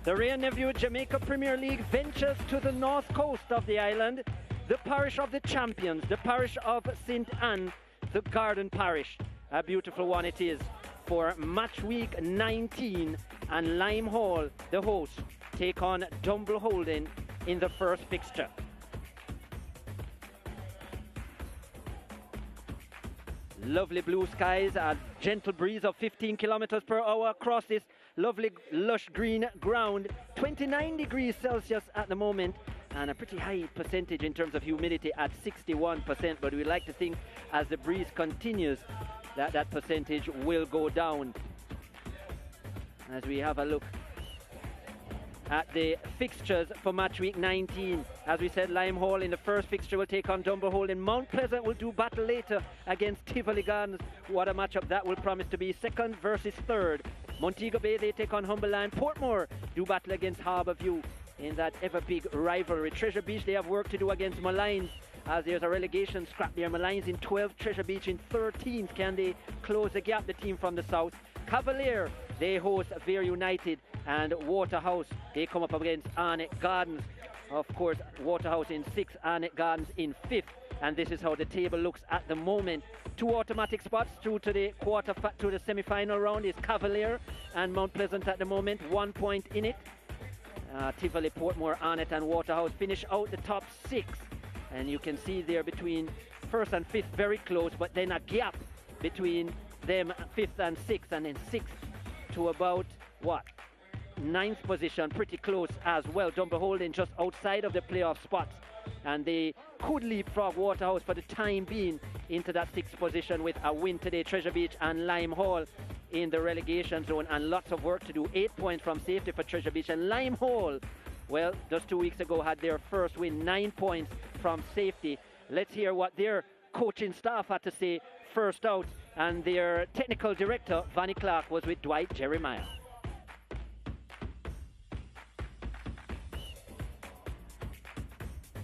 The Ray-Nephew Jamaica Premier League ventures to the north coast of the island, the parish of the champions, the parish of St. Anne, the Garden Parish. A beautiful one it is for match week 19, and Lime Hall, the host, take on Dunbeholden in the first fixture. Lovely blue skies, a gentle breeze of 15 kilometers per hour across this lovely lush green ground. 29 degrees Celsius at the moment, and a pretty high percentage in terms of humidity at 61%, but we like to think as the breeze continues that percentage will go down. As we have a look at the fixtures for match week 19. As we said, Lime Hall in the first fixture will take on Dunbeholden. Mount Pleasant will do battle later against Tivoli Gardens. What a matchup that will promise to be, second versus third. Montego Bay, they take on Humberland. Portmore do battle against Harbourview in that ever big rivalry. Treasure Beach, they have work to do against Malines, as there's a relegation scrap there. Malines in 12th, Treasure Beach in 13th. Can they close the gap, the team from the south? Cavalier, they host Vere United, and Waterhouse, they come up against Arnett Gardens. Of course, Waterhouse in 6th, Arnett Gardens in 5th, and this is how the table looks at the moment. 2 automatic spots through to the to the semi-final round is Cavalier and Mount Pleasant at the moment, 1 point in it. Tivoli, Portmore, Arnett and Waterhouse finish out the top 6, and you can see there between 1st and 5th very close, but then a gap between them, 5th and 6th, and then 6th to about what, 9th position, pretty close as well. Dunbeholden just outside of the playoff spots, and they could leapfrog Waterhouse for the time being into that 6th position with a win today. Treasure Beach and Lime Hall in the relegation zone, and lots of work to do. 8 points from safety for Treasure Beach, and Lime Hall, well, just 2 weeks ago had their first win, 9 points from safety. Let's hear what their coaching staff had to say first out, and their technical director, Vanny Clark, was with Dwight Jeremiah.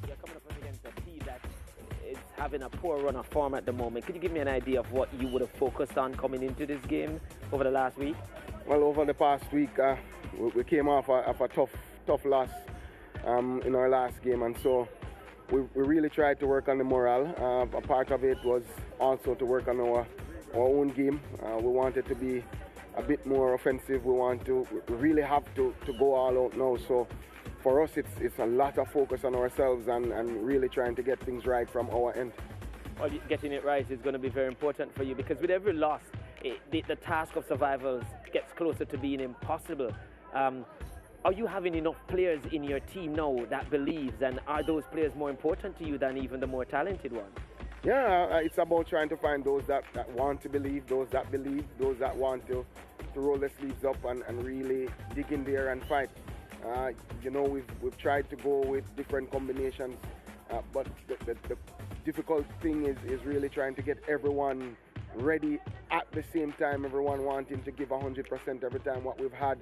You're coming up against a team that is having a poor run of form at the moment. Could you give me an idea of what you would have focused on coming into this game over the last week? Well, over the past week, we came off a tough loss in our last game, and so we really tried to work on the morale. A part of it was also to work on our own game. We wanted to be a bit more offensive. We really have to go all out now. So for us, it's a lot of focus on ourselves and really trying to get things right from our end. Well, getting it right is going to be very important for you, because with every loss, the task of survival gets closer to being impossible. Are you having enough players in your team now that believes, and are those players more important to you than even the more talented ones? Yeah, it's about trying to find those that want to believe, those that want to roll their sleeves up and really dig in there and fight. You know, we've tried to go with different combinations, but the difficult thing is really trying to get everyone ready at the same time, everyone wanting to give 100% every time. What we've had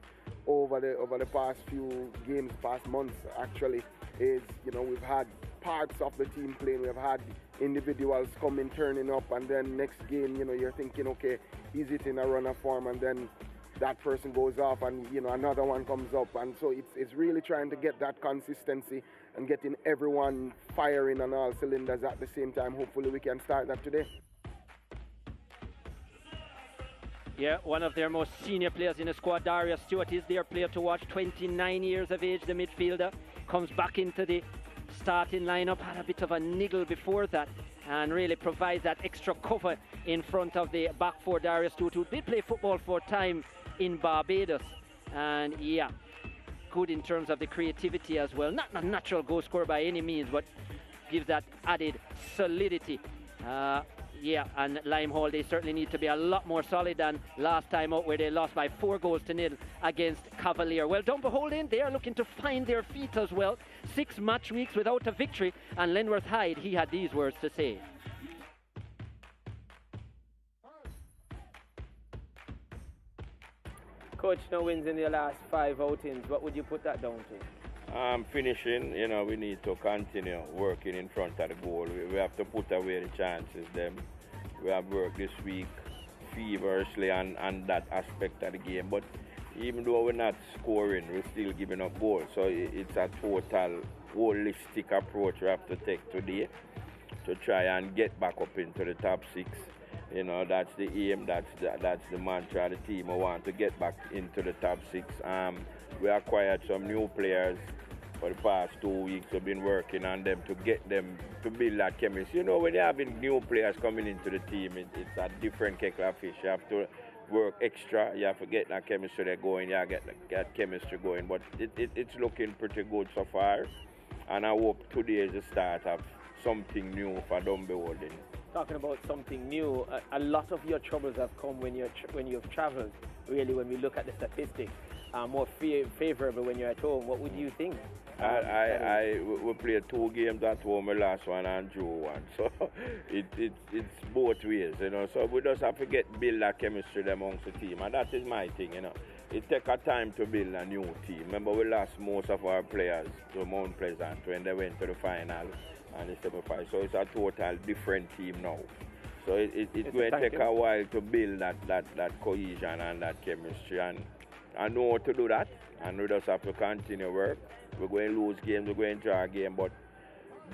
over the past few games, past months actually, is, you know, we've had parts of the team playing, we've had individuals coming, turning up, and then next game, you know, you're thinking, okay, is it in a run of form, and then that person goes off and, you know, another one comes up, and so it's really trying to get that consistency and getting everyone firing on all cylinders at the same time. Hopefully we can start that today. Yeah, one of their most senior players in the squad, Darius Stewart, is their player to watch. 29 years of age, the midfielder, comes back into the starting lineup. Had a bit of a niggle before that, and really provides that extra cover in front of the back four. Darius Stewart, who did play football for a time in Barbados, and yeah, good in terms of the creativity as well. Not a natural goal scorer by any means, but gives that added solidity. Yeah, and Lime Hall, they certainly need to be a lot more solid than last time out, where they lost by 4-0 against Cavalier. Well, Dunbeholden, they are looking to find their feet as well. 6 match weeks without a victory, and Lenworth Hyde, he had these words to say. Coach, no wins in your last 5 outings. What would you put that down to? Finishing, you know, we need to continue working in front of the goal. We have to put away the chances. We have worked this week feverishly on that aspect of the game. But even though we're not scoring, we're still giving up goals. So it's a total holistic approach we have to take today to try and get back up into the top 6. You know, that's the aim, that's the mantra of the team. We want to get back into the top 6. We acquired some new players for the past 2 weeks. We've been working on them to get them to build that chemistry. You know, when you're having new players coming into the team, it's a different kettle of fish. You have to work extra. You have to get that chemistry there going. You have to get that chemistry going. But it's looking pretty good so far. And I hope today is the start of something new for Dunbeholden. Talking about something new, a lot of your troubles have come when you've traveled. Really, when we look at the statistics, more favorable when you're at home. What would you think? We played 2 games at home, the last one and drew 1. So it's both ways, you know. So we just have to build that chemistry amongst the team, and that is my thing, you know. It takes a time to build a new team. Remember, we lost most of our players to Mount Pleasant when they went to the final and the semi-final. So it's a total different team now. So it's going to take a while to build that cohesion and that chemistry. And I know how to do that, and we just have to continue work. We're going to lose games, we're going to draw a game, but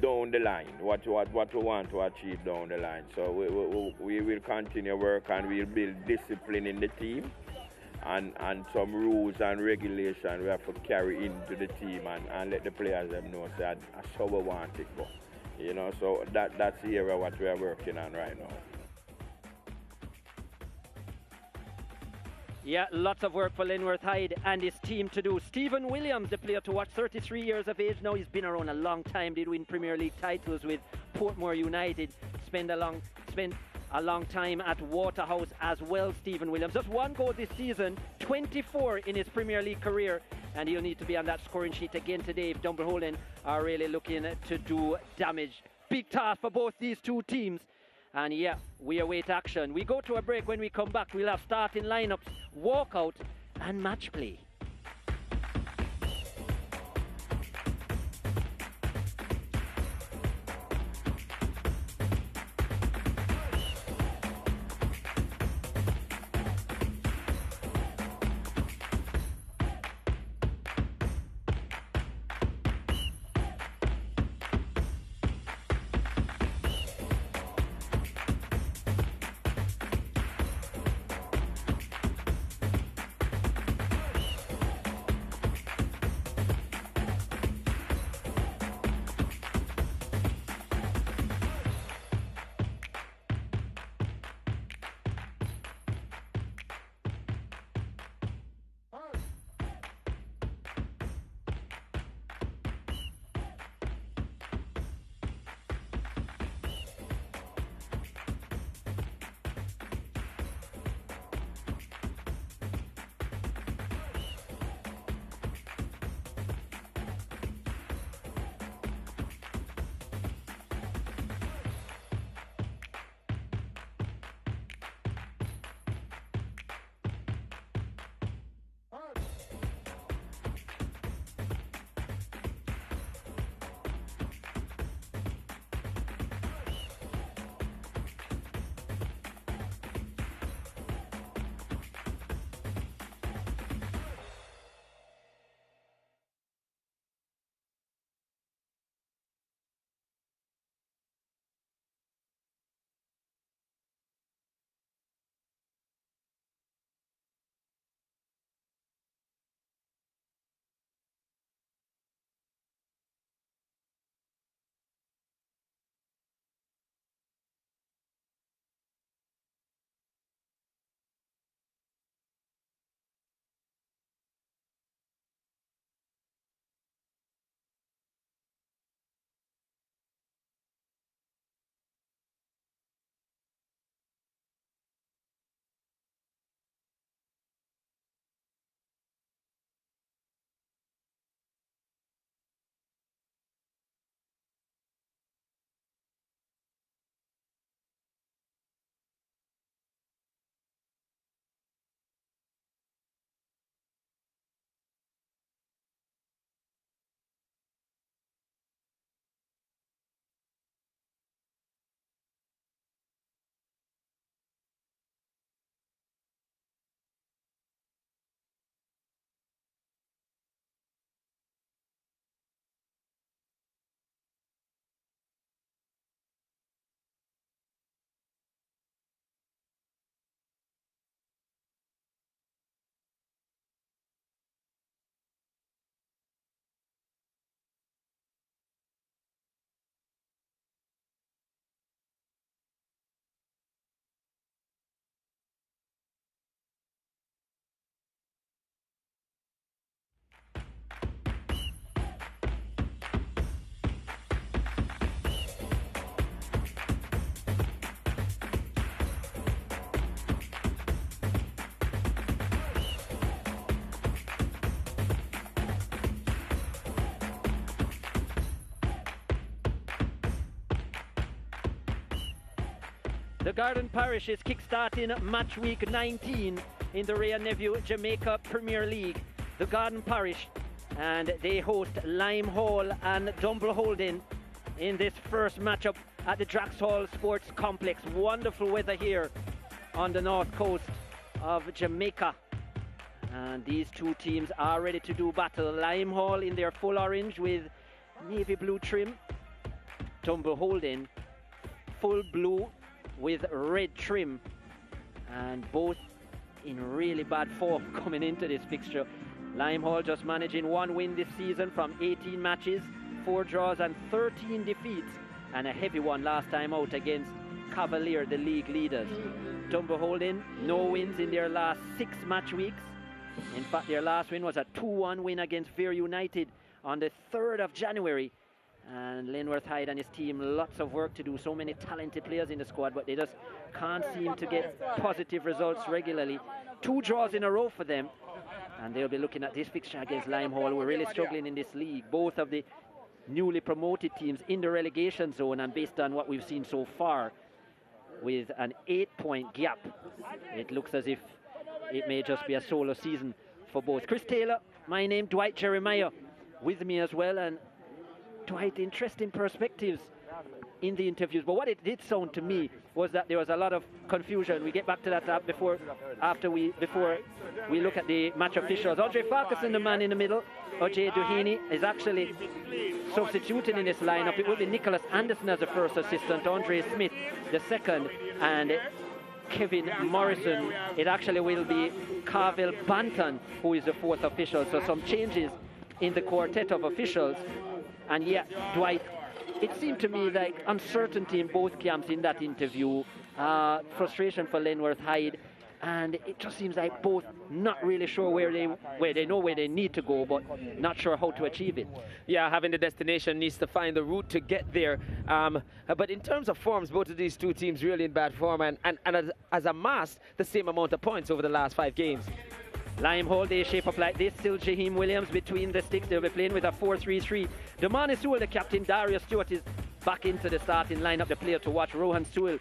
down the line, what we want to achieve down the line. So we will continue work, and we'll build discipline in the team, and some rules and regulations we have to carry into the team, and let the players them know that that's how we want it go. You know, so that's the area what we are working on right now. Yeah, lots of work for Linworth Hyde and his team to do. Stephen Williams, the player to watch, 33 years of age now. He's been around a long time. Did win Premier League titles with Portmore United. Spent a long time at Waterhouse as well, Stephen Williams. Just 1 goal this season, 24 in his Premier League career. And he'll need to be on that scoring sheet again today if Dunbeholden are really looking to do damage. Big task for both these two teams. And yeah, we await action. We go to a break. When we come back, we'll have starting lineups, walkout, and match play. The Garden Parish is kick-starting match week 19 in the Ray and Nephew Jamaica Premier League. The Garden Parish, and they host Limehall and Dunbeholden in this first matchup at the Draxhall Sports Complex. Wonderful weather here on the north coast of Jamaica. And these two teams are ready to do battle. Limehall in their full orange with navy blue trim. Dunbeholden full blue with red trim. And both in really bad form coming into this fixture. Limehall just managing 1 win this season from 18 matches, 4 draws and 13 defeats, and a heavy one last time out against Cavalier, the league leaders. Dunbeholden, no wins in their last 6 match weeks. In fact, their last win was a 2-1 win against Fair United on the 3rd of January. And Lenworth Hyde and his team, lots of work to do. So many talented players in the squad, but they just can't seem to get positive results regularly. 2 draws in a row for them. And they'll be looking at this fixture against Limehall. We're really struggling in this league. Both of the newly promoted teams in the relegation zone, and based on what we've seen so far, with an 8-point gap, it looks as if it may just be a solo season for both. Chris Taylor, my name, Dwight Jeremiah with me as well. And Dwight, interesting perspectives in the interviews, but what it did sound to me was that there was a lot of confusion. We get back to that before we look at the match officials. Andre Farquharson, the man in the middle, Ojay Duhini, is actually substituting in this lineup. It will be Nicholas Anderson as the first assistant, Andre Smith the second, and Kevin Morrison. It actually will be Carvel Banton who is the fourth official. So some changes in the quartet of officials. And yeah, Dwight, it seemed to me like uncertainty in both camps in that interview, frustration for Lenworth Hyde, and it just seems like both not really sure where they know where they need to go, but not sure how to achieve it. Yeah, having the destination needs to find the route to get there. But in terms of forms, both of these two teams really in bad form, and as amassed the same amount of points over the last 5 games. Limehall, they shape up like this. Still Jaheim Williams between the sticks. They'll be playing with a 4-3-3. Damani Sewell, the captain. Darius Stewart is back into the starting lineup. The player to watch, Rohan Sewell,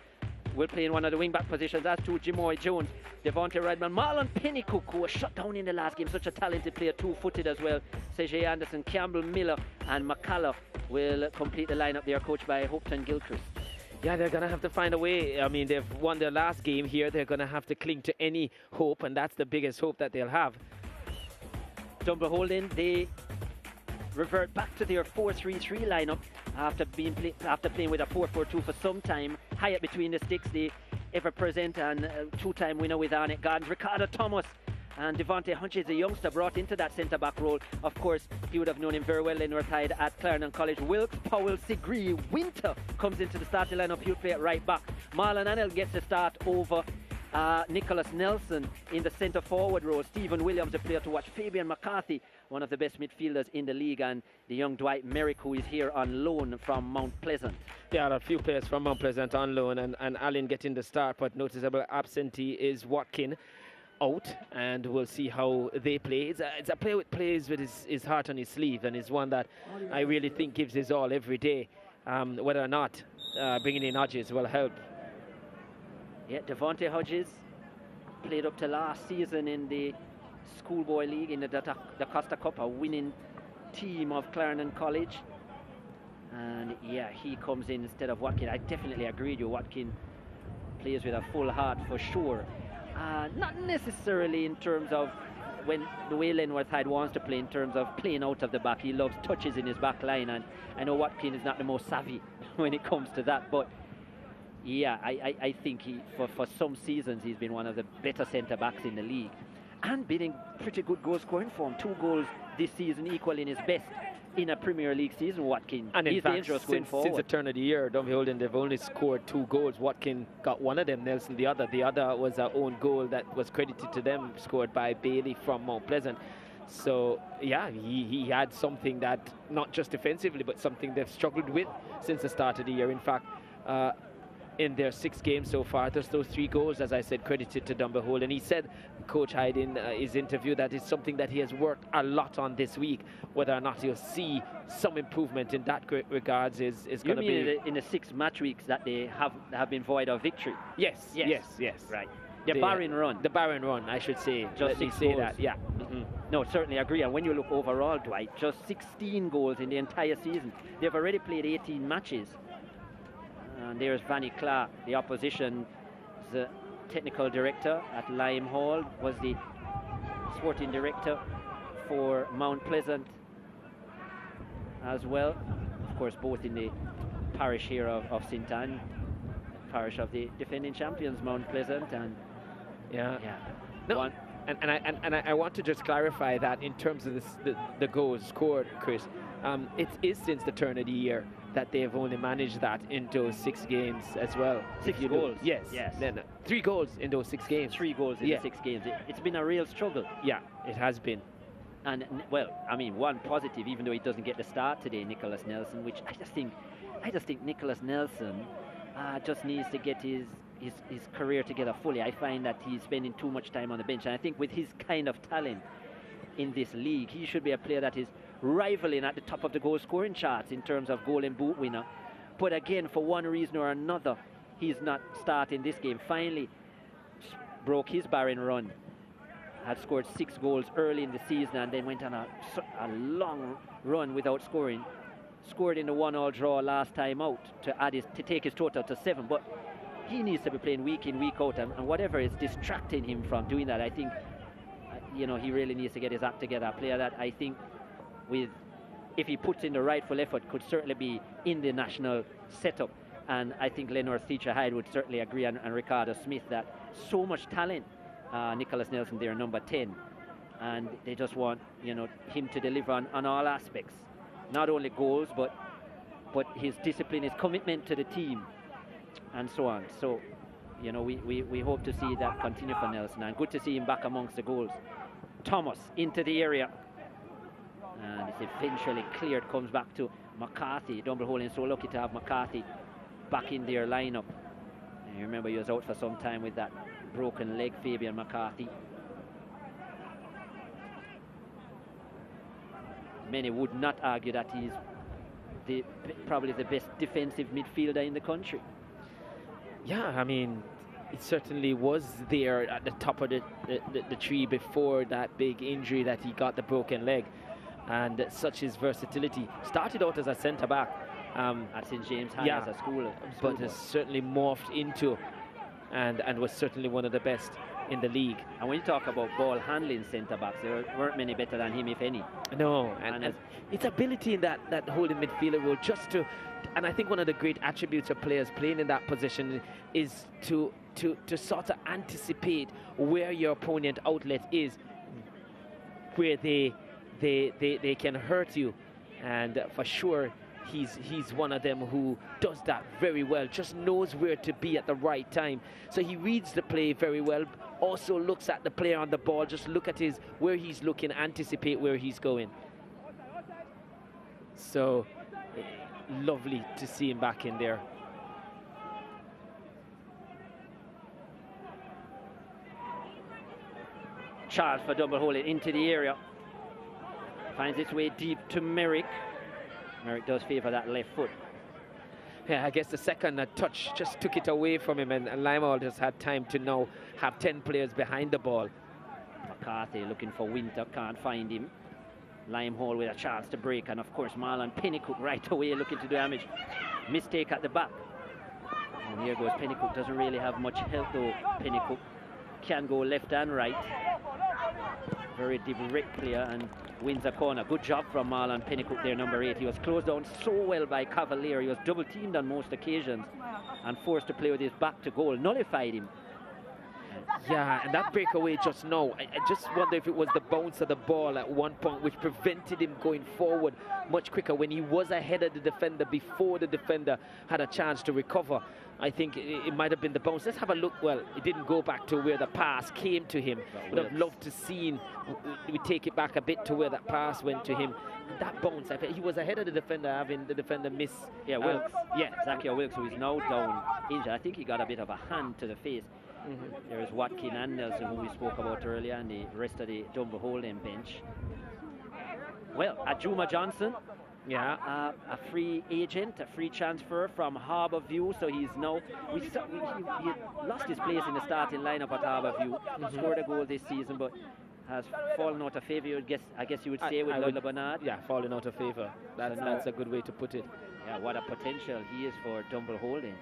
will play in one of the wing-back positions, as to Jimoy Jones, Devontae Redman, Marlon Pennycook, who was shut down in the last game. Such a talented player, 2-footed as well. Seji Anderson, Campbell Miller, and McCullough will complete the lineup. They are coached by Hopton Gilchrist. Yeah, they're going to have to find a way. I mean, they've won their last game here. They're going to have to cling to any hope, and that's the biggest hope that they'll have. Dunbeholden, they revert back to their 4-3-3 lineup after playing with a 4-4-2 for some time. High up between the sticks, the ever-present and 2-time winner with Arnett Gardens, Ricardo Thomas, and Devontae Hunches, the youngster, brought into that centre-back role. Of course, he would have known him very well, Lenworth Hyde at Clarendon College. Wilkes, Powell, Sigree, Winter comes into the starting lineup. He'll play at right back. Marlon Annell gets the start over Nicholas Nelson in the centre-forward role. Stephen Williams, the player to watch. Fabian McCarthy, one of the best midfielders in the league, and the young Dwight Merrick, who is here on loan from Mount Pleasant. Yeah, a few players from Mount Pleasant on loan, and Allen getting the start, but noticeable absentee is Watkin out, and we'll see how they play. It's a player that plays with his heart on his sleeve, and is one that I really think gives his all every day. Whether or not bringing in Hodges will help. Yeah, Devontae Hodges played up to last season in the Schoolboy League in the Da Costa Cup, a winning team of Clarendon College. And yeah, he comes in instead of Watkin. I definitely agree with you. Watkin plays with a full heart for sure. Not necessarily in terms of the way Lenworth Hyde wants to play, in terms of playing out of the back. He loves touches in his back line, and I know Watkin is not the most savvy when it comes to that, but yeah, I think for some seasons he's been one of the better centre-backs in the league, and been in pretty good goal-scoring form. 2 goals this season, equaling his best in a Premier League season, Watkin. And he's dangerous going forward. Since the turn of the year, Dunbeholden, they've only scored 2 goals. Watkin got one of them, Nelson the other. The other was our own goal that was credited to them, scored by Bailey from Mount Pleasant. So, yeah, he had something that, not just defensively, but something they've struggled with since the start of the year. In fact, in their 6 games so far. Just those 3 goals, as I said, credited to Dunbeholden. He said, Coach Hyde, in his interview, that is something that he has worked a lot on this week. Whether or not he'll see some improvement in that regards is going to be... You mean in the 6 match weeks that they have been void of victory? Yes. Right. The barren run. The barren run, I should say. Just 6 say goals. that, yeah. No, certainly agree. And when you look overall, Dwight, just 16 goals in the entire season. They've already played 18 matches. And there's Vanny Clark, the opposition, the technical director at Lime Hall, was the sporting director for Mount Pleasant as well. Of course, both in the parish here of St. Anne, parish of the defending champions, Mount Pleasant. And no. And I want to just clarify that in terms of the goals scored, Chris, it is since the turn of the year that they've only managed that in those 6 games as well. 6 goals? Yes. No. 3 goals in those 6 games. 3 goals in the 6 games. It's been a real struggle. Yeah, it has been. And, well, I mean, one positive, even though he doesn't get the start today, Nicholas Nelson, which I just think Nicholas Nelson just needs to get his career together fully. I find that he's spending too much time on the bench, and I think with his kind of talent in this league, he should be a player that is rivaling at the top of the goal scoring charts in terms of goal and boot winner. But again, for one reason or another, he's not starting this game. Finally broke his barren run, had scored 6 goals early in the season, and then went on a long run without scoring. Scored in the 1-1 draw last time out to take his total to 7. But he needs to be playing week in, week out, and whatever is distracting him from doing that, I think, he really needs to get his act together. A player that I think, if he puts in the rightful effort, could certainly be in the national setup. And I think Lenore Theacher Hyde would certainly agree, and Ricardo Smith, that so much talent. Nicholas Nelson there, number 10, and they just want him to deliver on all aspects, not only goals, but his discipline, his commitment to the team, and so on. So we hope to see that continue for Nelson, and good to see him back amongst the goals. Thomas into the area, and it's eventually cleared, comes back to McCarthy. Dunbeholden so lucky to have McCarthy back in their lineup. And you remember he was out for some time with that broken leg, Fabian McCarthy. Many would not argue that he's probably the best defensive midfielder in the country. Yeah, I mean, it certainly was there at the top of the tree before that big injury that he got, the broken leg. And such his versatility. Started out as a centre-back at St. James High as a school. But has certainly morphed into and was certainly one of the best in the league. And when you talk about ball handling centre-backs, there weren't many better than him, if any. No, and its ability in that holding midfielder role, and I think one of the great attributes of players playing in that position is to sort of anticipate where your opponent outlet is, where they can hurt you. And for sure, he's one of them who does that very well, just knows where to be at the right time. So he reads the play very well, also looks at the player on the ball, just look at where he's looking, anticipate where he's going. So lovely to see him back in there. Charles for Dunbeholden into the area. Finds its way deep to Merrick. Merrick does favour that left foot. Yeah, I guess the second touch just took it away from him, and Limehall just had time to now have 10 players behind the ball. McCarthy looking for Winter, can't find him. Limehall with a chance to break, and of course Marlon Pennycook right away looking to do damage. Mistake at the back. And here goes Pennycook, doesn't really have much help though. Pennycook can go left and right. Very direct player and wins a corner. Good job from Marlon Pennycook there, number 8. He was closed down so well by Cavalier. He was double teamed on most occasions and forced to play with his back to goal. Nullified him. Yeah, and that breakaway just now, I just wonder if it was the bounce of the ball at one point which prevented him going forward much quicker when he was ahead of the defender before the defender had a chance to recover. I think it might have been the bounce. Let's have a look. Well, it didn't go back to where the pass came to him. Would have loved to seen we take it back a bit to where that pass went to him. that bounce, I think he was ahead of the defender, having the defender miss. Yeah, Wilkes. Zachary Wilkes, who is now down injured. I think he got a bit of a hand to the face. There is Watkin and Nelson, who we spoke about earlier, and the rest of the Dunbeholden bench. Well, Ajuma Johnson, a free agent, a free transfer from Harbourview. So he's now, he lost his place in the starting lineup at Harbourview. Scored a goal this season, but has fallen out of favour. I guess you would say with Ludlow Bernard. Yeah, fallen out of favour. That's a good way to put it. Yeah, what a potential he is for Dunbeholden.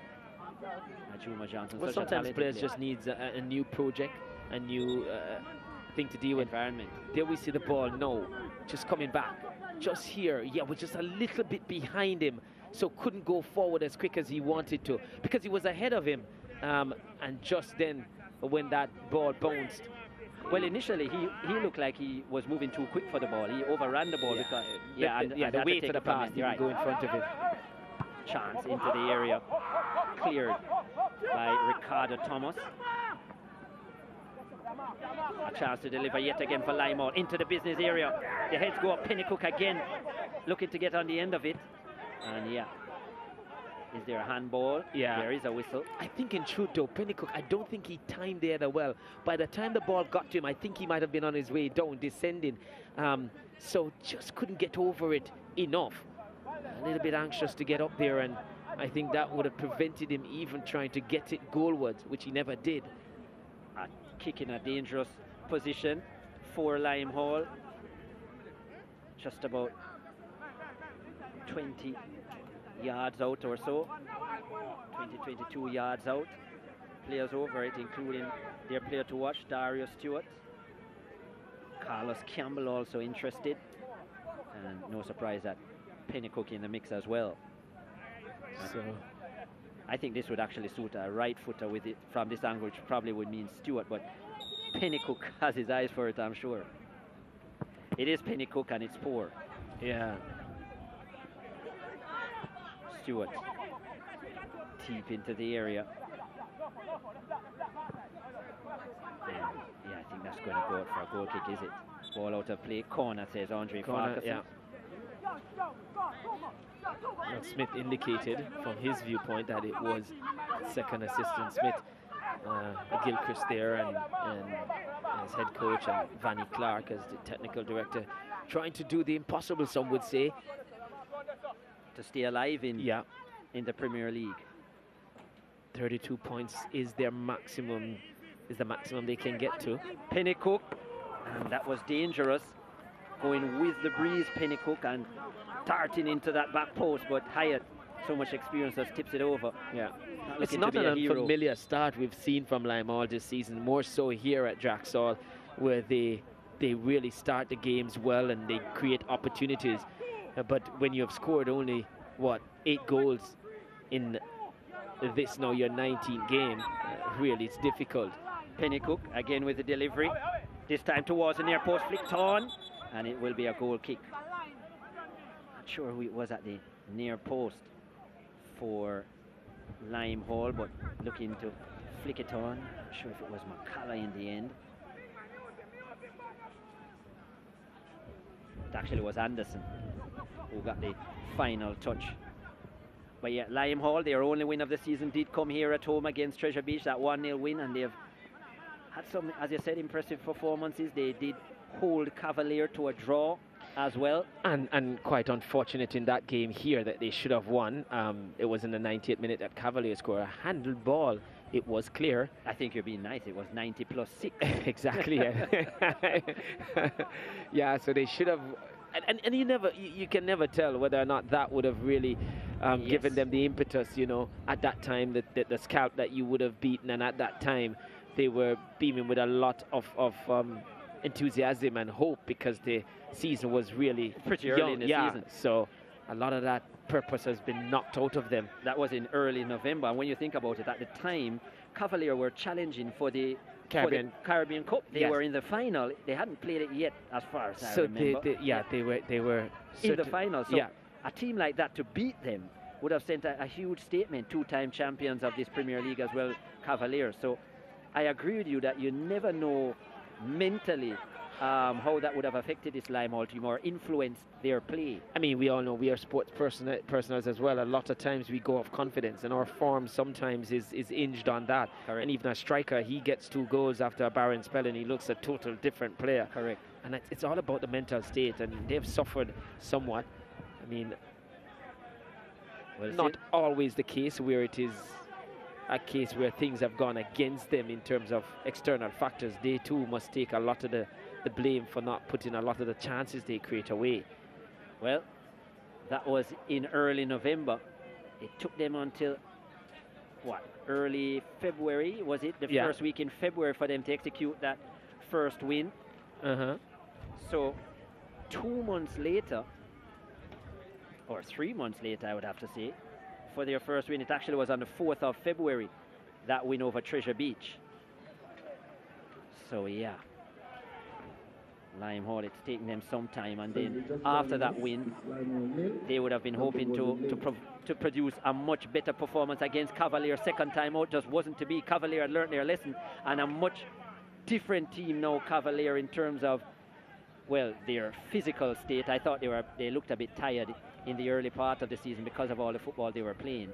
Ajuma Johnson. Well, sometimes players just needs a new project, a new thing to deal with. Environment. There we see the ball now, just coming back. Just here, we're just a little bit behind him, so couldn't go forward as quick as he wanted to because he was ahead of him. And just then, when that ball bounced, well, initially he looked like he was moving too quick for the ball. He overran the ball because the weight for the pass didn't go in front of him. Chance into the area, cleared by Ricardo Thomas. A chance to deliver yet again for Lymore into the business area. The heads go up. Pennycook again, looking to get on the end of it. And is there a handball? Yeah, there is a whistle. I think in truth though, Pennycook, I don't think he timed the other well. By the time the ball got to him, I think he might have been on his way down, descending. So just couldn't get over it enough. A little bit anxious to get up there, and I think that would have prevented him even trying to get it goalwards, which he never did. A kick in a dangerous position for Lime Hall. Just about 20 yards out or so. 22 yards out. Players over it, including their player to watch, Darius Stewart. Carlos Campbell also interested. And no surprise that Pennycook in the mix as well. So I think this would actually suit a right footer with it from this angle, which probably would mean Stewart, but Pennycook has his eyes for it, I'm sure. It is Pennycook and it's poor. Yeah. Stewart deep into the area. And I think that's going to go out for a goal kick, is it? Ball out of play, corner, says Andre Farquharson. Yeah. Well, Smith indicated from his viewpoint that it was second assistant Smith, Gilchrist there, and as head coach, and Vanny Clark as the technical director, trying to do the impossible, some would say, to stay alive in the Premier League. 32 points is their maximum, is the maximum they can get to. Pennycook, and that was dangerous, going with the breeze, Pennycook, and darting into that back post, but Hyatt, so much experience, has tips it over. Yeah, it's not an unfamiliar start we've seen from Lime Hall this season, more so here at Draxall, where they really start the games well and they create opportunities. But when you have scored only, 8 goals in this now your 19th game, really it's difficult. Pennycook again with the delivery, this time towards the near post, flicked on, and it will be a goal kick. Not sure who it was at the near post for Lime Hall, but looking to flick it on. Not sure if it was McCullough in the end. It actually was Anderson who got the final touch. But yeah, Lime Hall, their only win of the season, did come here at home against Treasure Beach, that 1-0 win, and they've had some, as you said, impressive performances. They did hold Cavalier to a draw as well. And quite unfortunate in that game here that they should have won. It was in the 90th minute that Cavalier scored a handled ball. It was clear. I think you're being nice. It was 90 plus 6. Exactly. Yeah, so they should have. And you can never tell whether or not that would have really given them the impetus, at that time, the scalp that you would have beaten. And at that time, they were beaming with a lot of enthusiasm and hope because the season was really pretty early in the season. So a lot of that purpose has been knocked out of them. That was in early November. And when you think about it, at the time, Cavalier were challenging for the Caribbean Cup. They were in the final. They hadn't played it yet, as far as I remember. They were in the final. So a team like that, to beat them would have sent a huge statement. 2-time champions of this Premier League as well, Cavaliers. So I agree with you that you never know mentally how that would have affected this Limehall team or influenced their play. I mean, we all know we are sports personals as well. A lot of times we go off confidence, and our form sometimes is hinged on that. Correct. And even a striker, he gets 2 goals after a barren spell, and he looks a total different player. Correct. And it's all about the mental state, and they've suffered somewhat. I mean, Well, not always the case where it is a case where things have gone against them in terms of external factors. They too must take a lot of the blame for not putting a lot of the chances they create away. Well, that was in early November. It took them until, what, early February, was it? The first week in February for them to execute that first win. So 2 months later, or 3 months later, I would have to say, for their first win, it actually was on the 4th of February, that win over Treasure Beach. So, yeah. Limehall, it's taken them some time, and then after that win, they would have been hoping to produce a much better performance against Cavalier. Second time out just wasn't to be. Cavalier had learned their lesson, and a much different team now, Cavalier, in terms of, well, their physical state. I thought they looked a bit tired in the early part of the season because of all the football they were playing,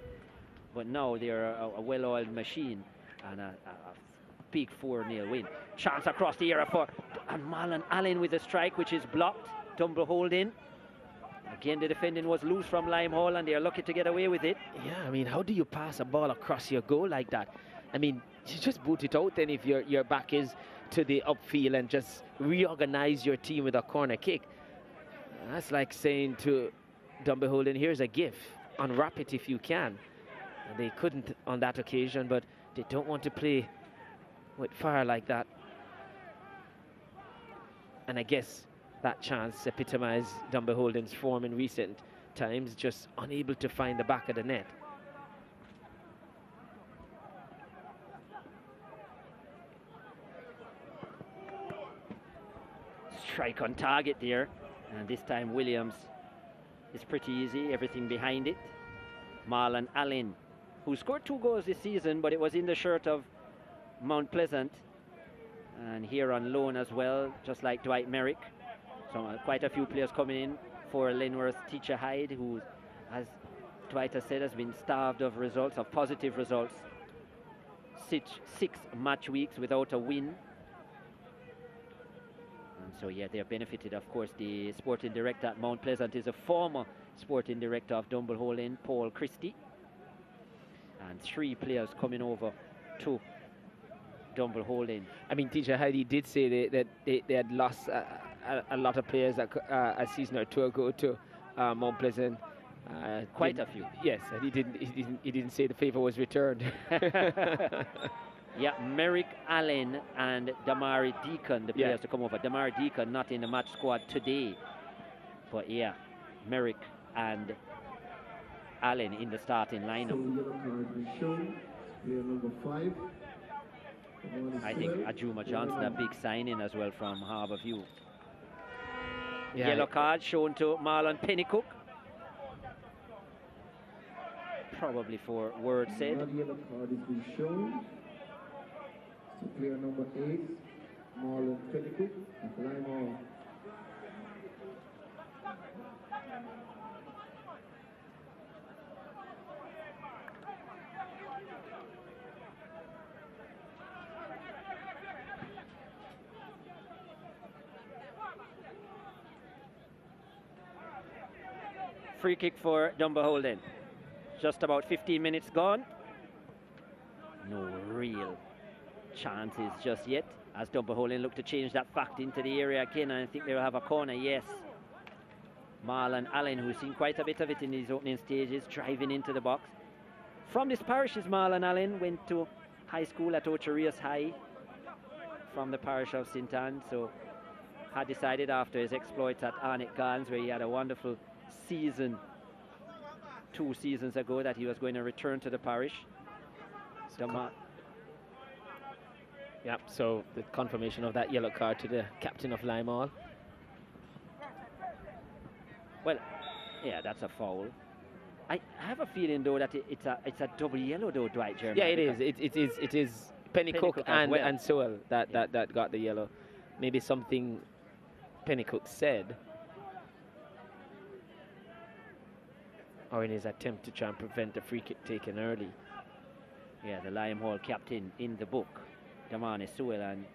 but now they're a well-oiled machine, and a big 4-0 win. Chance across the area for Marlon Allen with a strike, which is blocked. Dunbeholden. Again, the defending was loose from Limehall, and they're lucky to get away with it. Yeah, I mean, how do you pass a ball across your goal like that? I mean, you just boot it out then if your back is to the upfield and just reorganize your team with a corner kick. That's like saying to Dunbeholden, here's a gift, unwrap it if you can. And they couldn't on that occasion, but they don't want to play with fire like that. And I guess that chance epitomized Dunbeholden's form in recent times, just unable to find the back of the net. Strike on target there, and this time Williams is pretty easy, everything behind it. Marlon Allen, who scored 2 goals this season, but it was in the shirt of Mount Pleasant, and here on loan as well, just like Dwight Merrick. So quite a few players coming in for Lenworth Teacher Hyde, who, as Dwight has said, has been starved of results, of positive results. 6 match weeks without a win. And so, yeah, they have benefited. Of course, the sporting director at Mount Pleasant is a former sporting director of Dunbeholden, Paul Christie. And 3 players coming over to Dunbeholden. I mean, Teacher Heidi did say that they had lost a lot of players a season or 2 ago to Mount Pleasant. Quite a few. Yes, and he didn't say the favor was returned. Yeah, Merrick Allen and Damari Deacon, the players to come over. Damari Deacon not in the match squad today, but yeah, Merrick and Allen in the starting lineup. I think Ajuma Johnson, a big signing as well from Harbour View. Yeah. Yellow card shown to Marlon Pennycook. Probably for word said. Yellow card has been shown to player number 8, Marlon Pennycook at Limehall. Free kick for Dunbeholden. Just about 15 minutes gone. No real chances just yet, as Dunbeholden look to change that fact into the area again, and I think they'll have a corner, yes. Marlon Allen, who's seen quite a bit of it in these opening stages, driving into the box. From this parish is Marlon Allen, went to high school at Ocherias High from the parish of St. Anne, so had decided after his exploits at Arnett Gardens, where he had a wonderful season 2 seasons ago, that he was going to return to the parish. Yep, so the confirmation of that yellow card to the captain of Limehall. Well, yeah, that's a foul. I have a feeling though that it's a double yellow though, Dwight Jeremy. Yeah, it is. It is Pennycook and, well. and Sewell that got the yellow. maybe something Pennycook said, or in his attempt to try and prevent the free kick taken early. Yeah, the Lime Hall captain in the book, Damani Sewell, and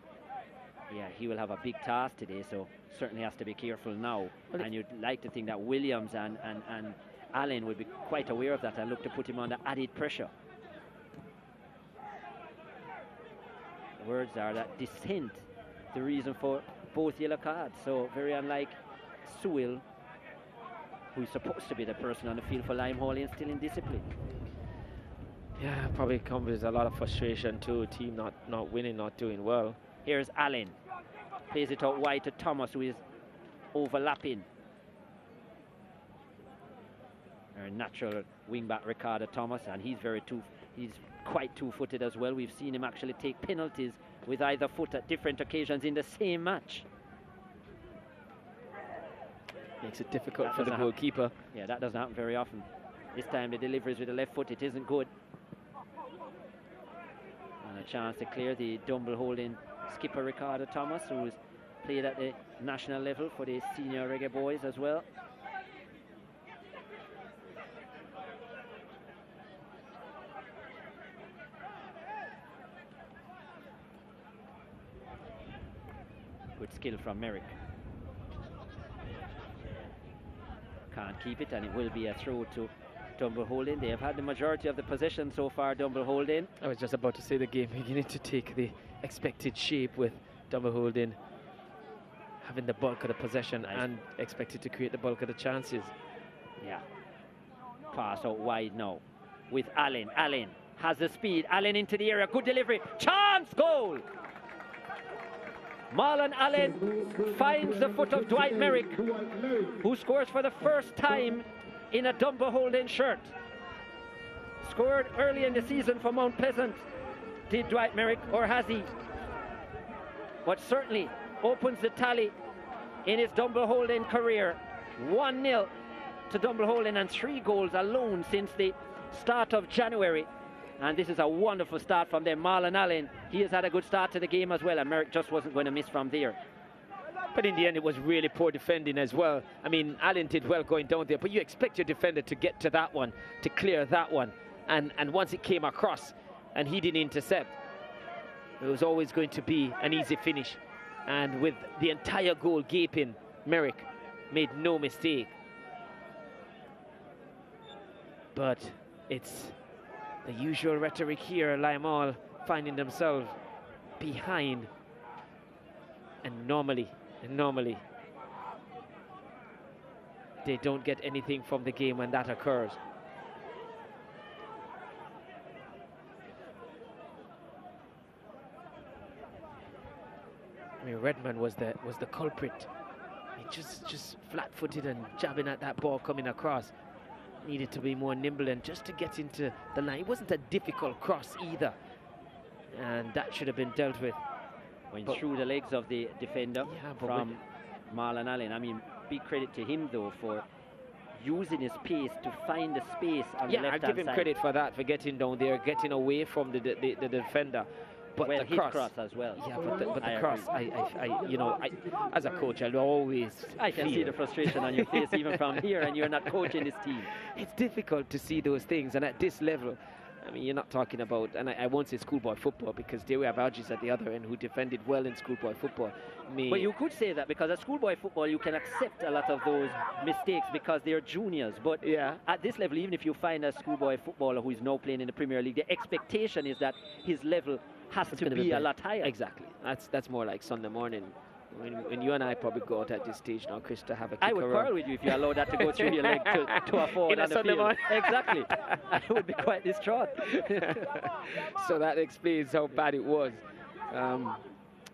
yeah, he will have a big task today, so certainly has to be careful now. Well, and you'd like to think that Williams and Allen would be quite aware of that and look to put him under added pressure. The words are that dissent, the reason for both yellow cards. So very unlike Sewell, who's supposed to be the person on the field for Lime Hall instilling discipline. Yeah, probably comes with a lot of frustration too. A team not winning, not doing well. Here's Allen. Plays it out wide to Thomas, who is overlapping. Our natural wing-back Ricardo Thomas, and he's quite two-footed as well. We've seen him actually take penalties with either foot at different occasions in the same match. Makes it difficult for the goalkeeper. Yeah, that doesn't happen very often. This time the delivery is with the left foot. It isn't good. And a chance to clear the Dunbeholden skipper Ricardo Thomas, who's played at the national level for the senior reggae boys as well. Good skill from Merrick. Can't keep it, and it will be a throw to Dunbeholden. They have had the majority of the possession so far, Dunbeholden. I was just about to say the game beginning to take the expected shape with Dunbeholden having the bulk of the possession and expected to create the bulk of the chances. Yeah. Pass out wide now with Allen. Allen has the speed. Allen into the area. Good delivery. Chance! Goal! Marlon Allen finds the foot of Dwight Merrick, who scores for the first time in a Dunbeholden shirt. Scored early in the season for Mount Pleasant. Did Dwight Merrick, or has he? But certainly opens the tally in his Dunbeholden career. 1-0 to Dunbeholden, and 3 goals alone since the start of January. And this is a wonderful start from them. Marlon Allen, he has had a good start to the game as well, and Merrick just wasn't going to miss from there. But in the end, it was really poor defending as well. I mean, Allen did well going down there, but you expect your defender to get to that one, to clear that one. And once it came across and he didn't intercept, it was always going to be an easy finish. And with the entire goal gaping, Merrick made no mistake. But it's the usual rhetoric here, Lime Hall finding themselves behind. And normally, they don't get anything from the game when that occurs. I mean, Redman was the culprit. He just flat-footed and jabbing at that ball coming across. Needed to be more nimble and just to get into the line. It wasn't a difficult cross either, and that should have been dealt with. Went through the legs of the defender from Marlon Allen. I mean, big credit to him though for using his pace to find the space on the left-hand side. Yeah, I give him credit for that, for getting down there, getting away from the defender. But well, the cross as well. Yeah, but the cross, you know, as a coach, I'll always I can see the frustration on your face even from here, and you're not coaching this team. It's difficult to see those things, and at this level, I mean, you're not talking about, and I won't say schoolboy football, because there we have Algis at the other end who defended well in schoolboy football. But you could say that, because at schoolboy football you can accept a lot of those mistakes because they're juniors. But yeah, at this level, even if you find a schoolboy footballer who is now playing in the Premier League, the expectation is that his level has to be a lot higher. Exactly. That's more like Sunday morning. When you and I probably go out at this stage now, Chris, to have a kick I would quarrel with you if you allow that to go through your leg to a forward on the field. Exactly. I would be quite distraught. So that explains how bad it was.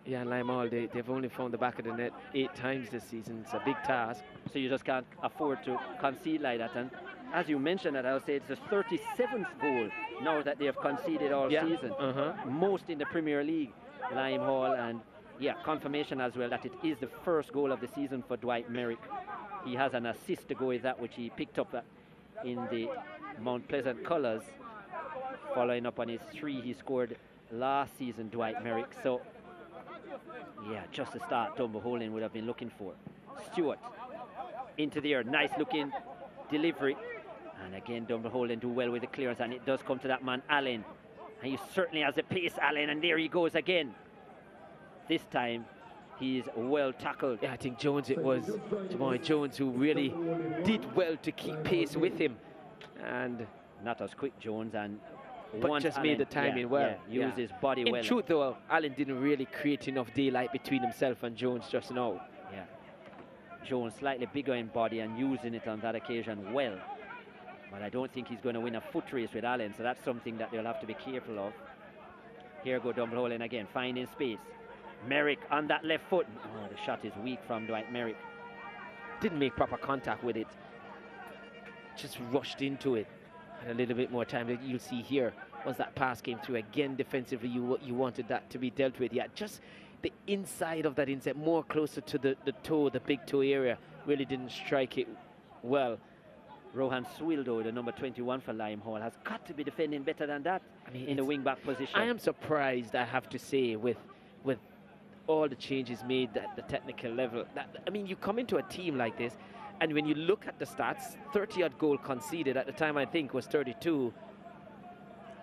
Yeah, Lime Hall, they've only found the back of the net 8 times this season. It's a big task. So you just can't afford to concede like that. And as you mentioned, I'll say it's the 37th goal now that they have conceded all season. Most in the Premier League, Lime Hall, and confirmation as well that it is the first goal of the season for Dwight Merrick. He has an assist to go with that, which he picked up in the Mount Pleasant colours, following up on his 3 he scored last season, Dwight Merrick. So Yeah, just the start Dunbeholden would have been looking for. Stewart into the air, nice looking delivery. And again, Dunbeholden do well with the clearance, and it does come to that man, Allen. And he certainly has the pace, Allen, and there he goes again. This time, he's well tackled. Yeah, I think Jones, it was Jamal Jones who really did well to keep pace with him. And not as quick, Jones, and but just made the timing well. Yeah, used his body well. In truth, though, Allen didn't really create enough daylight between himself and Jones just now. Yeah. Jones slightly bigger in body and using it on that occasion well. But I don't think he's going to win a foot race with Allen, so that's something that they'll have to be careful of. Here go Dunbeholden again, finding space. Merrick on that left foot. Oh, the shot is weak from Dwight Merrick. Didn't make proper contact with it. Just rushed into it. And a little bit more time that you'll see here. Once that pass came through, again defensively, you wanted that to be dealt with. Yeah, just the inside of that inside, more closer to the toe, the big toe area, really didn't strike it well. Rohan Swildo, the number 21 for Limehall, has got to be defending better than that. I mean, in the wing-back position. I am surprised, I have to say, with all the changes made at the technical level. I mean, you come into a team like this, and when you look at the stats, 30-odd goal conceded at the time, I think, was 32.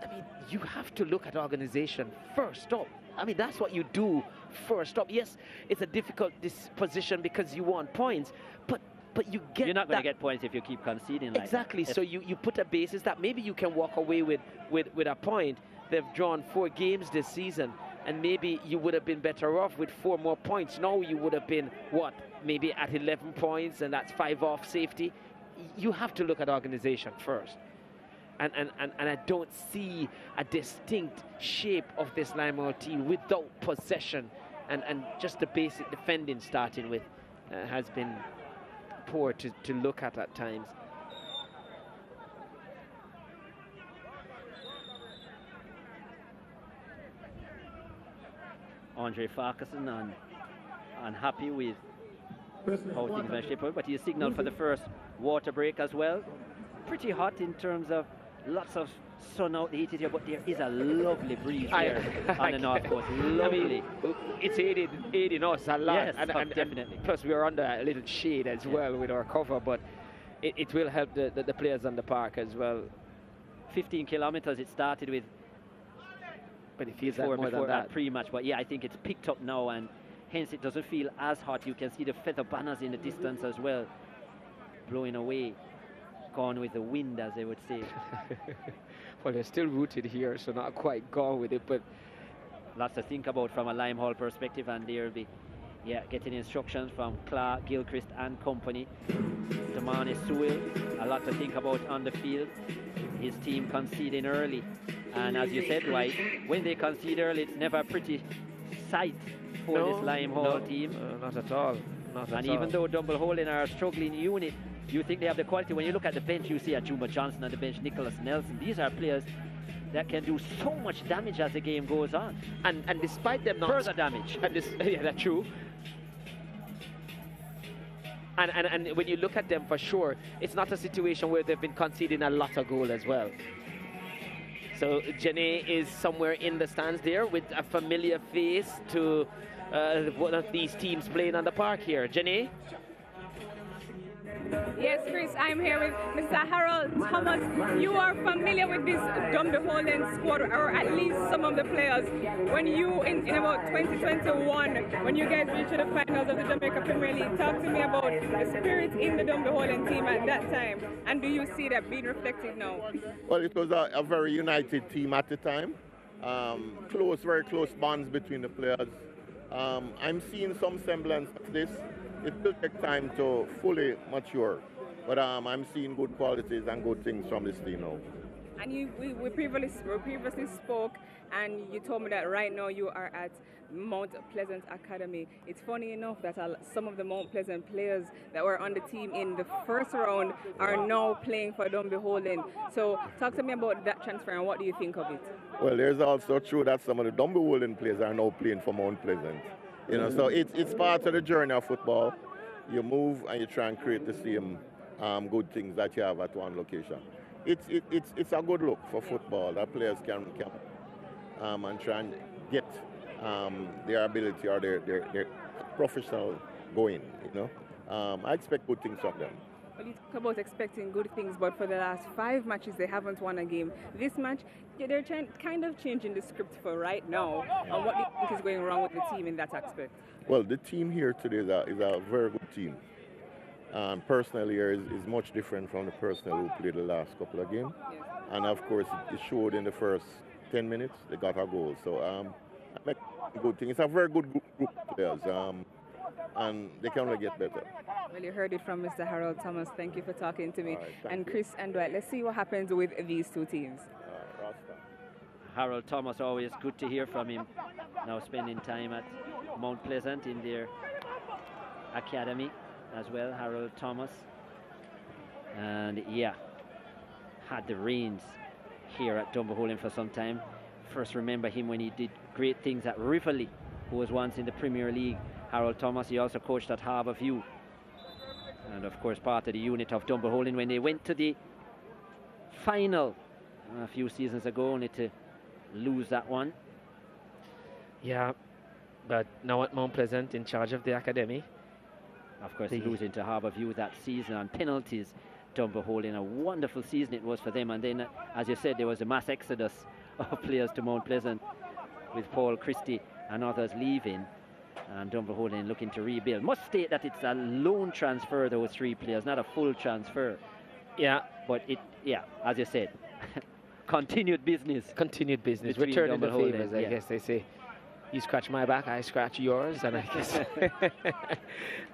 I mean, you have to look at organization first up. I mean, that's what you do first up. Yes, it's a difficult position because you want points, but you get You're not going to get points if you keep conceding like exactly. that. So you put a basis that maybe you can walk away with a point. They've drawn 4 games this season, and maybe you would have been better off with 4 more points. Now you would have been, what, maybe at 11 points, and that's 5 off safety. You have to look at organization first. And I don't see a distinct shape of this Limehall team without possession. And just the basic defending starting with has been poor to look at times. Andre Farquharson unhappy with how things are shaping up, but he signaled for the first water break as well. Pretty hot in terms of lots of sun out the heat here, but there is a lovely breeze here on the north coast. Lovely. I mean, it's aiding us a lot. Yes, and definitely. Plus, we are under a little shade as well with our cover, but it will help the players on the park as well. 15 kilometers it started with. But it feels like more than that. Pre-match, but yeah, I think it's picked up now, and hence it doesn't feel as hot. You can see the feather banners in the distance as well, blowing away. Gone with the wind, as they would say. Well, they're still rooted here, so not quite gone with it, but lots to think about from a Limehall perspective, and they'll be getting instructions from Clark, Gilchrist and company. Damani Sewell, a lot to think about on the field. His team conceding early, and as you said, Dwight, when they concede early, it's never a pretty sight for this Limehall team. Not at all. And even though Dunbeholden are a struggling unit, you think they have the quality. When you look at the bench, you see a Juma Johnson on the bench, Nicholas Nelson. These are players that can do so much damage as the game goes on. And despite them not... Further damage. And yeah, that's true. And when you look at them, for sure, it's not a situation where they've been conceding a lot of goal as well. So Janae is somewhere in the stands there with a familiar face to one of these teams playing on the park here. Janae? Yes, Chris, I'm here with Mr. Harold Thomas. You are familiar with this Dunbeholden squad, or at least some of the players. When you, in about 2021, when you guys reached the finals of the Jamaica Premier League, talk to me about the spirit in the Dunbeholden team at that time, and do you see that being reflected now? Well, it was a very united team at the time. Very close bonds between the players. I'm seeing some semblance of this. It will take time to fully mature, but I'm seeing good qualities and good things from this team now. And we previously spoke, and you told me that right now you are at Mount Pleasant Academy. It's funny enough that some of the Mount Pleasant players that were on the team in the first round are now playing for Dunbeholden. So talk to me about that transfer, and what do you think of it? Well, there's also true that some of the Dunbeholden players are now playing for Mount Pleasant. You know, so it's part of the journey of football. You move and you try and create the same good things that you have at one location. It's a good look for football that players can and try and get their ability or their professional going, I expect good things from them. Well, you talk about expecting good things, but for the last 5 matches, they haven't won a game. This match, they're kind of changing the script for right now. And what do you think is going wrong with the team in that aspect? Well, the team here today is a very good team. Personnel here is much different from the personnel who played the last couple of games. Yes. And of course, it showed in the first 10 minutes, they got a goal. So I good thing. It's a very good group of players, and they can only get better. Well, you heard it from Mr. Harold Thomas. Thank you for talking to me. Right, and you. Chris and Dwight, let's see what happens with these two teams. Rasta. Harold Thomas, always good to hear from him. Now spending time at Mount Pleasant in their academy as well, Harold Thomas. And yeah, had the reins here at Dunbeholden for some time. First remember him when he did great things at Rivoli, who was once in the Premier League. Harold Thomas, he also coached at Harbourview. And of course part of the unit of Dunbeholden when they went to the final a few seasons ago, only to lose that one. Yeah, but now at Mount Pleasant in charge of the academy. Of course, losing to Harbourview that season on penalties. Dunbeholden, a wonderful season it was for them. And then, as you said, there was a mass exodus of players to Mount Pleasant with Paul Christie and others leaving. And Dunbeholden looking to rebuild. Must state that it's a loan transfer, those 3 players, not a full transfer. Yeah. But as you said, continued business. Continued business. Between Returning the Dunbeholden, favors, I guess they say. You scratch my back, I scratch yours, and I guess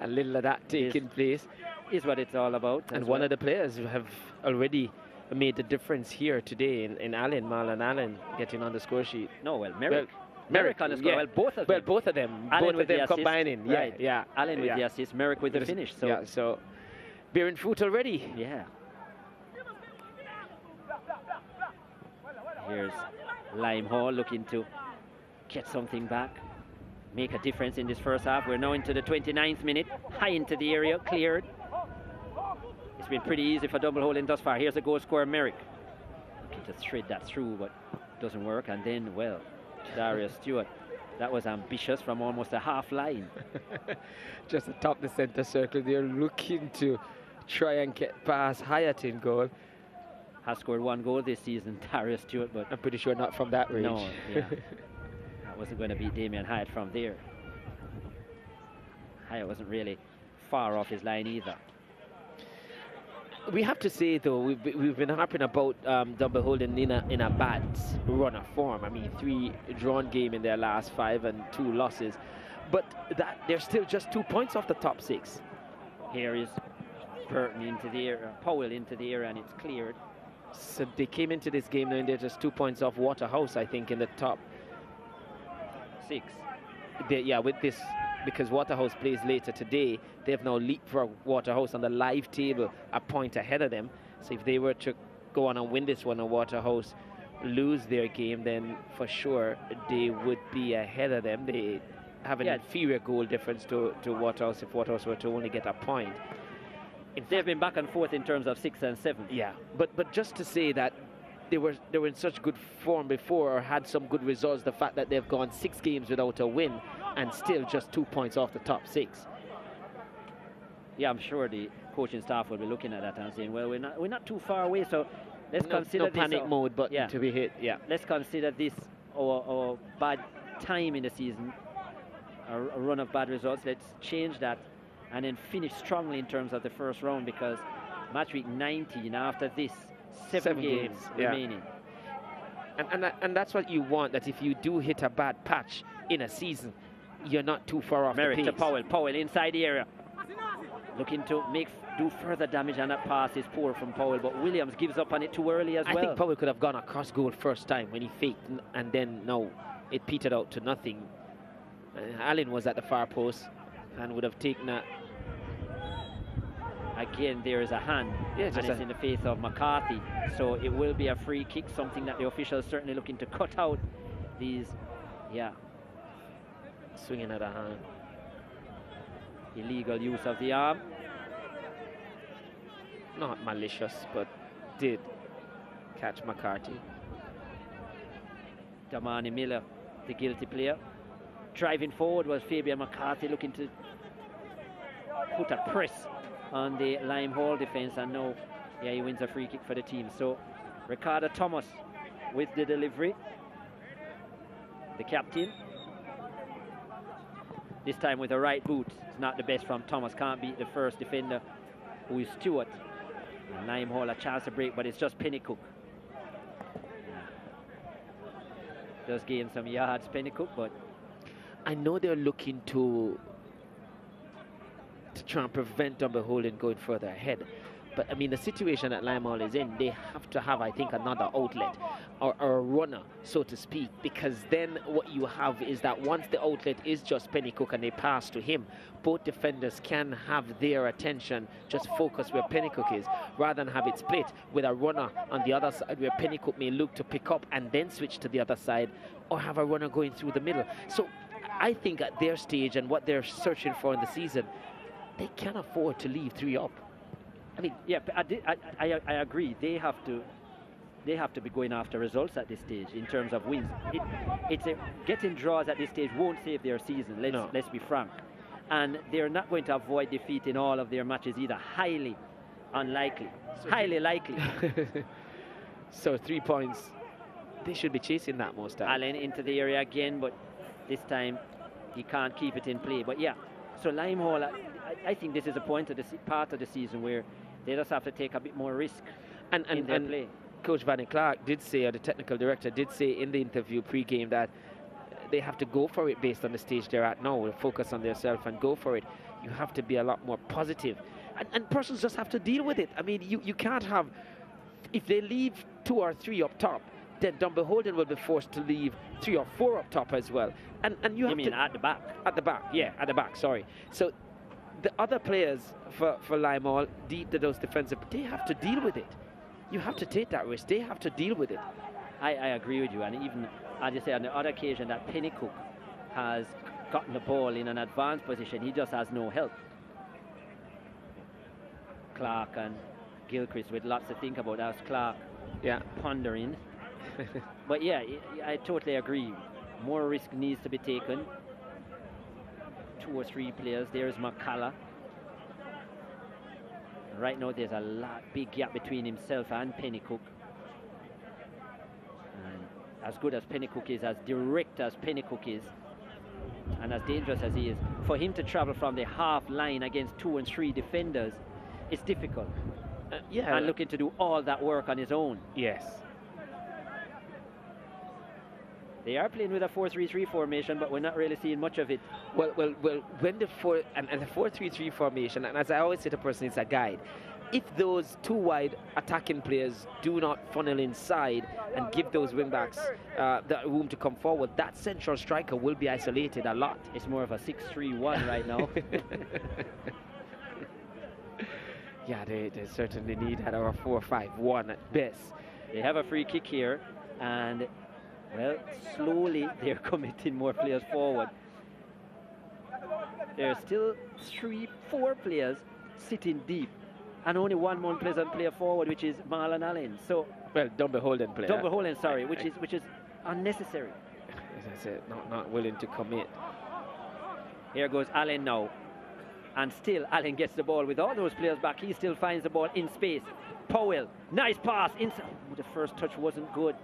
a little of that taking place. Is what it's all about. And one of the players who have already made the difference here today in Allen, Marlon Allen, getting on the score sheet. No, well, Merrick. Merrick on the score. Yeah. Well, both of them. Well, both of them. Allen Both with of them the assist. combining. Right. Yeah. Allen with the assist, Merrick with the finish. So. Yeah, so bearing fruit already. Yeah. Here's Lime Hall looking to get something back, make a difference in this first half. We're now into the 29th minute, high into the area, cleared. It's been pretty easy for Dunbeholden thus far. Here's the goal scorer, Merrick. Looking to thread that through, but doesn't work. And then, well, Darius Stewart. That was ambitious from almost a half line. Just atop the center circle, they're looking to try and get past Hyatt in goal. Has scored 1 goal this season, Darius Stewart, but I'm pretty sure not from that range. no, yeah. That wasn't going to beat Damien Hyatt from there. Hyatt wasn't really far off his line either. We have to say, though, we've been harping about Dunbeholden in a bad run of form. I mean, 3 drawn game in their last 5 and 2 losses. But that they're still just 2 points off the top 6. Here is Burton into the air, Powell into the air, and it's cleared. So they came into this game knowing they're just 2 points off Waterhouse, I think, in the top 6. With this, because Waterhouse plays later today, they have now leapfrogged Waterhouse on the live table a point ahead of them. So if they were to go on and win this one and Waterhouse lose their game, then for sure they would be ahead of them. They have an inferior goal difference to Waterhouse if Waterhouse were to only get a point. They've been back and forth in terms of 6 and 7. Yeah, but just to say that they were in such good form before or had some good results, the fact that they've gone 6 games without a win and still just 2 points off the top 6. Yeah, I'm sure the coaching staff will be looking at that and saying, well, we're not too far away, so let's consider no this panic mode button to be hit. Yeah, let's consider this our bad time in the season, a run of bad results. Let's change that and then finish strongly in terms of the first round, because match week 19 after this, 7 games remaining. And that's what you want, that if you do hit a bad patch in a season, you're not too far off Merrick the pace. to Powell. Powell inside the area, looking to do further damage, and that pass is poor from Powell, but Williams gives up on it too early as well. I think Powell could have gone across goal first time when he faked, and then no, it petered out to nothing. Allen was at the far post and would have taken that. Again, there is a hand, and it's in the face of McCarthy, so it will be a free kick, something that the officials certainly looking to cut out these, swinging at a hand. Illegal use of the arm. Not malicious, but did catch McCarthy. Damani Miller, the guilty player. driving forward was Fabian McCarthy, looking to put a press on the Limehall defense, and now, yeah, he wins a free kick for the team. So Ricardo Thomas with the delivery, the captain. This time with a right boot. It's not the best from Thomas. Can't beat the first defender, who is Stewart. And Limehall a chance to break, but it's just Pennycook. Does gain some yards, Pennycook, but I know they're looking to try and prevent Dunbeholden going further ahead. But I mean, the situation that Limehall is in, they have to have, I think, another outlet or a runner, so to speak, because then what you have is that once the outlet is just Pennycook and they pass to him, both defenders can have their attention just focus where Pennycook is, rather than have it split with a runner on the other side where Pennycook may look to pick up and then switch to the other side, or have a runner going through the middle. So I think at their stage and what they're searching for in the season, they can't afford to leave 3 up. I mean, yeah, I agree. They have to be going after results at this stage in terms of wins. Getting draws at this stage won't save their season. Let's be frank, and they're not going to avoid defeat in all of their matches either. Highly unlikely, highly likely. So 3 points. They should be chasing that most times. Allen into the area again, but this time he can't keep it in play. But yeah, so Limehall, I think this is a point of the part of the season where they just have to take a bit more risk in their play. Coach Van Clark did say, or the technical director did say in the interview pre-game, that they have to go for it based on the stage they're at now. Focus on themselves and go for it. You have to be a lot more positive. And persons just have to deal with it. I mean, you can't have, if they leave 2 or 3 up top, then Dunbeholden will be forced to leave 3 or 4 up top as well. And you have mean at the back? At the back, yeah, at the back, sorry. So the other players for Limehall, deep to those defensive, they have to deal with it. You have to take that risk. They have to deal with it. I agree with you. And even, as you say, on the other occasion that Pennycook has gotten the ball in an advanced position, he just has no help. Clark and Gilchrist with lots to think about. That's Clark pondering. But yeah, I totally agree. More risk needs to be taken. 2 or 3 players. There's McCullough. Right now there's a big gap between himself and Pennycook. And as good as Pennycook is, as direct as Pennycook is, and as dangerous as he is, for him to travel from the half line against 2 and 3 defenders, it's difficult. And looking to do all that work on his own. Yes. They are playing with a 4-3-3 formation, but we're not really seeing much of it. Well, when the 4-3-3 formation, and as I always say to person, it's a guide. If those 2 wide attacking players do not funnel inside and give those wing backs the room to come forward, that central striker will be isolated a lot. It's more of a 6-3-1 right now. Yeah, they certainly need that, or a 4-5-1 at best. They have a free kick here, and well, slowly they're committing more players forward. There's still 3-4 players sitting deep, and only 1 more pleasant player forward, which is Marlon Allen. So, well, Dunbeholden player. Dunbeholden, sorry, which is unnecessary. As I said, not willing to commit. Here goes Allen now, and still Allen gets the ball with all those players back. He still finds the ball in space. Powell, nice pass inside. The first touch wasn't good,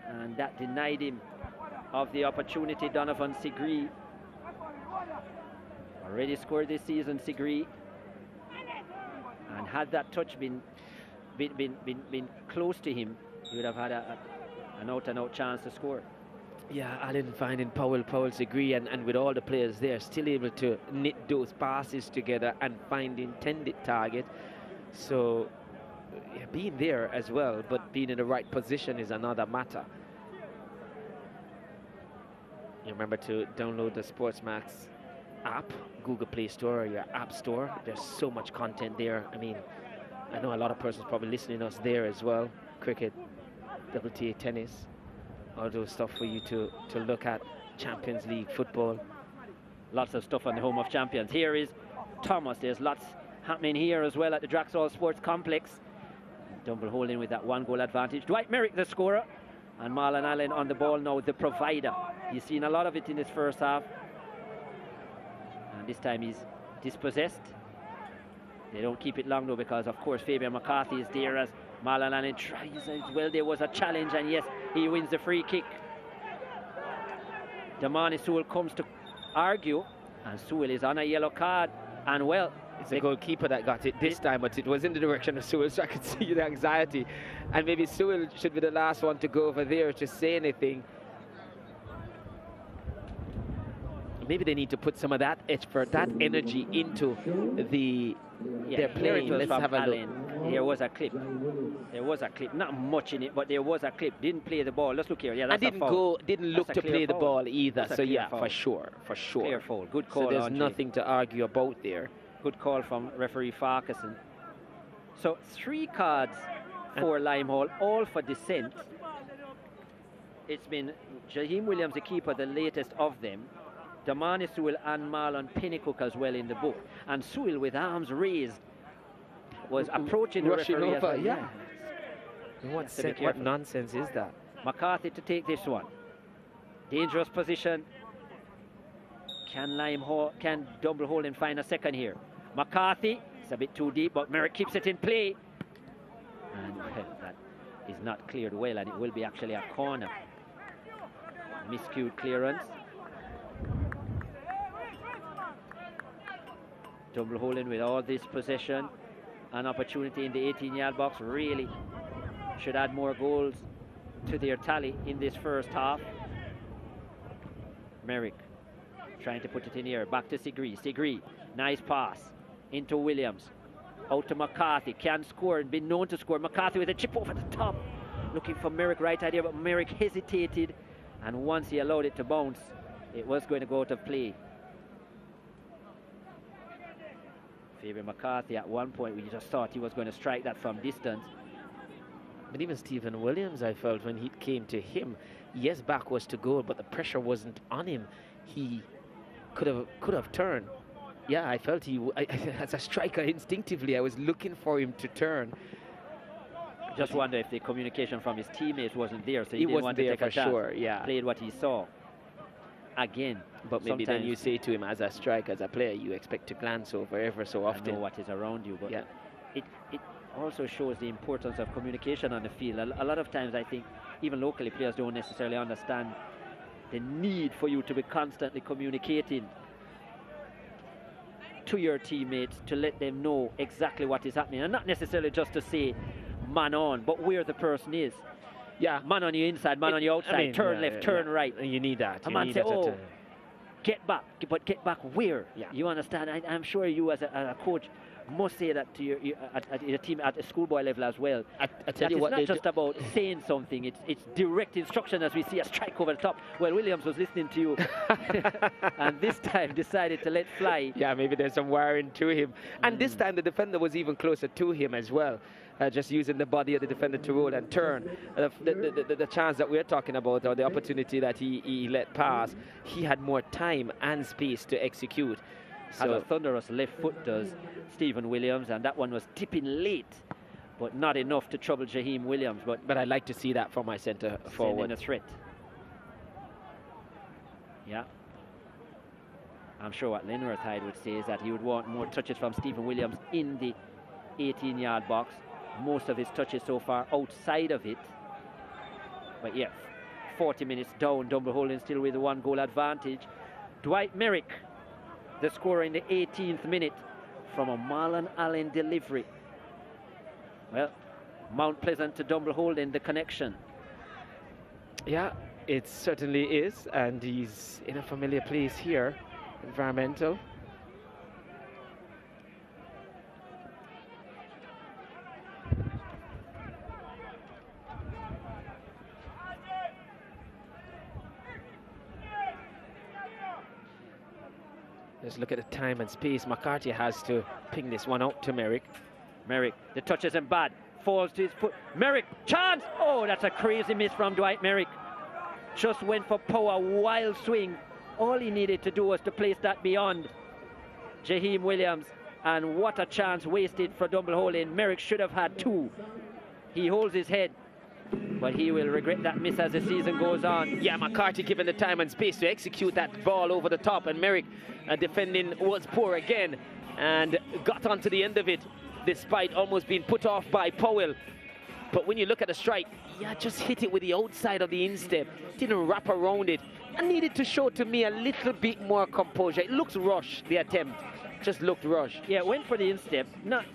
and that denied him of the opportunity. Donovan Sigree already scored this season, Sigree, and had that touch been close to him, he would have had an out-and-out chance to score. Yeah, Allen finding Powell, Sigree, and with all the players there, still able to knit those passes together and find the intended target. So yeah, being there as well, but being in the right position is another matter. You remember to download the SportsMax app, Google Play Store or your App Store. There's so much content there. I mean, I know a lot of persons probably listening to us there as well. Cricket, WTA tennis, all those stuff for you to look at. Champions League football. Lots of stuff on the home of champions. Here is Thomas. There's lots happening here as well at the Draxall Sports Complex. Dunbeholden with that 1 goal advantage. Dwight Merrick, the scorer. And Marlon Allen on the ball now, the provider. He's seen a lot of it in his first half. And this time he's dispossessed. They don't keep it long though, because of course Fabian McCarthy is there as Marlon Allen tries as well. There was a challenge, and yes, he wins the free kick. Damani Sewell comes to argue, and Sewell is on a yellow card. And well, it's the goalkeeper that got it this time, but it was in the direction of Sewell, so I could see the anxiety. And maybe Sewell should be the last one to go over there to say anything. Maybe they need to put some of that effort, that energy into their playing. Let's have a look. There was a clip. There was a clip. Not much in it, but there was a clip. Didn't play the ball. Let's look here. Yeah, that's and didn't look to play the ball either. That's so yeah, foul. for sure. Clear foul. Good call. So there's nothing to argue about there. Good call from referee Farquharson. So 3 cards for Limehall, all for dissent. It's been Jaheim Williams, the keeper, the latest of them. Damani Sewell and Marlon Pennycook as well in the book. And Sewell, with arms raised, was approaching the referee over, as well. yeah. What nonsense is that? McCarthy to take this one. Dangerous position. Can Dunbeholden find a second here? McCarthy, it's a bit too deep, but Merrick keeps it in play. And that is not cleared well, and it will be actually a corner. Miscued clearance. Dunbeholden with all this possession, an opportunity in the 18-yard box, really should add more goals to their tally in this first half. Merrick trying to put it in here, back to Sigri. Sigri, nice pass into Williams, out to McCarthy, can score and been known to score. McCarthy with a chip over the top, looking for Merrick right idea, but Merrick hesitated, and once he allowed it to bounce, it was going to go out of play. Fabian McCarthy at one point, we just thought he was going to strike that from distance. But even Stephen Williams, I felt when he came to him, yes, back was to goal, but the pressure wasn't on him. He could have turned. Yeah, I felt as a striker, instinctively, I was looking for him to turn. Just wonder if the communication from his teammates wasn't there, so he didn't want to take a chance. Sure, yeah. Played what he saw. Again, but maybe then you say to him, as a striker, as a player, you expect to glance over ever so often. Know what is around you, but yeah. It also shows the importance of communication on the field. A lot of times, I think, even locally, players don't necessarily understand the need for you to be constantly communicating to your teammates to let them know exactly what is happening, and not necessarily just to say man on, but where the person is. Yeah, man on your inside, man on your outside, turn left, turn right. You need that. A man say, oh, get back, but get back where? Yeah. You understand? I'm sure you as a coach must say that to your team at a schoolboy level as well. I tell you what, it's not just about saying something, it's direct instruction, as we see a strike over the top. Well, Williams was listening to you and this time decided to let fly. Yeah, maybe there's some wiring to him. And this time the defender was even closer to him as well. Just using the body of the defender to roll and turn. The chance that we're talking about, or the opportunity that he let pass, he had more time and space to execute. So a thunderous left foot does Stephen Williams, and that one was tipping late, but not enough to trouble Jaheim Williams. But I'd like to see that from my centre forward. A threat. Yeah. I'm sure what Lenworth Hyde would say is that he would want more touches from Stephen Williams in the 18-yard box. Most of his touches so far outside of it. But yeah, 40 minutes down, Dunbeholden still with a 1-goal advantage. Dwight Merrick, the scorer in the 18th minute from a Marlon Allen delivery. Well, Mount Pleasant to Dunbeholden, the connection. Yeah, it certainly is, and he's in a familiar place here, Environmental. Just look at the time and space. McCarthy has to ping this one out to Merrick. Merrick, the touch isn't bad. Falls to his foot. Merrick, chance! Oh, that's a crazy miss from Dwight Merrick. Just went for power, wild swing. All he needed to do was to place that beyond Jaheim Williams. And what a chance wasted for Dunbeholden. Merrick should have had 2. He holds his head, but he will regret that miss as the season goes on. Yeah, McCarthy given the time and space to execute that ball over the top, and Merrick defending was poor again and got onto the end of it despite almost being put off by Powell. But when you look at the strike, yeah, just hit it with the outside of the instep, didn't wrap around it, and needed to show to me a little bit more composure. It looks rushed, the attempt, just looked rushed. Yeah, went for the instep, not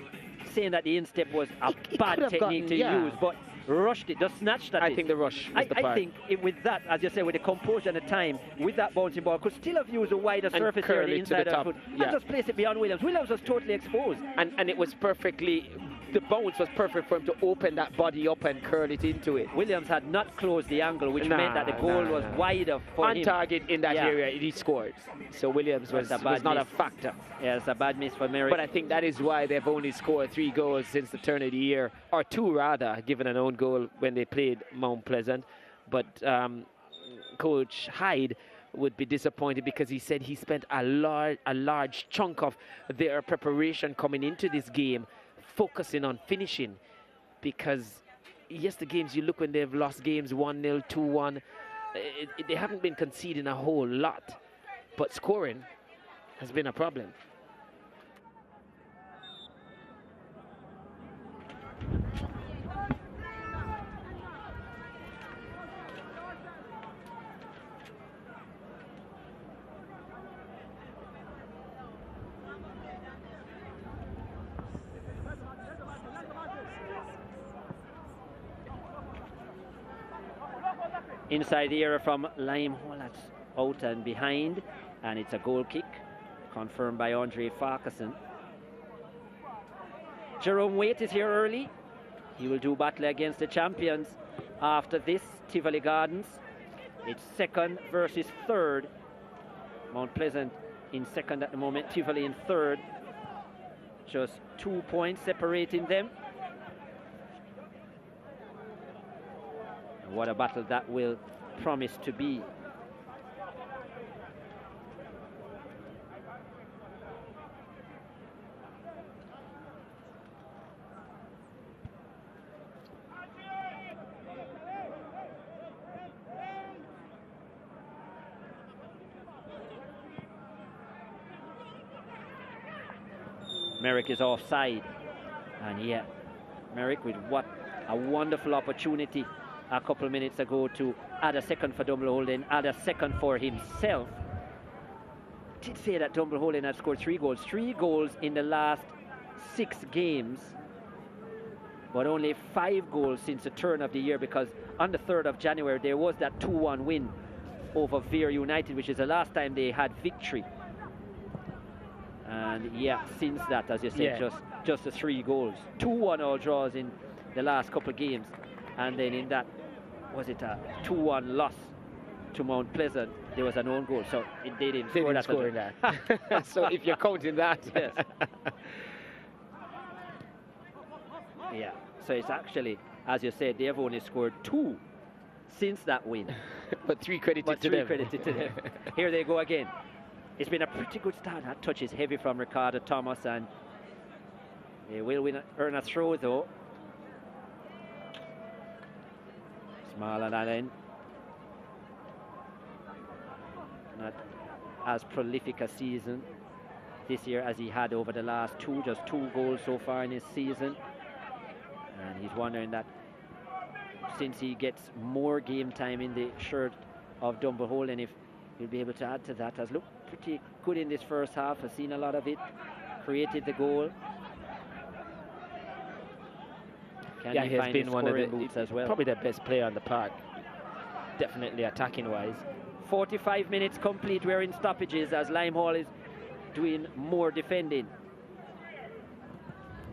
saying that the instep was a bad technique to use, but rushed it, just snatched at it. I think the rush was the part. I think with that, as you say, with the composure and the time, with that bouncing ball, could still have used a wider surface here on the inside of the foot, and just place it beyond Williams. Williams was totally exposed. And it was perfectly, the bounce was perfect for him to open that body up and curl it into it. Williams had not closed the angle, which meant that the goal was wider for him. On target in that area, he scored. So Williams was not a factor. Yeah, it's a bad miss for Merrick. But I think that is why they've only scored 3 goals since the turn of the year, or 2 rather, given an own goal when they played Mount Pleasant. But Coach Hyde would be disappointed because he said he spent a large chunk of their preparation coming into this game focusing on finishing, because yes, the games you look when they've lost games 1-0, 2-1, they haven't been conceding a whole lot, but scoring has been a problem. Inside the area from Limehall, that's out and behind, and it's a goal kick, confirmed by Andre Farquharson. Jerome Waite is here early. He will do battle against the champions after this, Tivoli Gardens. It's second versus third. Mount Pleasant in second at the moment, Tivoli in third. Just 2 points separating them. What a battle that will promise to be. Merrick is offside, and yeah, Merrick with what a wonderful opportunity a couple of minutes ago to add a second for Dunbeholden, add a second for himself. Did say that Dunbeholden had scored 3 goals. 3 goals in the last 6 games, but only 5 goals since the turn of the year, because on the 3rd of January there was that 2-1 win over Veer United, which is the last time they had victory. And yeah, since that, as you said, just the 3 goals. 2-1 all draws in the last couple of games. And then in that, was it a 2-1 loss to Mount Pleasant, there was an own goal. So they didn't score that. So if you're counting that. Yes. Yeah, so it's actually, as you said, they've only scored 2 since that win. But 3 credited to them. Here they go again. It's been a pretty good start. That touch is heavy from Ricardo Thomas, and they will earn a throw though. Small on that end. Not as prolific a season this year as he had over the last 2, just 2 goals so far in his season. And he's wondering that since he gets more game time in the shirt of Dunbeholden, if he'll be able to add to that. Has looked pretty good in this first half, has seen a lot of it, created the goal. Yeah, he has been one of the, as well. Probably the best player on the park, definitely attacking wise. 45 minutes complete. We're in stoppages as Limehall is doing more defending.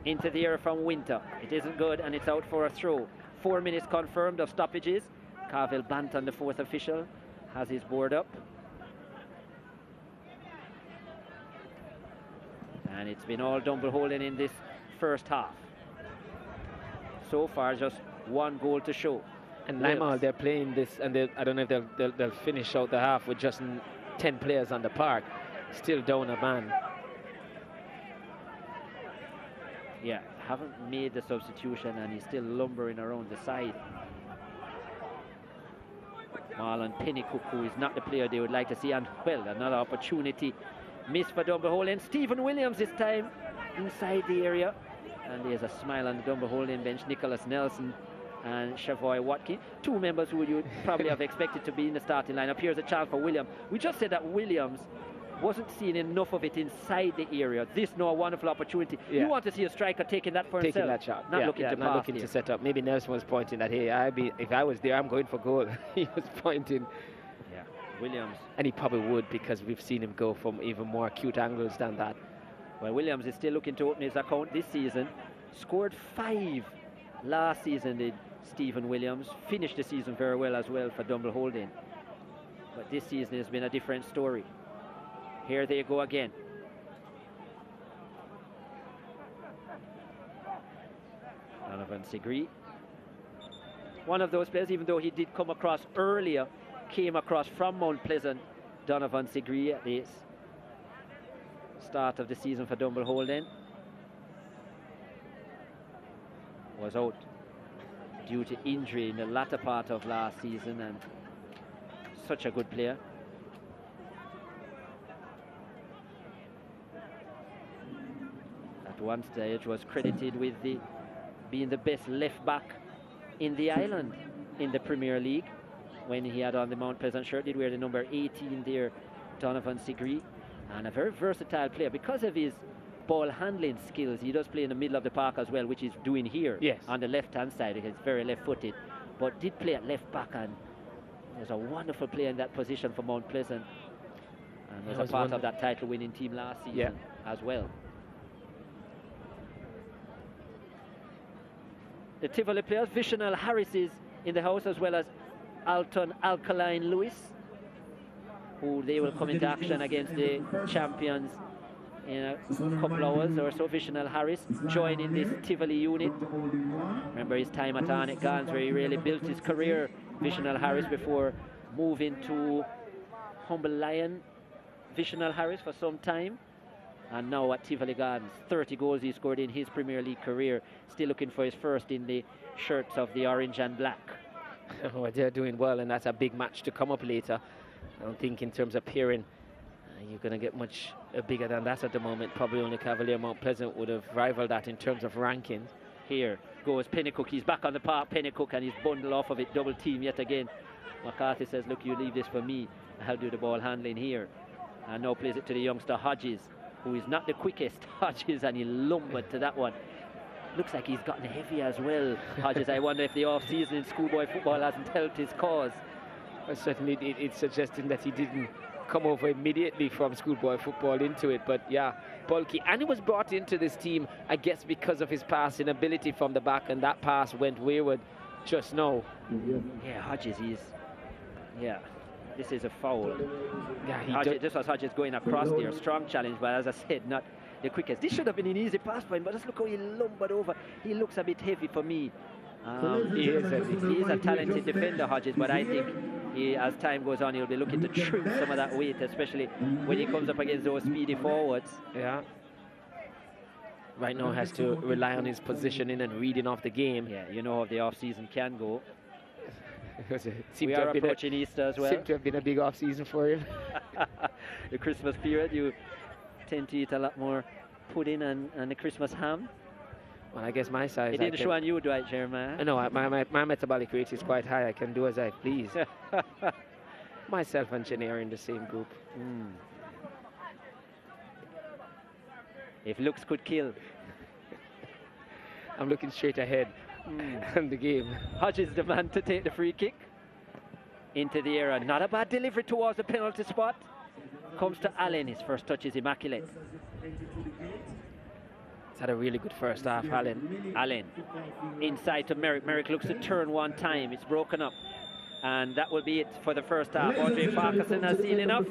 Into the air from Winter. It isn't good, and it's out for a throw. 4 minutes confirmed of stoppages. Carville Banton, the 4th official, has his board up. And it's been all Dunbeholden in this first half. So far, just 1 goal to show. And Limehall, they're playing this, and I don't know if they'll finish out the half with just 10 players on the park. Still down a man. Yeah, haven't made the substitution, and he's still lumbering around the side. Marlon Pennycook, who is not the player they would like to see, and well, another opportunity missed for Dunbeholden. Stephen Williams this time inside the area, and there's a smile on the Dunbeholden bench. Nicholas Nelson and Chavoy Watkins, two members who you would probably have expected to be in the starting lineup. Here's a chance for Williams. We just said that Williams wasn't seeing enough of it inside the area. This now a wonderful opportunity. Yeah. You want to see a striker taking that for taking himself. That shot. Not looking to not looking to set up. Maybe Nelson was pointing that, hey, if I was there, I'm going for goal. He was pointing. Yeah, Williams. And he probably would, because we've seen him go from even more acute angles than that. Well, Williams is still looking to open his account this season. Scored 5 last season, did Stephen Williams. Finished the season very well as well for Dunbeholden. But this season has been a different story. Here they go again. Donovan Sigree. One of those players, even though he did come across earlier, came across from Mount Pleasant. Donovan Sigree at the start of the season for Dunbeholden was out due to injury in the latter part of last season, and such a good player. At one stage was credited with being the best left back in the island in the Premier League when he had on the Mount Pleasant shirt. Did wear the number 18 there, Donovan Sigree, and a very versatile player because of his ball handling skills. He does play in the middle of the park as well, which he's doing here. Yes. On the left hand side. He's very left footed, but did play at left back, and was a wonderful player in that position for Mount Pleasant, and was a part of that title winning team last season as well. The Tivoli players, Vishanal Harris is in the house, as well as Alton Alkaline Lewis, who they will come into action against the champions in a couple hours or so. Vishanal Harris joining this Tivoli unit. Remember his time at Arnett Gardens, where he really built his career, Vishanal Harris, before moving to Humble Lion. Vishanal Harris for some time, and now at Tivoli Gardens. 30 goals he scored in his Premier League career. Still looking for his first in the shirts of the orange and black. Oh, they're doing well, and that's a big match to come up later. I don't think in terms of pairing you're going to get much bigger than that at the moment. Probably only Cavalier Mount Pleasant would have rivaled that in terms of rankings. Here goes Pennycook. He's back on the park, Pennycook, and he's bundled off of it. Double team yet again. McCarthy says, look, you leave this for me. I'll do the ball handling here. And now plays it to the youngster Hodges, who is not the quickest, Hodges, and he lumbered to that one. Looks like he's gotten heavy as well, Hodges. I wonder if the off-season in schoolboy football hasn't helped his cause. Well, certainly it's suggesting that he didn't come over immediately from schoolboy football into it, but yeah, bulky. And he was brought into this team, I guess, because of his passing ability from the back, and that pass went wayward just now. Yeah, Hodges, yeah. This is a foul. Yeah, this was Hodges going across there. Strong challenge, but as I said, not the quickest. This should have been an easy pass for him, but just look how he lumbered over. He looks a bit heavy for me. He is a talented defender, Hodges, but I think as time goes on, he'll be looking to trim some of that weight, especially when he comes up against those speedy forwards. Yeah. Right now has to rely on his positioning and reading of the game. Yeah, you know how the off-season can go. We are approaching Easter as well. Seemed to have been a big off-season for him. The Christmas period, you tend to eat a lot more pudding and the Christmas ham. Well, I guess my size. It didn't show on you, Dwight, Jeremiah. No, my metabolic rate is quite high. I can do as I please. Myself and Jenny are in the same group. If looks could kill. I'm looking straight ahead in the game. Hodges the man to take the free kick into the area. Not a bad delivery towards the penalty spot. Comes to Allen. His first touch is immaculate. He's had a really good first half, Allen. Allen inside to Merrick. Merrick looks to turn one time. It's broken up. And that will be it for the first half. Andre Parkinson has seen enough.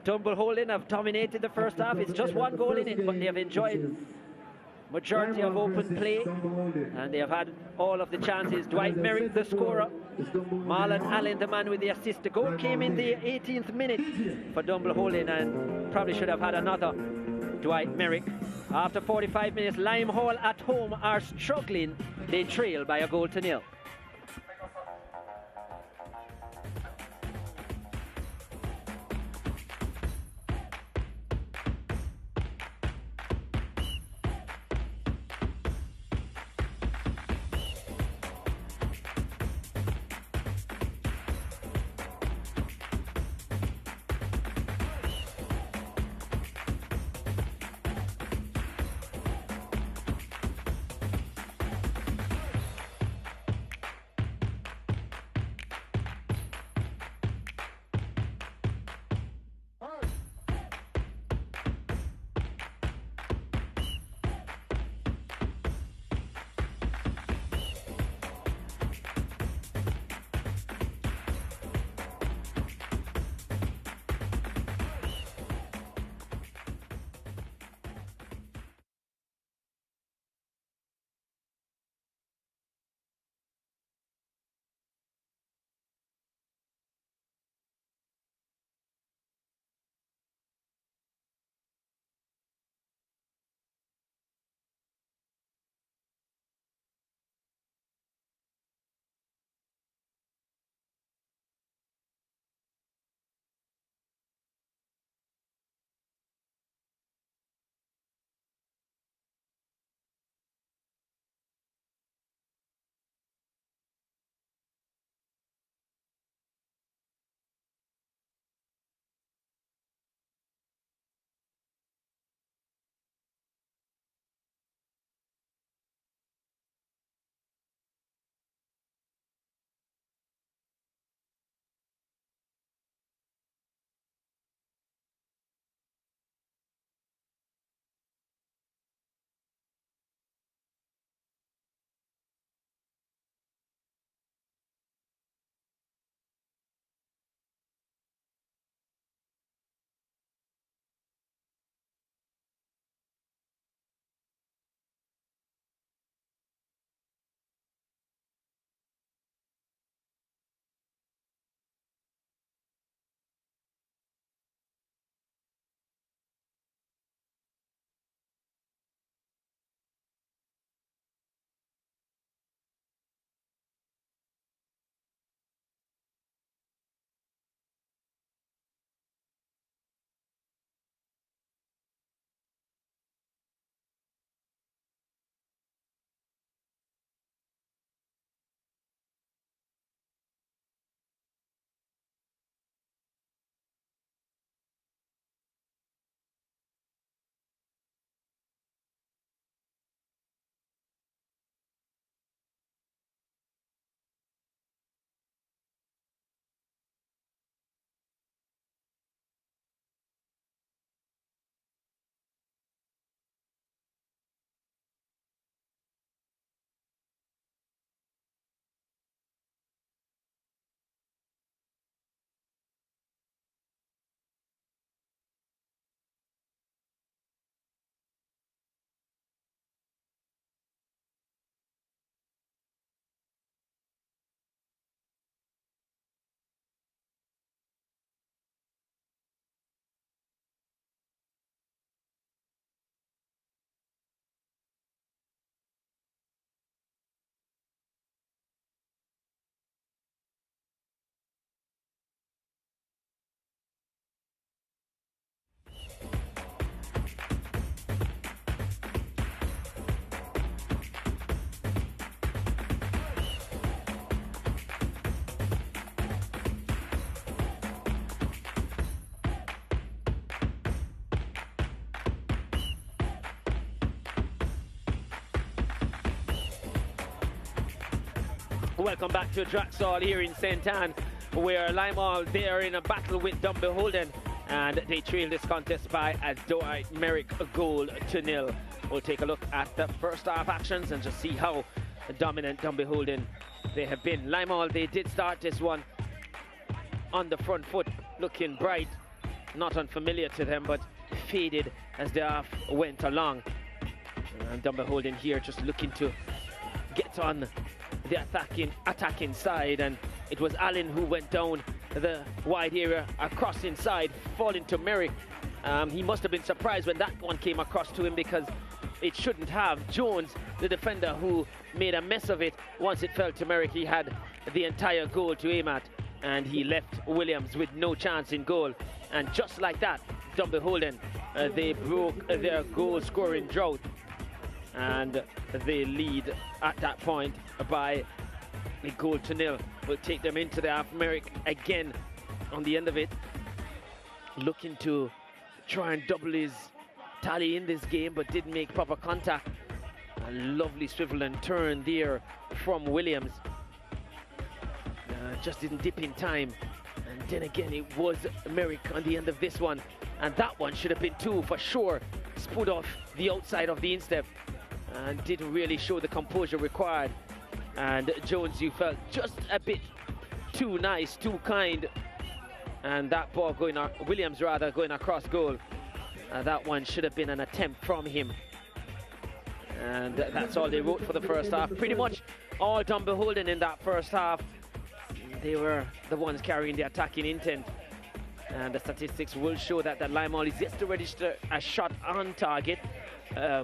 Dunbeholden have dominated the first half. It's just one goal in it, but they have enjoyed majority of open play, and they have had all of the chances. Dwight Merrick, the scorer. Marlon Allen, the man with the assist. The goal came in the 18th minute for Dunbeholden, and probably should have had another. Dwight Merrick. After 45 minutes, Lime Hall at home are struggling. They trail by a goal to nil. Welcome back to Draxall here in St. Anne, where Limehall, they are in a battle with Dunbeholden, and they trail this contest by a Dwight Merrick goal to nil. We'll take a look at the first half actions and just see how dominant Dunbeholden they have been. Limehall, they did start this one on the front foot, looking bright, not unfamiliar to them, but faded as the half went along. And Dunbeholden here just looking to get on the attacking side, and it was Allen who went down the wide area across inside, falling to Merrick. He must have been surprised when that one came across to him, because it shouldn't have. Jones, the defender, who made a mess of it. Once it fell to Merrick, he had the entire goal to aim at, and he left Williams with no chance in goal. And just like that, Dunbeholden, they broke their goal-scoring drought, and they lead at that point by a goal to nil. Will take them into the half. Merrick again on the end of it, looking to try and double his tally in this game, but didn't make proper contact. A lovely swivel and turn there from Williams. Just didn't dip in time. And then again, it was Merrick on the end of this one. And that one should have been two for sure. Spud off the outside of the instep and didn't really show the composure required. And Jones, you felt just a bit too nice, too kind. And that ball going, Williams rather, going across goal. That one should have been an attempt from him. And that's all they wrote for the first half. Pretty much all Dunbeholden in that first half. They were the ones carrying the attacking intent. And the statistics will show that Limehall is yet to register a shot on target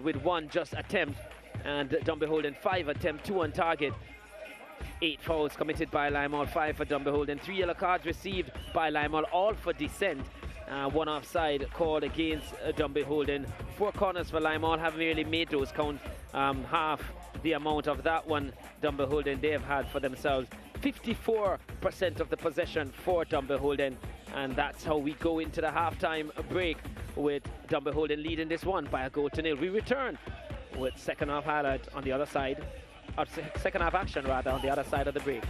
with one just attempt. And Dunbeholden 5 attempts, 2 on target. 8 fouls committed by Limehall, 5 for Dunbeholden. 3 yellow cards received by Limehall, all for dissent. 1 offside called against Dunbeholden. 4 corners for Limehall, have merely made those count. Half the amount of that one Dunbeholden they have had for themselves. 54% of the possession for Dunbeholden, and that's how we go into the halftime break, with Dunbeholden leading this one by a goal to nil. We return with second half highlight on the other side, or second half action rather, on the other side of the break.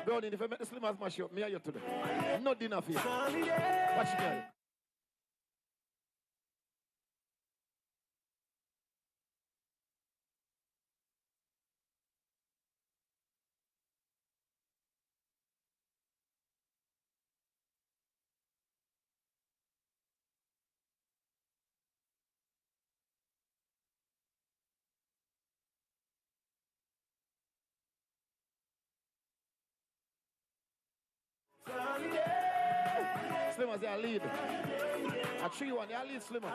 Brownie, if I make the slim as mash up, me and you today. No dinner for you. Watch me. Slimmers, they are lead. At 3-1, they are lead Slimmers.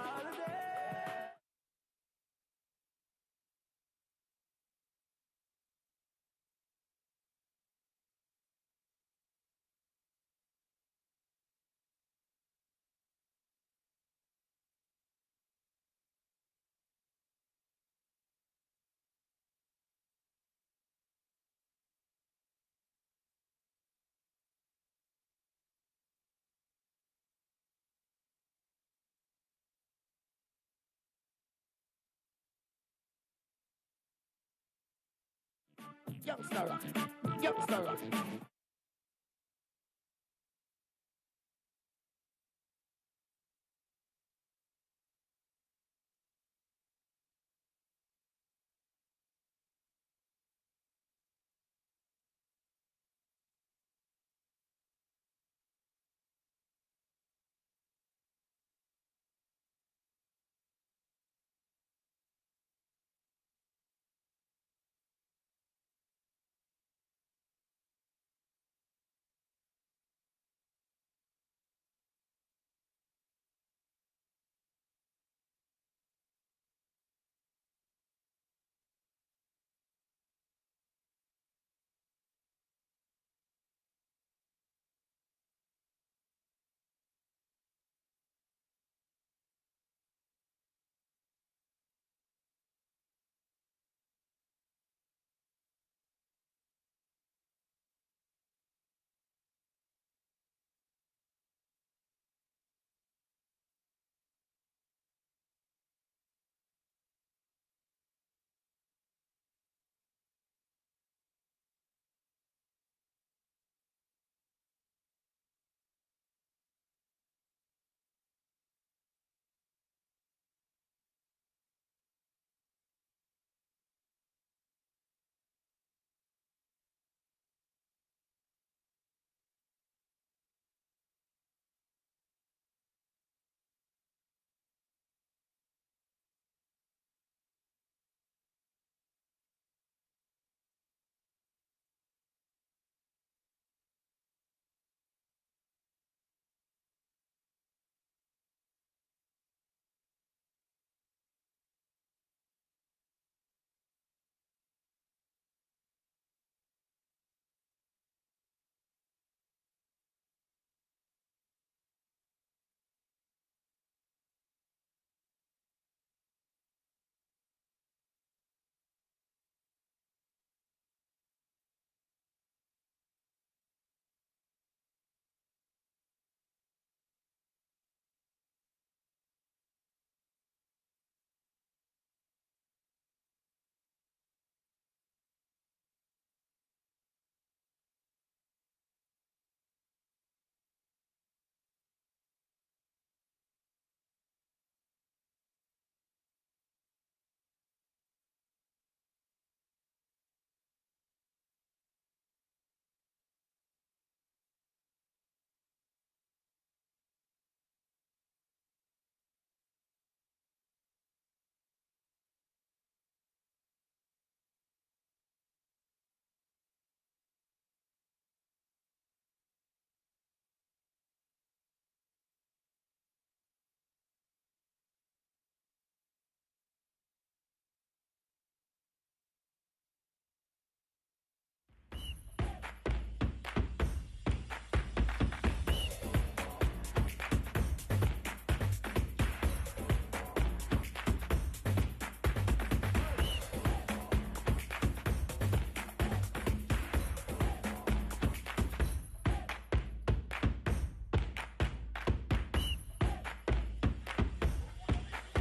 Youngster rock. Youngster rock.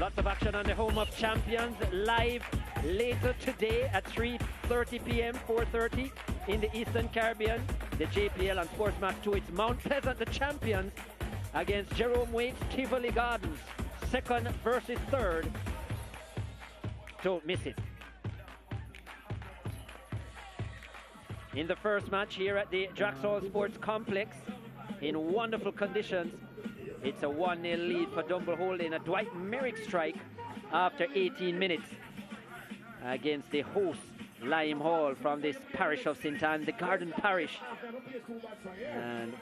Lots of action on the Home of Champions live later today at 3:30 p.m., 4:30 in the Eastern Caribbean. The JPL and SportsMax 2. It's Mount Pleasant, the champions, against Jerome Waite's Tivoli Gardens. Second versus third. Don't miss it. In the first match here at the Draxall Sports Complex, in wonderful conditions, it's a 1-0 lead for Dunbeholden. A Dwight Merrick strike after 18 minutes against the hosts Lime Hall from this parish of St. Anne, the Garden Parish. And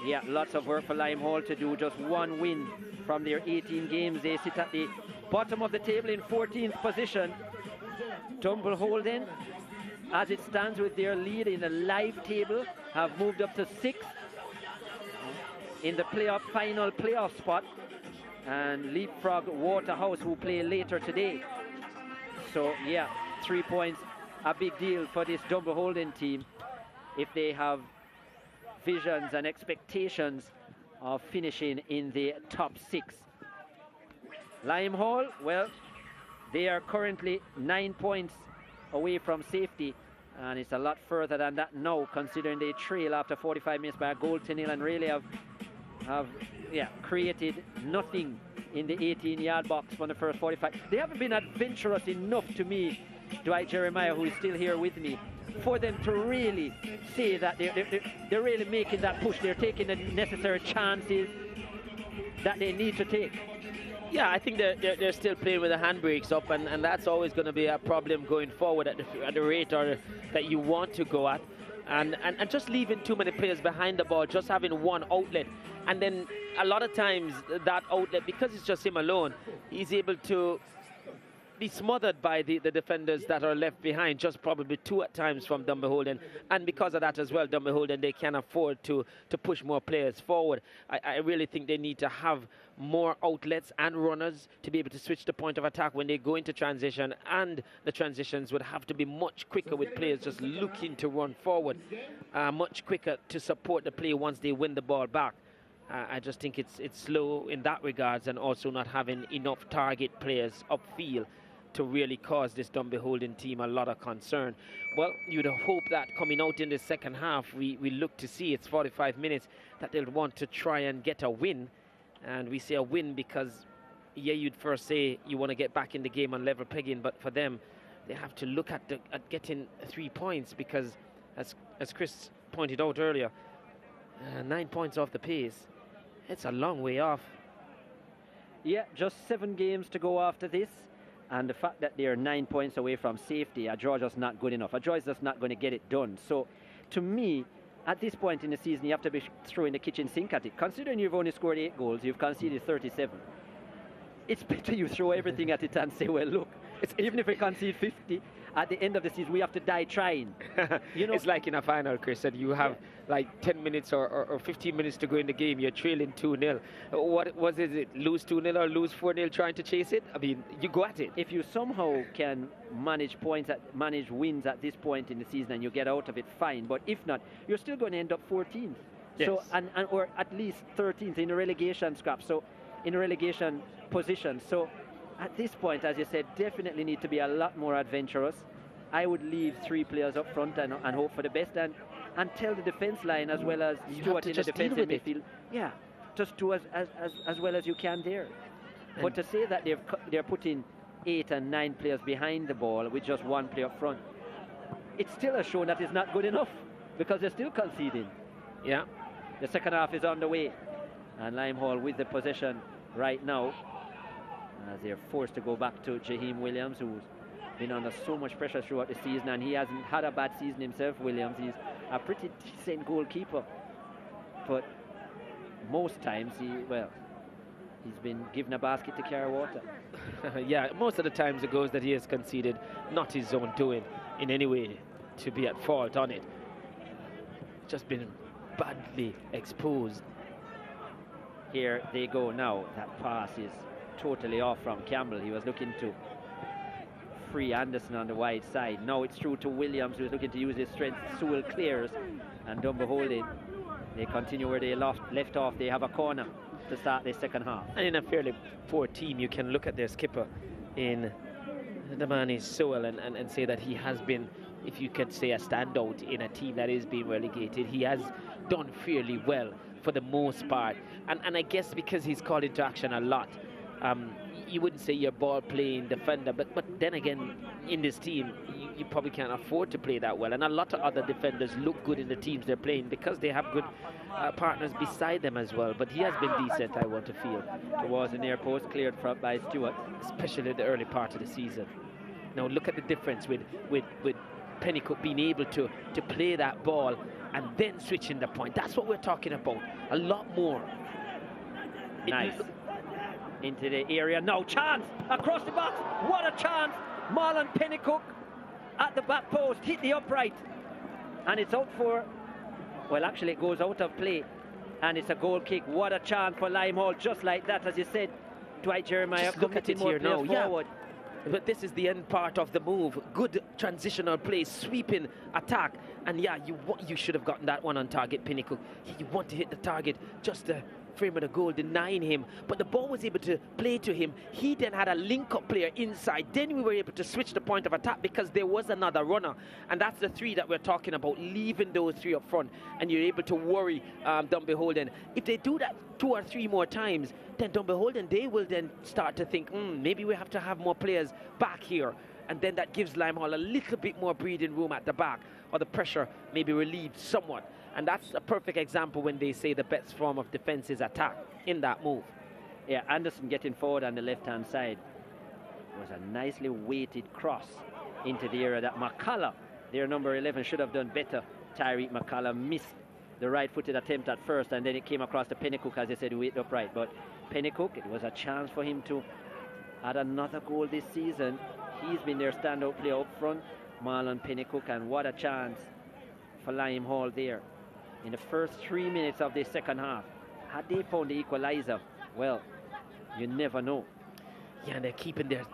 yeah, lots of work for Lime Hall to do. Just one win from their 18 games. They sit at the bottom of the table in 14th position. Dunbeholden, as it stands with their lead in the live table, have moved up to 6th in the final playoff spot, and leapfrog Waterhouse, who play later today. So yeah, 3 points, a big deal for this Dunbeholden team if they have visions and expectations of finishing in the top 6. Lime Hall, well, they are currently 9 points away from safety, and it's a lot further than that now, considering they trail after 45 minutes by a goal to nil and really have created nothing in the 18-yard box from the first 45. They haven't been adventurous enough, to me, Dwight Jeremiah, who is still here with me, for them to really say that they're really making that push. They're taking the necessary chances that they need to take. Yeah, I think they're still playing with the handbrakes up, and that's always going to be a problem going forward at the rate that you want to go at. And just leaving too many players behind the ball, just having one outlet. And then a lot of times that outlet, because it's just him alone, he's able to be smothered by the defenders that are left behind, just probably 2 at times from Dunbeholden. And because of that as well, Dunbeholden, they can afford to push more players forward. I really think they need to have more outlets and runners to be able to switch the point of attack when they go into transition, and the transitions would have to be much quicker with players just looking to run forward, much quicker to support the play once they win the ball back. I just think it's slow in that regards, and also not having enough target players upfield to really cause this Dunbeholden team a lot of concern. Well, you'd hope that coming out in the second half, we look to see, it's 45 minutes, that they'll want to try and get a win. And we say a win because, yeah, you'd first say you want to get back in the game on level pegging, but for them, they have to look at getting 3 points, because, as Chris pointed out earlier, 9 points off the pace, it's a long way off. Yeah, just 7 games to go after this, and the fact that they're 9 points away from safety, a draw just not good enough. A draw is just not going to get it done. So, to me, at this point in the season, you have to be throwing the kitchen sink at it. Considering you've only scored 8 goals, you've conceded 37. It's better you throw everything at it and say, well, look, even if we concede 50, at the end of the season, we have to die trying. You know, it's like in a final, Chris, that you have like 10 minutes or 15 minutes to go in the game. You're trailing 2-0. What was it? Lose 2-0 or lose 4-0 trying to chase it? I mean, you go at it. If you somehow can manage manage wins at this point in the season and you get out of it, fine. But if not, you're still going to end up 14th. Yes. So, or at least 13th in the relegation scrap. So, in a relegation position. So, at this point, as you said, definitely need to be a lot more adventurous. I would leave 3 players up front and hope for the best, and tell the defense line as well as Stuart in the defensive midfield. Yeah, just do as well as you can there. But to say that they're putting 8 and 9 players behind the ball with just 1 player up front, it still has shown that it's not good enough, because they're still conceding. Yeah. The second half is on the way, and Lime Hall with the possession right now, as they're forced to go back to Jaheim Williams, who's been under so much pressure throughout the season, and he hasn't had a bad season himself. Williams, he's a pretty decent goalkeeper, but most times he's been given a basket to carry water. Yeah, most of the times it goes that he has conceded, not his own doing in any way to be at fault on it. Just been badly exposed. Here they go now. That pass is totally off from Campbell. He was looking to free Anderson on the wide side. Now it's through to Williams, who's looking to use his strength. Sewell clears, and Dunbeholden, they continue where they left off. They have a corner to start the second half. And in a fairly poor team, you can look at their skipper in the man is Sewell and say that he has been, if you could say, a standout in a team that is being relegated. He has done fairly well for the most part, and I guess because he's called into action a lot, you wouldn't say you're ball playing defender, but then again, in this team, you probably can't afford to play that well, and a lot of other defenders look good in the teams they're playing because they have good partners beside them as well. But he has been decent, I want to feel. Towards the near post, cleared by Stewart, especially in the early part of the season. Now look at the difference with Pennycook being able to play that ball and then switching the point. That's what we're talking about. A lot more. Nice. Into the area now. Chance across the box. What a chance. Marlon Pennycook at the back post. Hit the upright. And it's out for, well, actually it goes out of play. And it's a goal kick. What a chance for Limehall. Just like that, as you said, Dwight Jeremiah. Just look at it here now. Forward. Yeah. But this is the end part of the move. Good transitional play, sweeping attack. And yeah, you should have gotten that one on target, Pennycook. You want to hit the target, just the frame of the goal denying him. But the ball was able to play to him. He then had a link-up player inside. Then we were able to switch the point of attack because there was another runner. And that's the three that we're talking about, leaving those three up front. And you're able to worry Dunbeholden. If they do that 2 or 3 more times, then Dunbeholden, they will then start to think, maybe we have to have more players back here. And then that gives Limehall a little bit more breathing room at the back, or the pressure may be relieved somewhat. And that's a perfect example when they say the best form of defense is attack in that move. Yeah, Anderson getting forward on the left-hand side. It was a nicely weighted cross into the area that McCullough, their number 11, should have done better. Tyreek McCullough missed the right-footed attempt at first, and then it came across to Pennycook, as they said, weight upright. But Pennycook, it was a chance for him to add another goal this season. He's been their standout player up front, Marlon Pennycook, and what a chance for Limehall there. In the first 3 minutes of the second half, had they found the equalizer, well, you never know. Yeah, and they're keeping their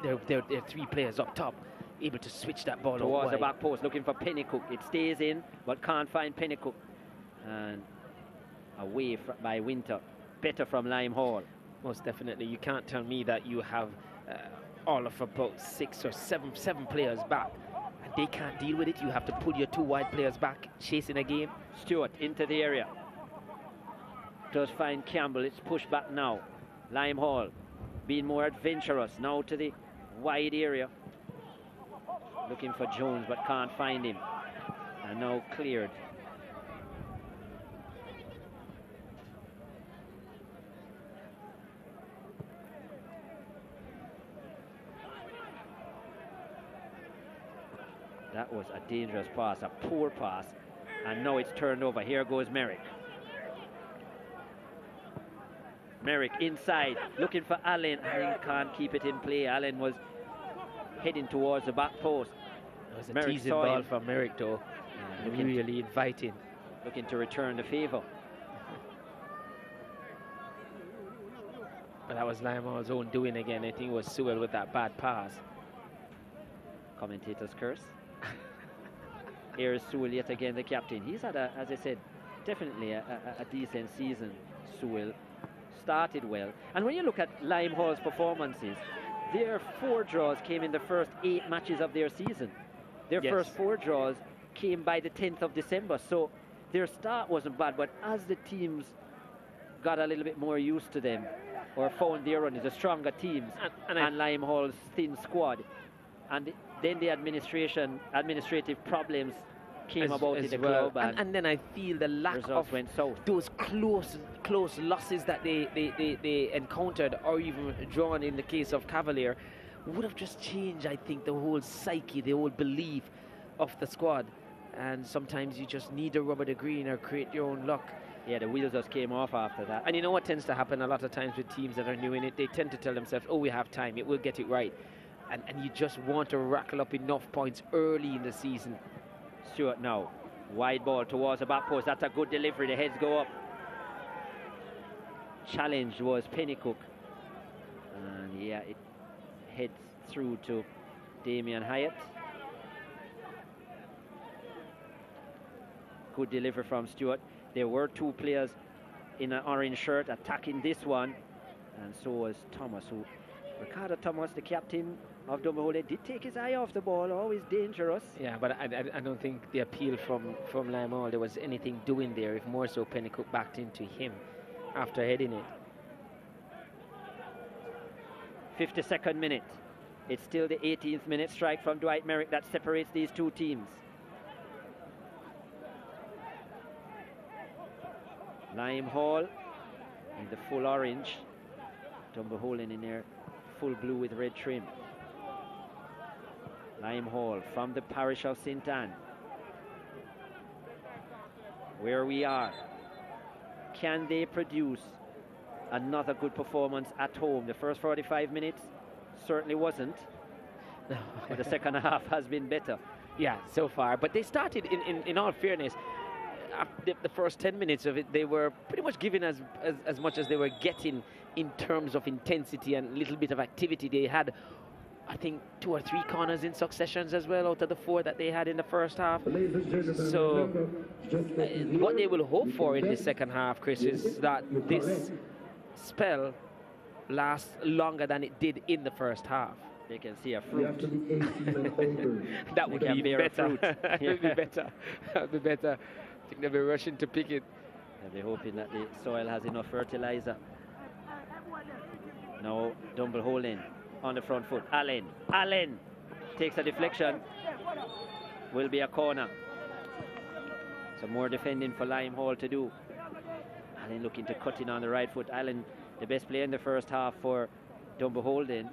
3 players up top, able to switch that ball towards the back post, looking for Pennycook. It stays in, but can't find Pennycook. And away by Winter. Better from Limehall. Most definitely. You can't tell me that you have all of about 6 or 7 players back, and they can't deal with it. You have to pull your 2 wide players back, chasing a game. Stewart into the area. Does find Campbell. It's pushed back now. Limehall being more adventurous now to the wide area. Looking for Jones, but can't find him. And now cleared. That was a dangerous pass, a poor pass, and now it's turned over. Here goes Merrick. Merrick inside, looking for Allen. Allen can't keep it in play. Allen was heading towards the back post. It was a teasing ball from Merrick, though. Really inviting. Looking to return the favour. But that was Limehall's own doing again. I think it was Sewell with that bad pass. Commentator's curse. Here's Sewell yet again, the captain. He's had, as I said, definitely a decent season. Sewell started well. And when you look at Limehall's performances, their 4 draws came in the first 8 matches of their season. Their first 4 draws came by the 10th of December. So their start wasn't bad, but as the teams got a little bit more used to them, or found their run, the stronger teams, and Limehall's thin squad, and then the administrative problems came about in the club, and then I feel the lack of went south. Those close losses that they encountered, or even drawn in the case of Cavalier, would have just changed, I think, the whole psyche, the whole belief of the squad. And sometimes you just need to rub the green or create your own luck. Yeah, the wheels just came off after that. And you know what tends to happen a lot of times with teams that are new in it? They tend to tell themselves, oh, we have time, we'll get it right. And you just want to rackle up enough points early in the season. Stewart now, wide ball towards the back post. That's a good delivery, the heads go up. Challenge was Pennycook. And yeah, it heads through to Damian Hyatt. Good delivery from Stewart. There were 2 players in an orange shirt attacking this one, and so was Thomas, who Ricardo Thomas, the captain of Dunbeholden, did take his eye off the ball, always dangerous. Yeah, but I don't think the appeal from Limehall, there was anything doing there, if more so Pennycook backed into him after heading it. 52nd minute. It's still the 18th minute strike from Dwight Merrick that separates these 2 teams. Limehall in the full orange, Dunbeholden in their full blue with red trim. Lime Hall from the parish of St. Anne, where we are. Can they produce another good performance at home? The first 45 minutes certainly wasn't, but the second half has been better. Yeah, so far. But they started, in all fairness, the first 10 minutes of it, they were pretty much giving as much as they were getting in terms of intensity and a little bit of activity. They had, I think, 2 or 3 corners in successions as well out of the 4 that they had in the first half. So what they will hope for in the second half, Chris, is that this spell lasts longer than it did in the first half. They can see a fruit. That would be better. That Yeah. would be better. That would be better. I think they'll be rushing to pick it. They're hoping that the soil has enough fertilizer. Now Dunbeholden on the front foot. Allen takes a deflection. Will be a corner. Some more defending for Lime Hall to do. Allen looking to cut in on the right foot. Allen, the best player in the first half for Dunbeholden,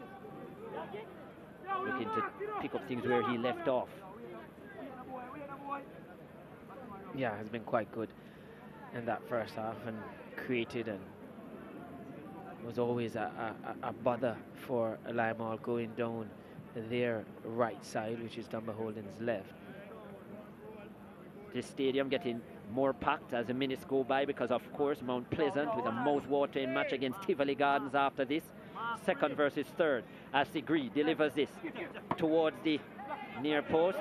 looking to pick up things where he left off. Yeah, has been quite good in that first half and created, and was always a bother for Lime Hall going down their right side, which is Dunbeholden's left. This stadium getting more packed as the minutes go by because, of course, Mount Pleasant with a mouth-watering match against Tivoli Gardens after this. Second versus third as Sigree delivers this towards the near post.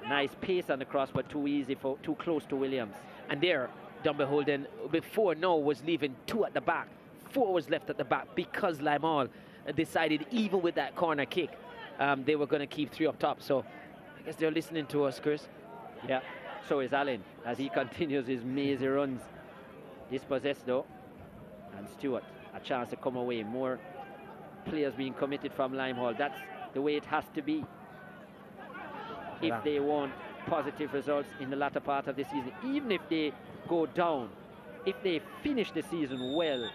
Nice pace on the cross, but too close to Williams. And there, Dunbeholden before now was leaving 2 at the back. 4 was left at the back because Lime Hall decided, even with that corner kick, they were going to keep 3 up top. So I guess they're listening to us, Chris. Yeah, so is Allen as he continues his mazy runs. Dispossessed though, and Stewart a chance to come away. More players being committed from Lime Hall. That's the way it has to be if they want positive results in the latter part of the season. Even if they go down, if they finish the season well,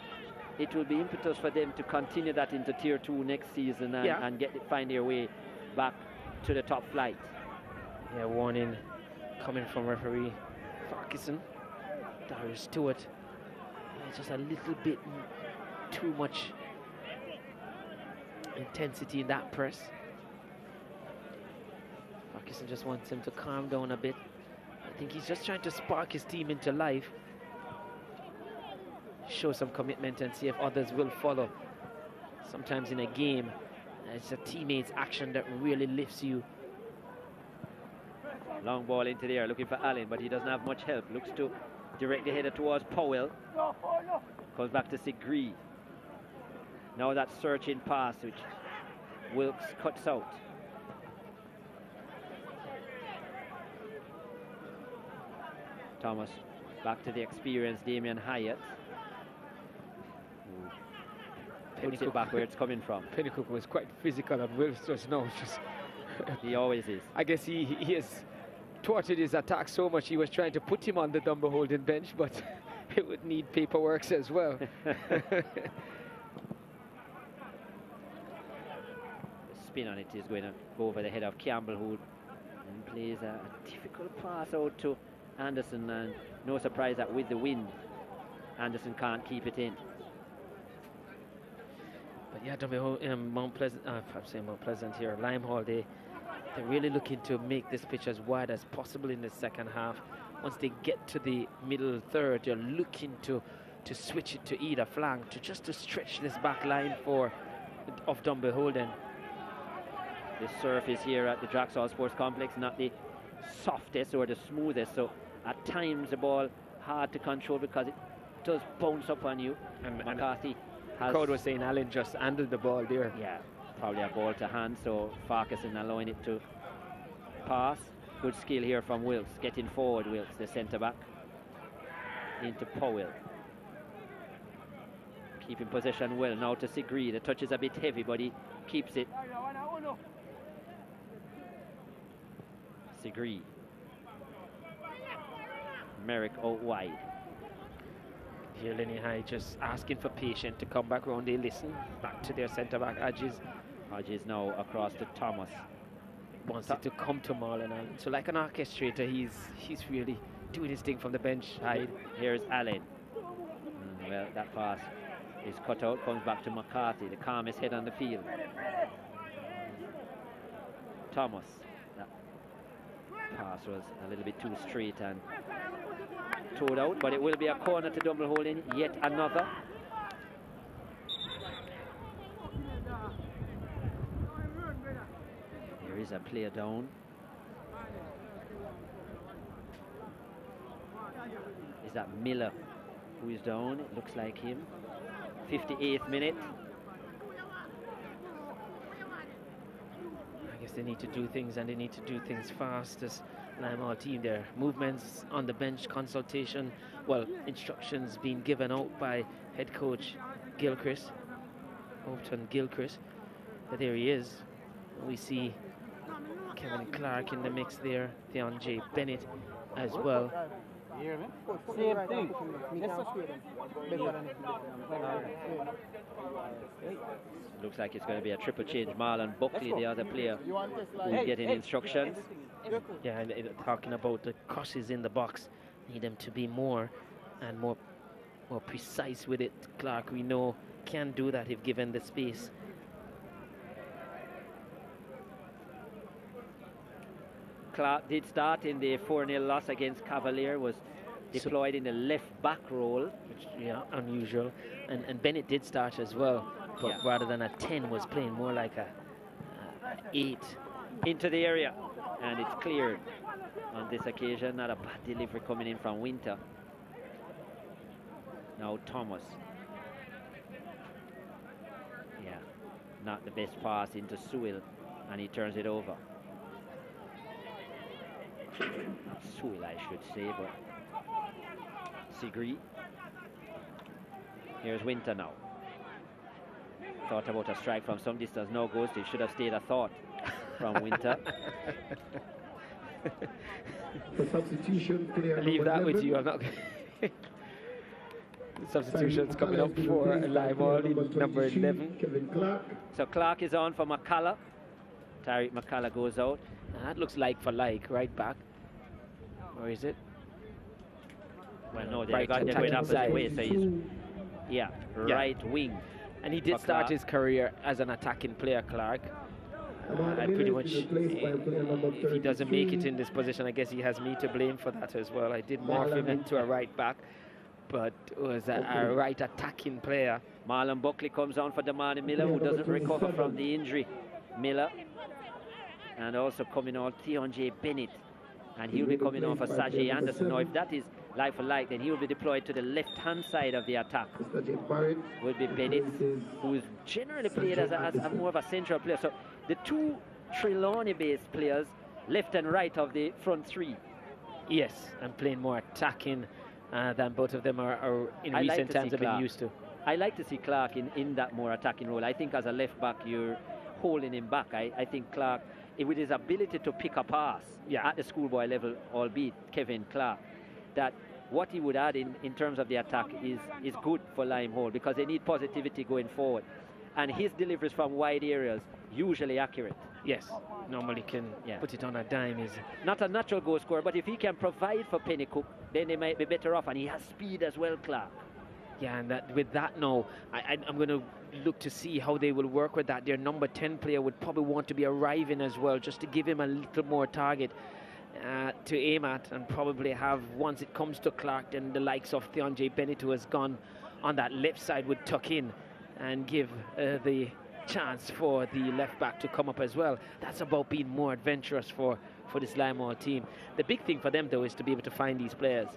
it will be impetus for them to continue that into Tier 2 next season and find their way back to the top flight. Yeah, warning coming from referee Farquharson. Darius Stewart. It's just a little bit too much intensity in that press. Farquharson just wants him to calm down a bit. I think he's just trying to spark his team into life, show some commitment and see if others will follow. Sometimes in a game, it's a teammate's action that really lifts you. Long ball into the air, looking for Allen, but he doesn't have much help. Looks to direct the header towards Powell. Comes back to Sigree. Now that searching pass, which Wilkes cuts out. Thomas back to the experienced Damien Hyatt. Puts it back where it's coming from. Pennycook was quite physical and Wilkes just now. He always is. I guess he has thwarted his attack so much he was trying to put him on the Dunbeholden bench, but it would need paperwork as well. The spin on it is going to go over the head of Campbell, who plays a difficult pass out to Anderson, and no surprise that with the wind, Anderson can't keep it in. But yeah, Dunbeholden, Mount Pleasant, I'm saying Mount Pleasant here, Lime Hall, they're really looking to make this pitch as wide as possible in the second half. Once they get to the middle third, they're looking to switch it to either flank, to stretch this back line of Dunbeholden. The surface here at the Draxall Sports Complex, not the softest or the smoothest, so at times the ball hard to control because it does bounce up on you. And McCarthy has... Crowd was saying Allen just handled the ball there. Yeah, probably a ball to hand, so Farquharson allowing it to pass. Good skill here from Wilkes, getting forward Wilkes, the centre-back, into Powell. Keeping possession well, now to Sigree. The touch is a bit heavy, but he keeps it. Sigree. Merrick out wide. Here Lenny High just asking for patience to come back round. They listen back to their centre-back, Hodges. Hodges now across to Thomas. wants it to come to Marlon Allen. So like an orchestrator, he's really doing his thing from the bench side. Here's Allen. Well, that pass is cut out, comes back to McCarthy, the calmest head on the field. Thomas. That pass was a little bit too straight and towed out, but it will be a corner to Dunbeholden, yet another. There is a player down. Is that Miller who is down? It looks like him. 58th minute. I guess they need to do things, and they need to do things fast. This Lime team, their movements on the bench, consultation, well, instructions being given out by head coach Gilchrist, Upton Gilchrist. But there he is. We see Kevin Clark in the mix there, Theon J. Bennett as well. Same thing. Looks like it's going to be a triple change. Marlon Buckley, the other player, who's getting instructions. Yeah, and talking about the crosses in the box, need them to be more precise with it. Clark, we know, can do that if given the space. Clark did start in the 4-0 loss against Cavalier, was deployed in the left back role. Which, yeah, unusual. And Bennett did start as well, but rather than a 10 was playing more like a 8. Into the area, and it's cleared on this occasion. Not a bad delivery coming in from Winter. Now Thomas. Yeah, not the best pass into Sewell, and he turns it over. Sewell, I should say, but Sigri. Here's Winter now. Thought about a strike from some distance, no goes. They should have stayed a thought from Winter. The substitution player. Leave that with you. I'm not. The substitution's coming up for Lime in number 11. Kevin Clark. So Clark is on for McCullough. Tariq McCullough goes out. And that looks like for like, right back. Or is it? Well, no, they're right, going opposite way, so he's, yeah, right wing. And he did start his career as an attacking player, Clark. And pretty much, if he doesn't make it in this position, I guess he has me to blame for that as well. I did morph him into a right back, but was a right attacking player. Marlon Buckley comes on for Damani Miller, who doesn't recover from the injury. Miller. And also coming on Theon J. Bennett. And he'll be coming on for Sajay Anderson. Now, if that is like for like, then he'll be deployed to the left-hand side of the attack. Will be Bennett, who's generally played as a more of a central player. So the two Trelawney-based players, left and right of the front three. Yes, and playing more attacking than both of them are in recent times have been used to. I like to see Clark in that more attacking role. I think as a left back, you're holding him back. I think Clark, with his ability to pick a pass at the schoolboy level, albeit Kevin Clark, that what he would add in terms of the attack is good for Limehole, because they need positivity going forward. And his deliveries from wide areas, usually accurate. Yes, normally can put it on a dime. Is not a natural goal scorer, but if he can provide for Pennycook, then they might be better off. And he has speed as well, Clark. Yeah, and with that now, I'm going to look to see how they will work with that. Their number 10 player would probably want to be arriving as well, just to give him a little more target to aim at, and probably have, once it comes to Clark, then the likes of Theon J. Bennett, who has gone on that left side, would tuck in and give the chance for the left back to come up as well. That's about being more adventurous for this Limehall team. The big thing for them, though, is to be able to find these players.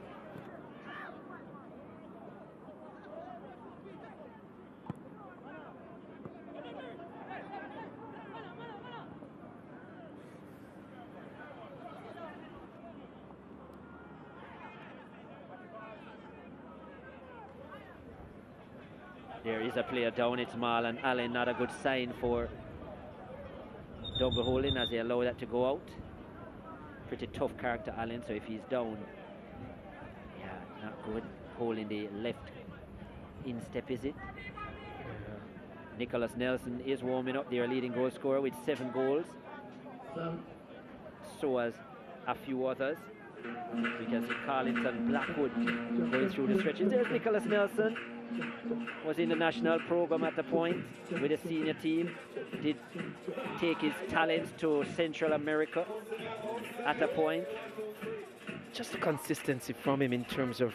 There is a player down, it's Marlon Allen. Not a good sign for Dunbeholden as they allow that to go out. Pretty tough character, Allen, so if he's down, not good. Holding the left instep, is it? Nicholas Nelson is warming up, their leading goal scorer with 7 goals. so as a few others. We can see Carlington, Blackwood going through the stretches. There's Nicholas Nelson, was in the national program at the point with the senior team. Did take his talents to Central America at a point. Just the consistency from him in terms of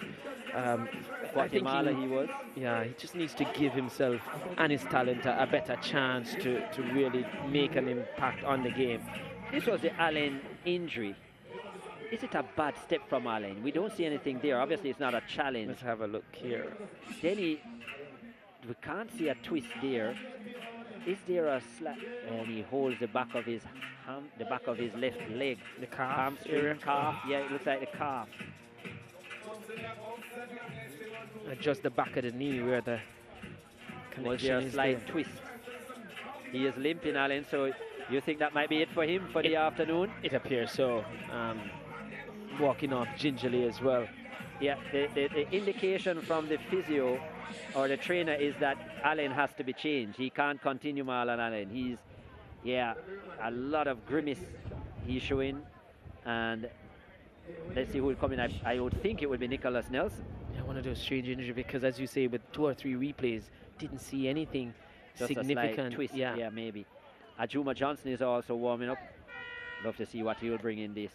Guatemala he was. Yeah, he just needs to give himself and his talent a better chance to really make an impact on the game. This was the Allen injury. Is it a bad step from Allen? We don't see anything there. Obviously, it's not a challenge. Let's have a look here. Then we can't see a twist there. Is there a slap? And he holds the back of his left leg. The calf. Hamstring, calf. Yeah, it looks like the calf. Just the back of the knee where the connection was there a is slight there. twist? He is limping, Allen, so you think that might be it for him for the afternoon? It appears so. Walking off gingerly as well. Yeah, the indication from the physio or the trainer is that Allen has to be changed. He can't continue, Marlon Allen. He's, yeah, a lot of grimace he's showing. And let's see who will come in. I would think it would be Nicholas Nelson. Yeah, one of those strange injuries because, as you say, with 2 or 3 replays, didn't see anything just significant. A slight twist, yeah, maybe. Ajuma Johnson is also warming up. Love to see what he will bring in this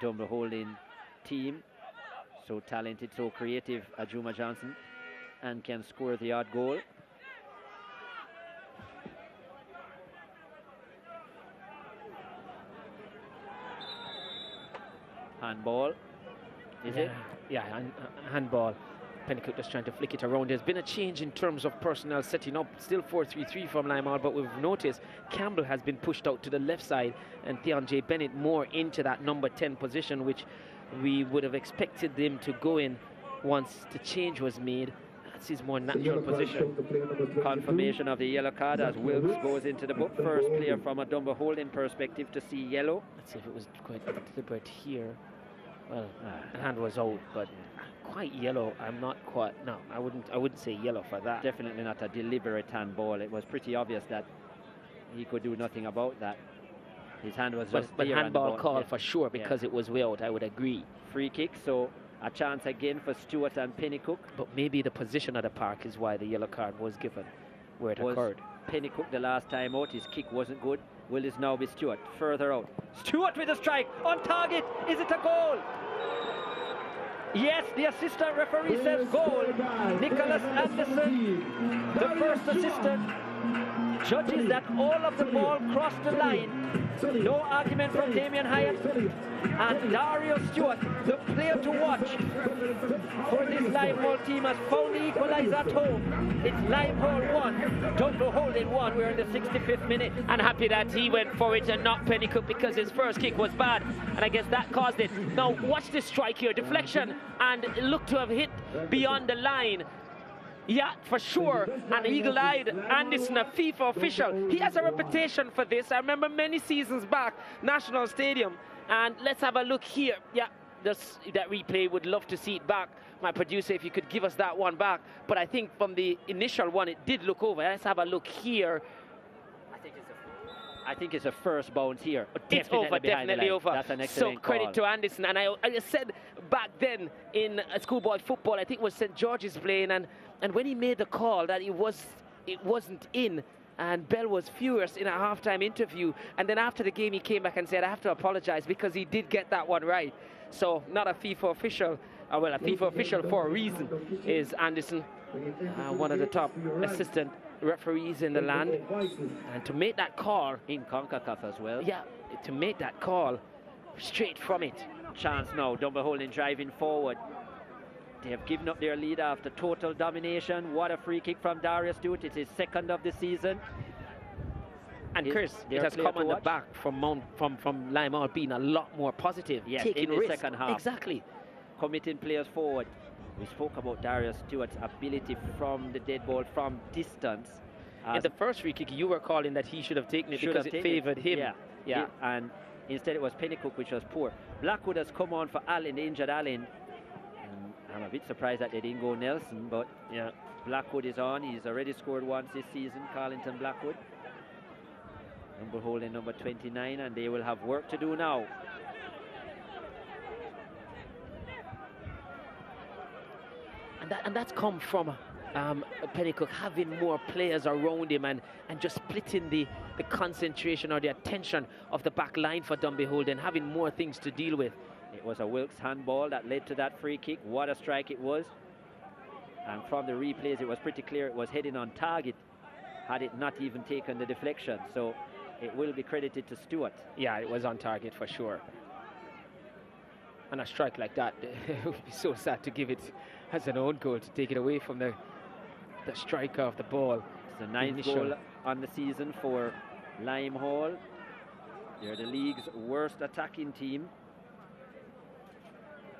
Dunbeholden team. So talented, so creative, Ajuma Johnson, and can score the odd goal. Handball, is it? Yeah, handball. Pennycook just trying to flick it around. There's been a change in terms of personnel setting up. Still 4-3-3 from Limehall, but we've noticed Campbell has been pushed out to the left side and Theon J. Bennett more into that number 10 position, which we would have expected them to go in once the change was made. That's his more natural position. Confirmation of the yellow card as Wilkes goes into the book. First player from a Dunbeholden perspective to see yellow. Let's see if it was quite deliberate here. Well, the hand was out, but quite yellow. I'm not quite. No, I wouldn't say yellow for that. Definitely not a deliberate handball. It was pretty obvious that he could do nothing about that. His hand was just but there. Handball call for sure because it was way out. I would agree. Free kick, so a chance again for Stewart and Pennycook. But maybe the position of the park is why the yellow card was given where it occurred. Pennycook the last time out, his kick wasn't good. Will this now be Stewart? Further out. Stewart with a strike on target. Is it a goal? Yes, the assistant referee says goal. Nicholas Anderson, the first assistant, judges that all of the ball crossed the line. No argument from Damien Hyatt. And Dario Stewart, the player to watch for this Limehall team, has found the equalizer at home. It's Limehall 1, Dunbeholden 1. We're in the 65th minute. And happy that he went for it and not Pennycook because his first kick was bad. And I guess that caused it. Now watch this strike here. Deflection and it looked to have hit beyond the line. Yeah, for sure. An eagle-eyed Anderson, a FIFA official. He has a reputation for this. I remember many seasons back, National Stadium. And let's have a look here. Yeah, that replay, would love to see it back. My producer, if you could give us that one back. But I think from the initial one, it did look over. Let's have a look here. I think it's a first bounce here. It's over, definitely over. That's an excellent So credit call to Anderson. And I said back then in schoolboy football, I think it was St. George's playing, and when he made the call that it wasn't in, and Bell was furious in a halftime interview. And then after the game, he came back and said, I have to apologize because he did get that one right. So not a FIFA official, well, a FIFA official for a reason is Anderson, one of the top assistant referees in the land. And to make that call in CONCACAF as well. Yeah, to make that call straight from it. Chance now, Dunbeholden driving forward. They have given up their lead after total domination. What a free kick from Darius Stewart. It's his second of the season. And Chris, it has come on the back from Limehall being a lot more positive. Yes, taking in the risk. second half. Exactly. Committing players forward. We spoke about Darius Stewart's ability from the dead ball, from distance. In the first free kick, you were calling that he should have taken it because it favoured him. Yeah. And instead it was Pennycook, which was poor. Blackwood has come on for Allen, the injured Allen. I'm a bit surprised that they didn't go Nelson, but yeah, Blackwood is on. He's already scored once this season, Carlington Blackwood. Dunbeholden number 29, and they will have work to do now. And that's come from Pennycook having more players around him and just splitting the concentration or the attention of the back line for Dunbeholden, having more things to deal with. It was a Wilkes handball that led to that free kick. What a strike it was. And from the replays, it was pretty clear it was heading on target, had it not even taken the deflection. So it will be credited to Stewart. Yeah, it was on target for sure. And a strike like that, it would be so sad to give it as an own goal, to take it away from the striker of the ball. It's the 9th goal on the season for Limehall. They're the league's worst attacking team.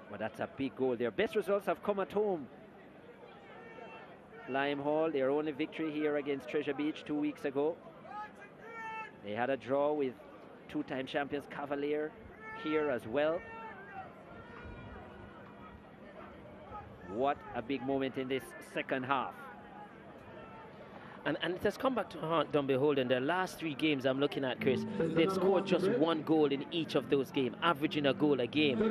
But that's a big goal. Their best results have come at home. Limehall, their only victory here against Treasure Beach 2 weeks ago. They had a draw with two-time champions Cavalier here as well. What a big moment in this second half. And it has come back to haunt Dunbeholden. Their last 3 games I'm looking at, Chris, they've scored just 1 goal in each of those games, averaging a goal a game.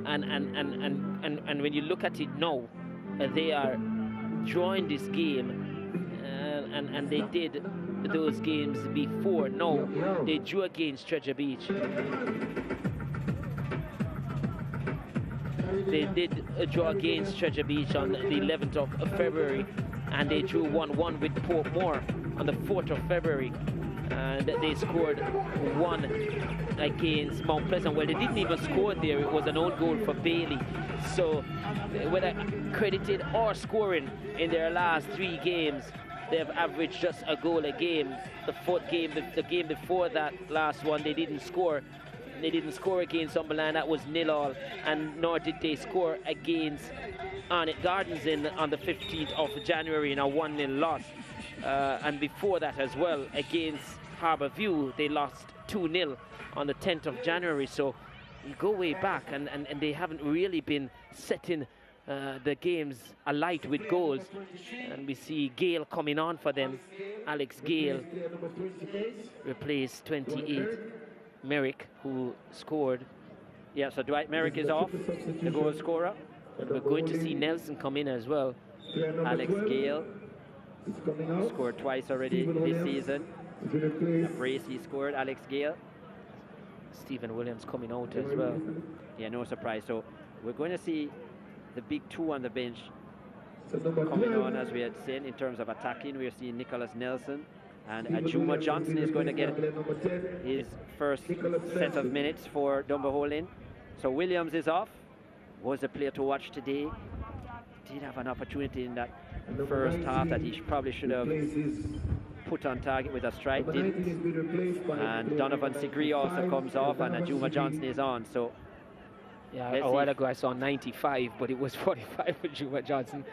And when you look at it now, they are drawing this game, and they did those games before. No, they drew against Treasure Beach. They did a draw against Treasure Beach on the 11th of February, and they drew 1-1 with Portmore on the 4th of February. And they scored 1 against Mount Pleasant. Well, they didn't even score there. It was an own goal for Bailey. So whether credited or scoring in their last 3 games, they have averaged just a goal a game. The 4th game, the game before that last one, they didn't score. They didn't score against Sunderland. That was 0-0, and nor did they score against Arnett Gardens on the 15th of January in a 1-0 loss. And before that as well, against Harbour View, they lost 2-0 on the 10th of January. So you go way back, and they haven't really been setting the games alight with goals. And we see Gale coming on for them. Alex Gale replaced 28 Merrick, who scored. Yeah, so Dwight Merrick is off, the goal scorer. And we're going to see Nelson come in as well. Alex Gale scored twice already this season. A brace he scored, Alex Gale. Stephen Williams coming out as well. Yeah, no surprise. So we're going to see the big 2 on the bench coming on, as we had said, in terms of attacking. We're seeing Nicholas Nelson, and Ajuma Johnson is going to get his first set of minutes for Dunbeholden. So Williams is off. Was a player to watch today. Did have an opportunity in that first half that he probably should have put on target with a strike, didn't. And Donovan Sigree also comes off, and Ajuma Johnson is on. So yeah, a while ago I saw 95, but it was 45 for Ajuma Johnson.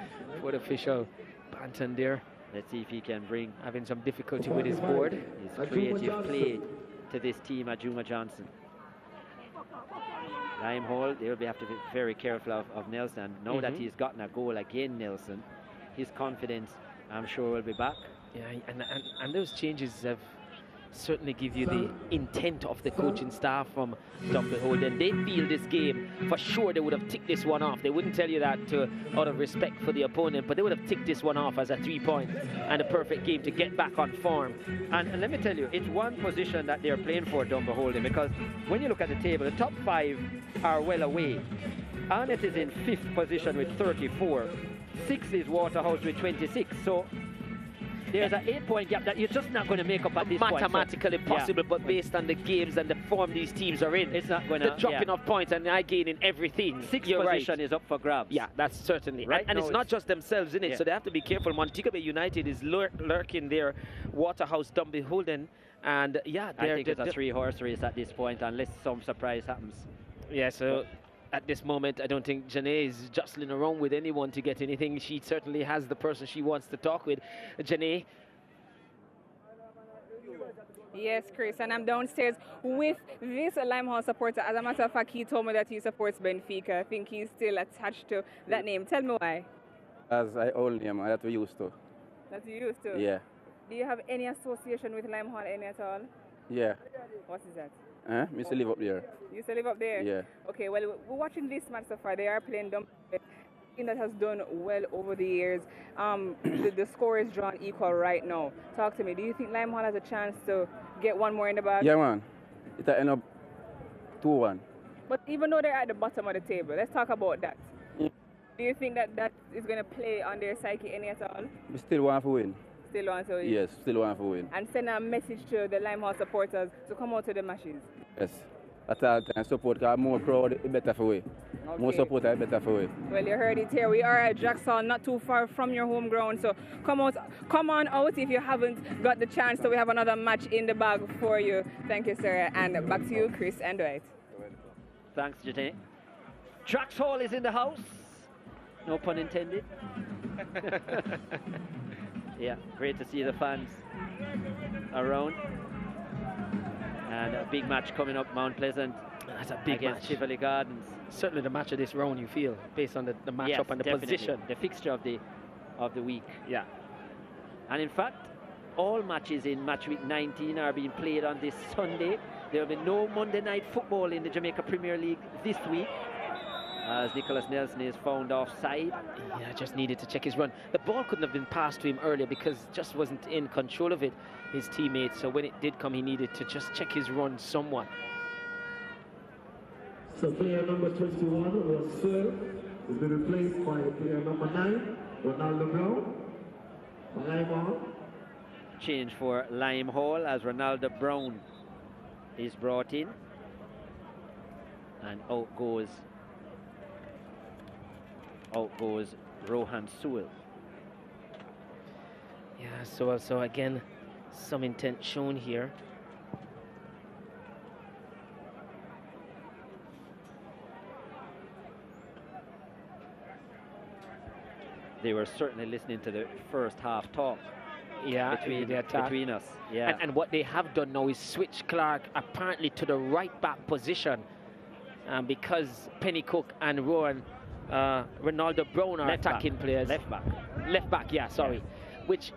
What official Banton there. Let's see if he can bring having some difficulty with his board. His creative play to this team, Ajuma Johnson. Limehall, they will have to be very careful of Nelson. Now that he's gotten a goal again, Nelson, his confidence, I'm sure, will be back. Yeah, and those changes have certainly give you the intent of the coaching staff from Dunbeholden. They feel this game, for sure they would have ticked this one off. They wouldn't tell you that out of respect for the opponent, but they would have ticked this one off as a 3-point and a perfect game to get back on form. And let me tell you, it's one position that they're playing for, Dunbeholden, because when you look at the table, the top 5 are well away. Arnett is in 5th position with 34. 6th is Waterhouse with 26. So there's an 8-point gap that you're just not going to make up at this point. Mathematically possible, but based on the games and the form these teams are in, it's not going to. The dropping off points and I gaining everything. 6th position is up for grabs. Yeah, that's certainly right. And it's not just themselves in it, so they have to be careful. Montego Bay United is lurking there. Waterhouse, Dunbeholden, and yeah, I think it's a 3-horse race at this point, unless some surprise happens. Yeah, so. At this moment, I don't think Janae is jostling around with anyone to get anything. She certainly has the person she wants to talk with. Janae? Yes, Chris, and I'm downstairs with this Limehall supporter. As a matter of fact, he told me that he supports Benfica. I think he's still attached to that name. Tell me why. As I old name, that we used to. That you used to? Yeah. Do you have any association with Limehall, any at all? Yeah. What is that? Me still live up there. You still live up there? Yeah. Okay, well, we're watching this match so far. They are playing Dunbeholden, team that has done well over the years. The score is drawn equal right now. Talk to me. Do you think Limehall has a chance to get one more in the bag? Yeah, man. It'll end up 2-1. But even though they're at the bottom of the table, let's talk about that. Yeah. Do you think that is going to play on their psyche any at all? We still want to win. Still want to win? Yes, still want to win. And send a message to the Limehall supporters to come out to the matches? Yes. At all time, support, because more crowd, it better for we. Okay. More support, it better for we. Well, you heard it here. We are at Jackson, not too far from your home ground. So come on out if you haven't got the chance. So we have another match in the bag for you. Thank you, sir. And back to you, Chris and Dwight. Thanks, Janae. Drax Hall is in the house. No pun intended. Yeah, great to see the fans around. And a big match coming up, Mount Pleasant. That's a big against match. Tivoli Gardens. Certainly the match of this round, you feel, based on the matchup Yes, and the definitely. position. The fixture of the week. Yeah. And in fact, all matches in match week 19 are being played on this Sunday. There will be no Monday night football in the Jamaica Premier League this week, as Nicholas Nelson is found offside. Yeah, just needed to check his run. The ball couldn't have been passed to him earlier because just wasn't in control of it, his teammate. So when it did come, he needed to just check his run somewhat. So player number 21 was Sir, has been replaced by player number 9, Ronaldo Brown, Limehall. Change for Limehall as Ronaldo Brown is brought in. And out goes Rohan Sewell. Yeah, so again, some intent shown here. They were certainly listening to the first half talk. Yeah, between us. Yeah. And what they have done now is switch Clark apparently to the right back position, because Pennycook and Ronaldo Brown are attacking players. Left back. Yeah, sorry. Which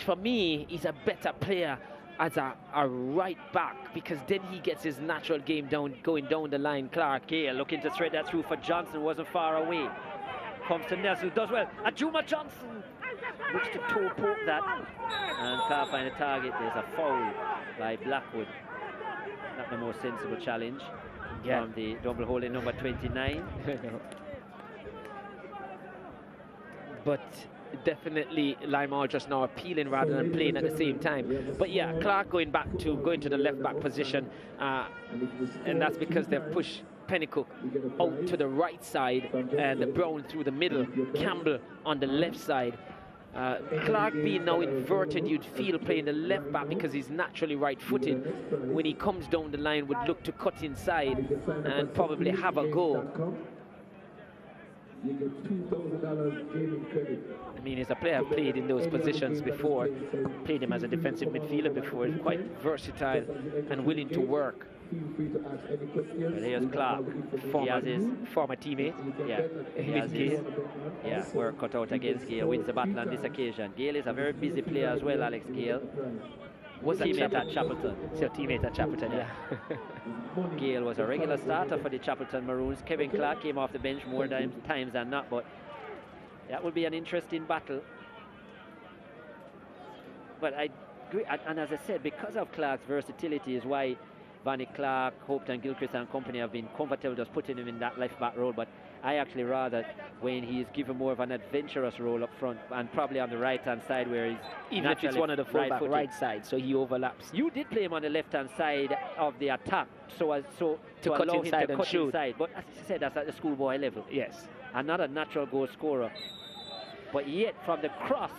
for me is a better player as a right back, because then he gets his natural game going down the line. Clark Gale looking to thread that through for Johnson, wasn't far away. Comes to Nelson, does well. Ajuma Johnson looks to toe poke that and can't find a target. There's a foul by Blackwood. Not the most sensible challenge from the Dunbeholden number 29. But definitely Limehall just now appealing rather than playing at the same time. But yeah, Clark going to the left back position, and that's because they've pushed Pennycook out to the right side and Brown through the middle, Campbell on the left side. Clark being now inverted, you'd feel playing the left back because he's naturally right-footed. When he comes down the line, would look to cut inside and probably have a go. You get $2,000 gaming credit. I mean, he's a player played in those positions before, played him as a defensive midfielder before. He's quite versatile and willing to work. Feel free to ask any questions. Well, here's Clark. He has his former teammate. Work cut out against Gale. Wins the battle on this occasion. Gale is a very busy player as well, Alex Gale. Was teammate at Chapelton. Your teammate at Chapelton, yeah. Gale was a regular starter for the Chapelton Maroons. Kevin Clark came off the bench more times than not, but that will be an interesting battle. But I agree, and as I said, because of Clark's versatility is why Vanny Clark, Hopeton, Gilchrist and company have been comfortable just putting him in that left back role. But I actually rather when he's given more of an adventurous role up front and probably on the right hand side where he's even if it's one of the fullback right side, so he overlaps. You did play him on the left hand side of the attack, to cut allow inside him to and cut shoot. inside. But as you said, that's at the schoolboy level. Yes, another natural goal scorer. But yet from the cross,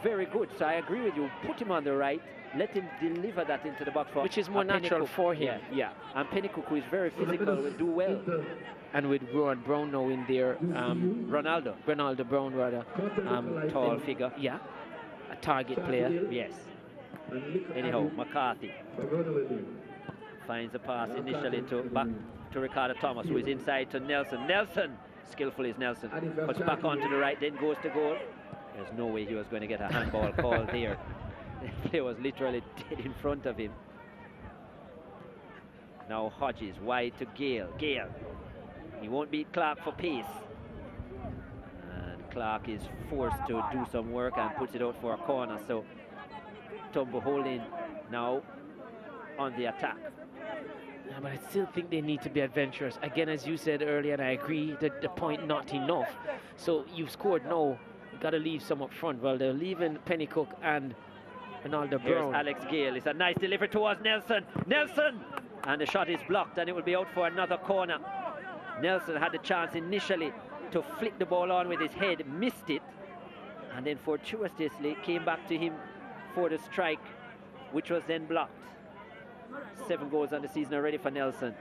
very good. So I agree with you. Put him on the right. Let him deliver that into the box, which is more natural for him. Yeah. And Pennycook, who is very physical, will do well. And with Rowan Brown now in there, Ronaldo Brown rather, tall figure. Yeah, a target player. Yes. Anyhow, McCarthy finds a pass initially back to Ricardo Thomas, who is inside to Nelson. Nelson, skillful is Nelson, puts back onto the right, then goes to goal. There's no way he was going to get a handball call there. The player was literally dead in front of him. Now Hodges wide to Gale. Gale. He won't beat Clark for pace. And Clark is forced to do some work and puts it out for a corner. So Dunbeholden now on the attack. Yeah, but I still think they need to be adventurous. Again, as you said earlier, and I agree, that the point not enough. So you've scored now, you got to leave some up front. Well, they're leaving Pennycook and Ronaldo Here's Brown. Alex Gale. It's a nice delivery towards Nelson. Nelson! And the shot is blocked, and it will be out for another corner. Nelson had the chance initially to flick the ball on with his head, missed it, and then fortuitously came back to him for the strike, which was then blocked. 7 goals on the season already for Nelson.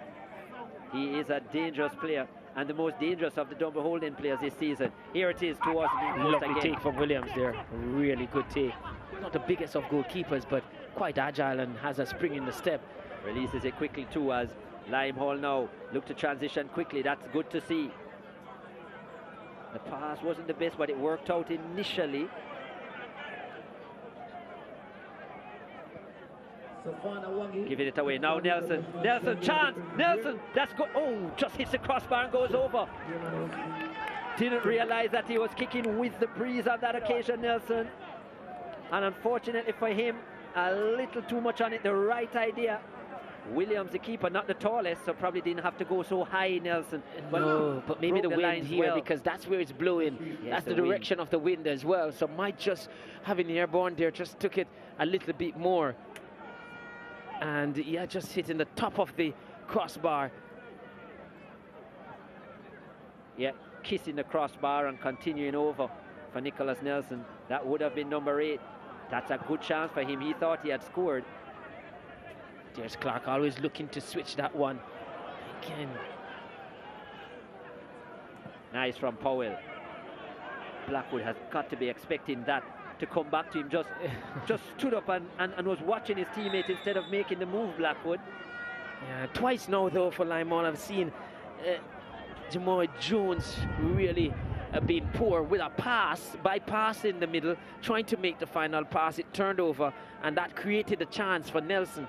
He is a dangerous player, and the most dangerous of the Dunbeholden players this season. Here it is towards the post Lovely again. take from Williams there. Really good take. Not the biggest of goalkeepers, but quite agile and has a spring in the step. Releases it quickly too as Limehall now look to transition quickly. That's good to see. The pass wasn't the best, but it worked out initially. Giving it away now, Nelson. Nelson, chance. Nelson, that's good. Oh, just hits the crossbar and goes over. Didn't realize that he was kicking with the breeze on that occasion, Nelson. And unfortunately for him, a little too much on it. The right idea. Williams, the keeper, not the tallest, so probably didn't have to go so high, Nelson. But no, but maybe the wind here, well, because that's where it's blowing. Yes, that's the direction of the wind as well. So might just having the airborne there just took it a little bit more. And yeah, just hitting the top of the crossbar. Yeah, kissing the crossbar and continuing over for Nicholas Nelson. That would have been number 8. That's a good chance for him. He thought he had scored. There's Clark always looking to switch that one again. Nice from Powell. Blackwood has got to be expecting that to come back to him. Just stood up and was watching his teammate instead of making the move, Blackwood. Yeah, twice now though for Limon I've seen Jamal Jones really being poor with a pass, bypass in the middle, trying to make the final pass. It turned over and that created a chance for Nelson.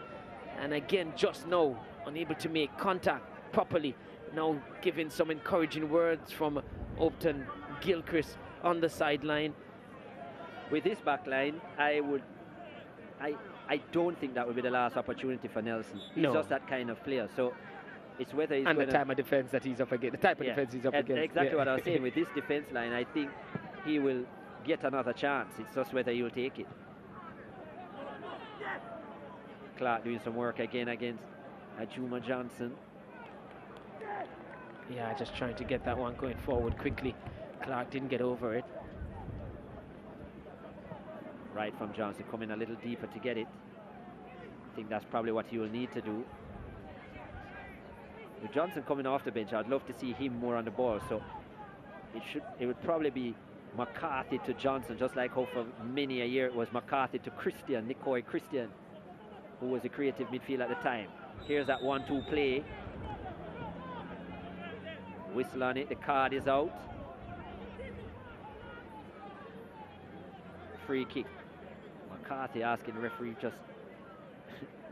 And again, just now, unable to make contact properly. Now giving some encouraging words from Upton Gilchrist on the sideline. With this back line, I don't think that would be the last opportunity for Nelson. He's just that kind of player. So it's whether he's and the type of defense that he's up against, the type of defense he's up against. Exactly what I was saying. With this defense line, I think he will get another chance. It's just whether he will take it. Clark doing some work again against Ajuma Johnson. Yeah, just trying to get that one going forward quickly. Clark didn't get over it. Right from Johnson, coming a little deeper to get it. I think that's probably what he will need to do. With Johnson coming off the bench, I'd love to see him more on the ball. So it would probably be McCarthy to Johnson, just like how for many a year it was McCarthy to Christian, Nicoy Christian, who was a creative midfield at the time. Here's that 1-2 play. Whistle on it, the card is out. Free kick. McCarthy asking the referee just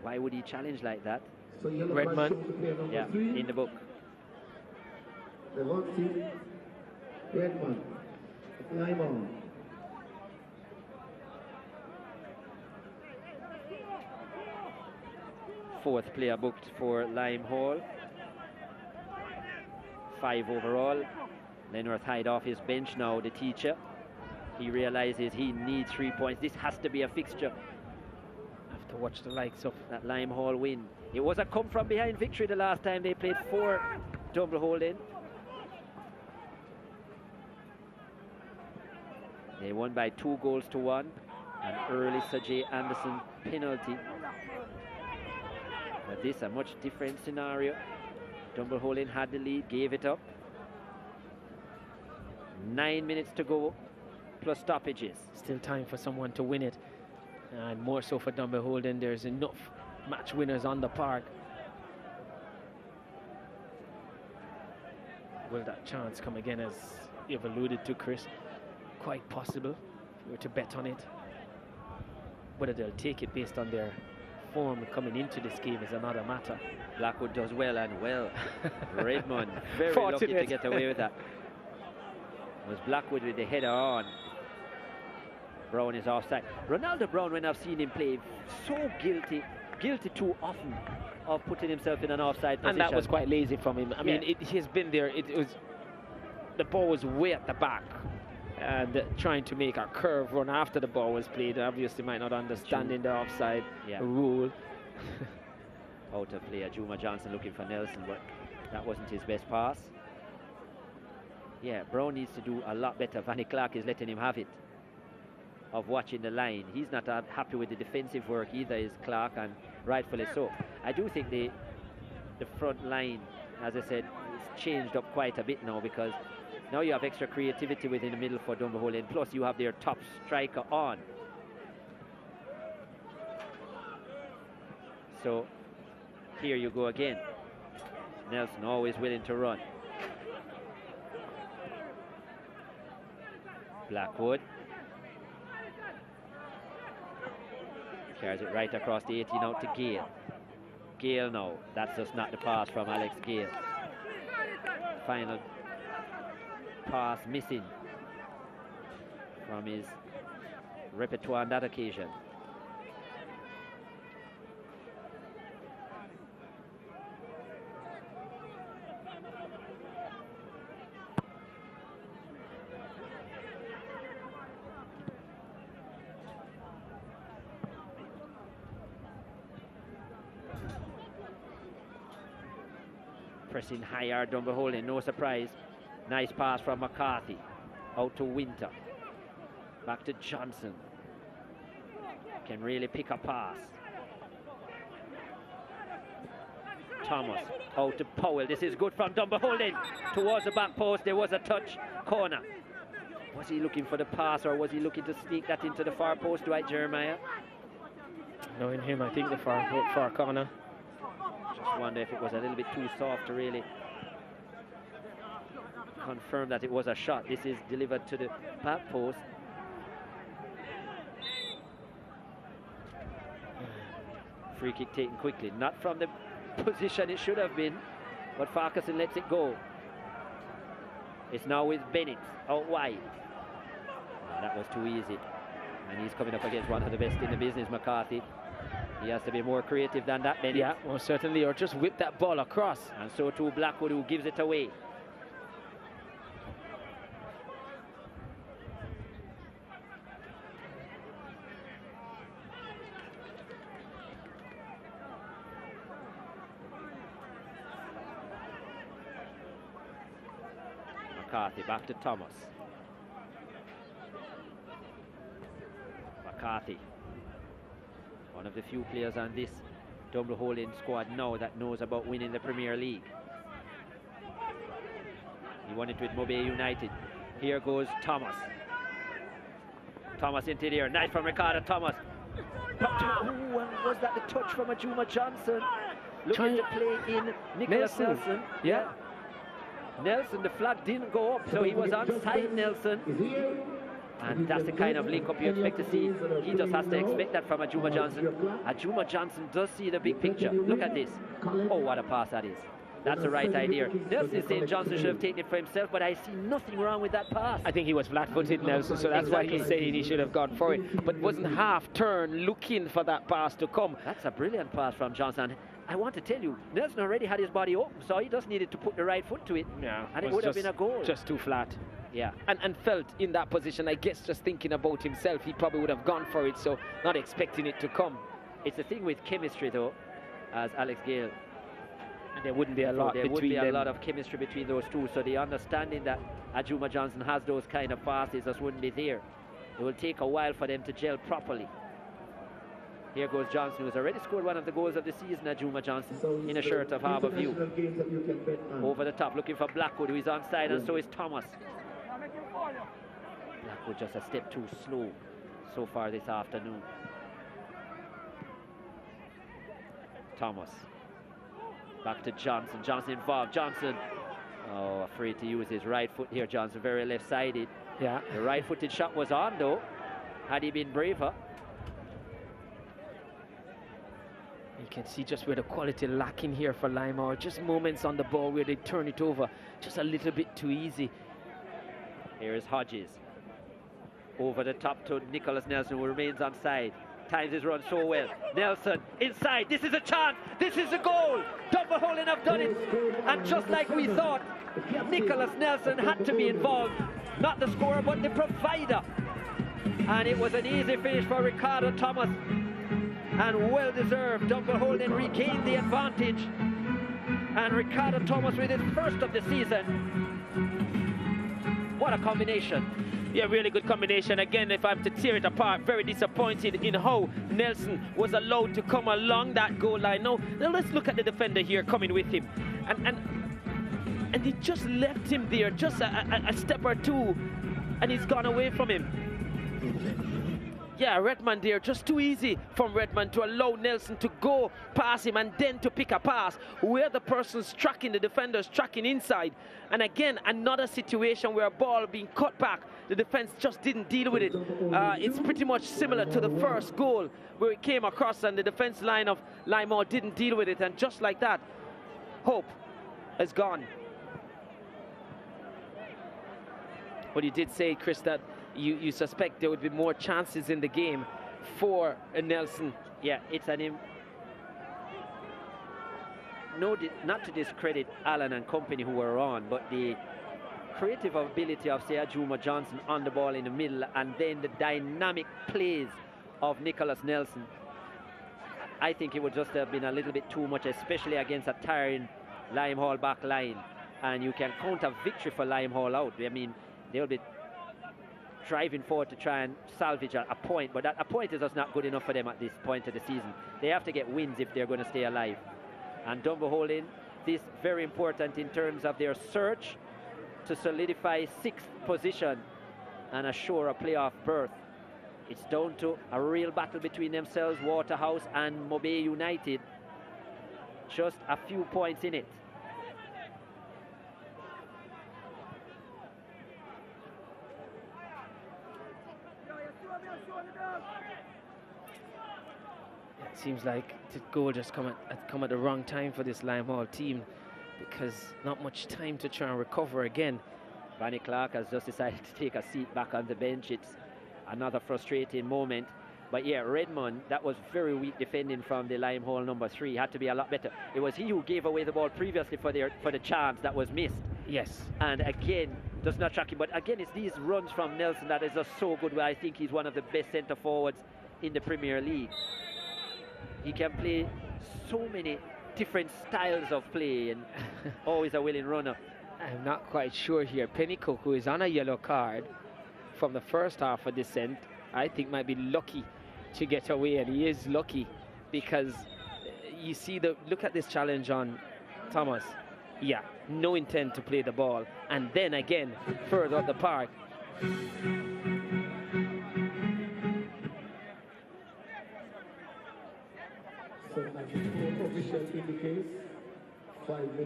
why would he challenge like that? So Redmond. Yeah, in the book. Redmond. Limon. Fourth player booked for Limehall. 5 overall. Lenworth Hyde off his bench now, the teacher. He realizes he needs 3 points. This has to be a fixture. Have to watch the likes of that Limehall win. It was a come from behind victory the last time they played for Dunbeholden. They won by 2 goals to 1. An early Sir J. Anderson penalty. But this a much different scenario. Dunbeholden had the lead, gave it up. 9 minutes to go, plus stoppages. Still time for someone to win it. And more so for Dunbeholden, there's enough match winners on the park. Will that chance come again, as you've alluded to, Chris? Quite possible, if we were to bet on it. Whether they'll take it based on their form coming into this game is another matter. Blackwood does well and well. Redmond very lucky to get away with that. It was Blackwood with the header on. Brown is offside. Ronaldo Brown, when I've seen him play, so guilty too often of putting himself in an offside position. And that was quite lazy from him. I mean, he's been there. The ball was way at the back, and trying to make a curve run after the ball was played. Obviously, might not understanding the offside rule. Out of play. Juma Johnson looking for Nelson, but that wasn't his best pass. Yeah, Brown needs to do a lot better. Vanny Clark is letting him have it, of watching the line. He's not happy with the defensive work either, is Clark, and rightfully so. I do think the front line, as I said, is changed up quite a bit now, because now you have extra creativity within the middle for Dunbeholden, plus you have their top striker on. So here you go again. Nelson always willing to run. Blackwood carries it right across the 18 out to Gale. Gale now, that's just not the pass from Alex Gale. Final pass missing from his repertoire on that occasion. Pressing higher, Dunbeholden, no surprise. Nice pass from McCarthy. Out to Winter. Back to Johnson. Can really pick a pass. Thomas out to Powell. This is good from Dunbeholden. Towards the back post, there was a touch. Corner. Was he looking for the pass, or was he looking to sneak that into the far post, Dwight Jeremiah? Knowing him, I think the far corner. Just wonder if it was a little bit too soft to really confirm that it was a shot. This is delivered to the back post. Free kick taken quickly, not from the position it should have been, but Farquharson lets it go. It's now with Bennett out wide. Oh, that was too easy, and he's coming up against one of the best in the business, McCarthy. He has to be more creative than that, Bennett. Yeah, well, certainly, or just whip that ball across. And so too Blackwood, who gives it away. McCarthy back to Thomas. McCarthy, one of the few players on this Dunbeholden squad now that knows about winning the Premier League. He won it with Mobay United. Here goes Thomas. Thomas into the air. Nice from Ricardo Thomas. Ooh, and was that the touch from Juma Johnson? Looking to play in Nicholas Nelson. Yeah. Nelson, the flag didn't go up, so he was onside Nelson. And that's the kind of link-up you expect to see. He just has to expect that from Juma Johnson. Juma Johnson does see the big picture. Look at this. Oh, what a pass that is. That's the right idea. Nelson is saying Johnson should have taken it for himself, but I see nothing wrong with that pass. I think he was flat-footed, Nelson, so that's why he's saying he should have gone for it. But wasn't half-turn looking for that pass to come. That's a brilliant pass from Johnson. I want to tell you, Nelson already had his body open, so he just needed to put the right foot to it. Yeah, and it would have been a goal. Just too flat. Yeah. And felt in that position, I guess, just thinking about himself, he probably would have gone for it, so not expecting it to come. It's the thing with chemistry, though, as Alex Gale. And there wouldn't be a lot between them. There would be a lot of chemistry between those two, so the understanding that Juma Johnson has those kind of passes just wouldn't be there. It will take a while for them to gel properly. Here goes Johnson, who's already scored one of the goals of the season, Juma Johnson, in a shirt of Harbour View. Over the top, looking for Blackwood, who is onside, and so is Thomas. Blackwood just a step too slow so far this afternoon. Thomas. Back to Johnson. Johnson involved. Johnson, oh, afraid to use his right foot here. Johnson very left-sided. Yeah. The right-footed shot was on, though, had he been braver. can see just where the quality lacking here for Limor. Just moments on the ball where they turn it over just a little bit too easy. Here is Hodges. Over the top to Nicholas Nelson, who remains on side. Times his run so well. Nelson inside. This is a chance. This is a goal. Dunbeholden have done it. And just like we thought, Nicholas Nelson had to be involved. Not the scorer, but the provider. And it was an easy finish for Ricardo Thomas. And well deserved. Dunbeholden regained the advantage. And Ricardo Thomas with his first of the season. What a combination. Yeah, really good combination. Again, if I have to tear it apart, very disappointed in how Nelson was allowed to come along that goal line. Now let's look at the defender here coming with him. And he just left him there, just a step or two, and he's gone away from him. Yeah, Redmond there, just too easy from Redmond to allow Nelson to go past him and then to pick a pass where the person's tracking, the defender's tracking inside. And again, another situation where a ball being cut back, the defense just didn't deal with it. It's pretty much similar to the first goal where it came across and the defense line of Limor didn't deal with it. And just like that, hope is gone. But you did say, Chris, that you suspect there would be more chances in the game for Nelson. Yeah, it's an not to discredit Allen and company who were on, but the creative ability of, say, Ajuma Johnson on the ball in the middle, and then the dynamic plays of Nicholas Nelson. I think it would just have been a little bit too much, especially against a tiring Limehall back line. And you can count a victory for Limehall out. I mean, they'll be driving forward to try and salvage a point, but a point is just not good enough for them at this point of the season. They have to get wins if they're going to stay alive. And Dunbeholden, this very important in terms of their search to solidify 6th position and assure a playoff berth. It's down to a real battle between themselves, Waterhouse and Mobay United. Just a few points in it. It seems like the goal just come at the wrong time for this Limehall team, because not much time to try and recover again. Vanny Clark has just decided to take a seat back on the bench. It's another frustrating moment. But yeah, Redmond, that was very weak defending from the Limehall number 3. Had to be a lot better. It was he who gave away the ball previously for the chance that was missed. Yes. And again, does not track him. But again, it's these runs from Nelson that is just so good. Where I think he's one of the best centre forwards in the Premier League. He can play so many different styles of play and always a willing runner. I'm not quite sure here. Pennycook, who is on a yellow card from the first half of descent, I think might be lucky to get away, and he is lucky because you see look at this challenge on Thomas. Yeah, no intent to play the ball, and then again further up the park.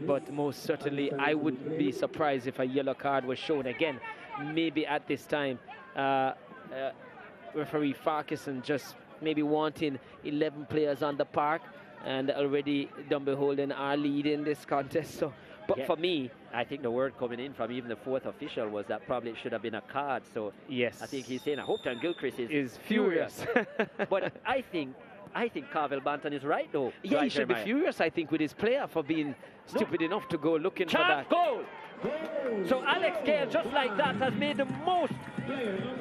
But most certainly, I wouldn't be surprised if a yellow card was shown again. Maybe at this time, referee Farquharson just maybe wanting 11 players on the park, and already Dunbeholden are leading this contest. So, but yeah, for me, I think the word coming in from even the 4th official was that probably it should have been a card. So yes, I think he's saying I hope Tom Gilchrist is furious. But I think Carvel Banton is right, though. Yeah, right, he should be furious, I think, with his player for being stupid enough to go looking for that. Goal! So Alex Gale, just like that, has made the most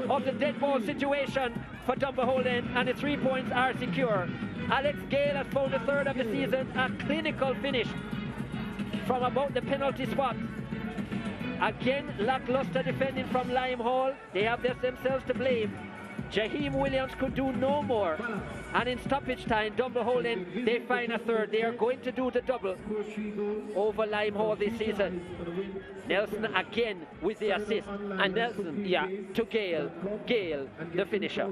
of the dead ball situation for Dunbeholden, and the 3 points are secure. Alex Gale has found the 3rd of the season, a clinical finish from about the penalty spot. Again, lackluster defending from Limehall. They have themselves to blame. Jaheim Williams could do no more. And in stoppage time, Dunbeholden, they find a 3rd. They are going to do the double over Limehall this season. Nelson again with the assist. And Nelson, yeah, to Gale. Gale, the finisher.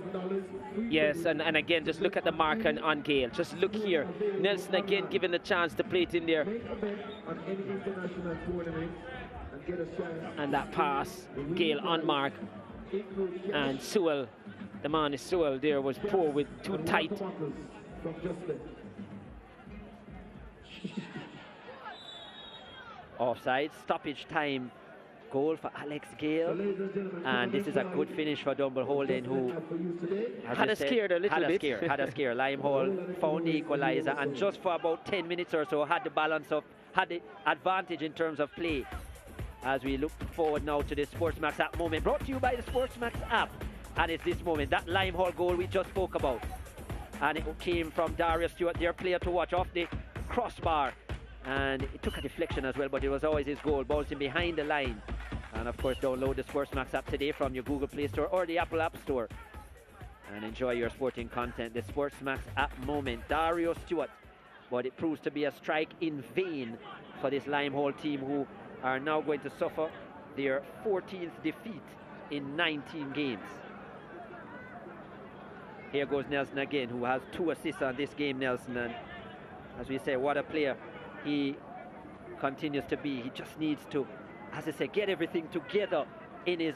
Yes, and again, just look at the mark on Gale. Just look here. Nelson again given the chance to play it in there. And that pass, Gale on mark. And Sewell, the man is Sewell there, was poor with too tight. Offside, stoppage time, goal for Alex Gale, and this is a good finish for Dunbeholden, who had us scared a little bit. Had a scare. Limehall found the equaliser, and just for about 10 minutes or so had the balance of, had the advantage in terms of play. As we look forward now to the SportsMax app moment, brought to you by the SportsMax app, and it's this moment, that Limehall goal we just spoke about, and it came from Darius Stewart, their player to watch, off the crossbar, and it took a deflection as well, but it was always his goal, bouncing behind the line. And of course, download the SportsMax app today from your Google Play Store or the Apple App Store, and enjoy your sporting content. The SportsMax app moment, Dario Stewart, but it proves to be a strike in vain for this Limehall team, who are now going to suffer their 14th defeat in 19 games. Here goes Nelson again, who has 2 assists on this game, Nelson, and as we say, what a player he continues to be. He just needs to, as I say, get everything together in his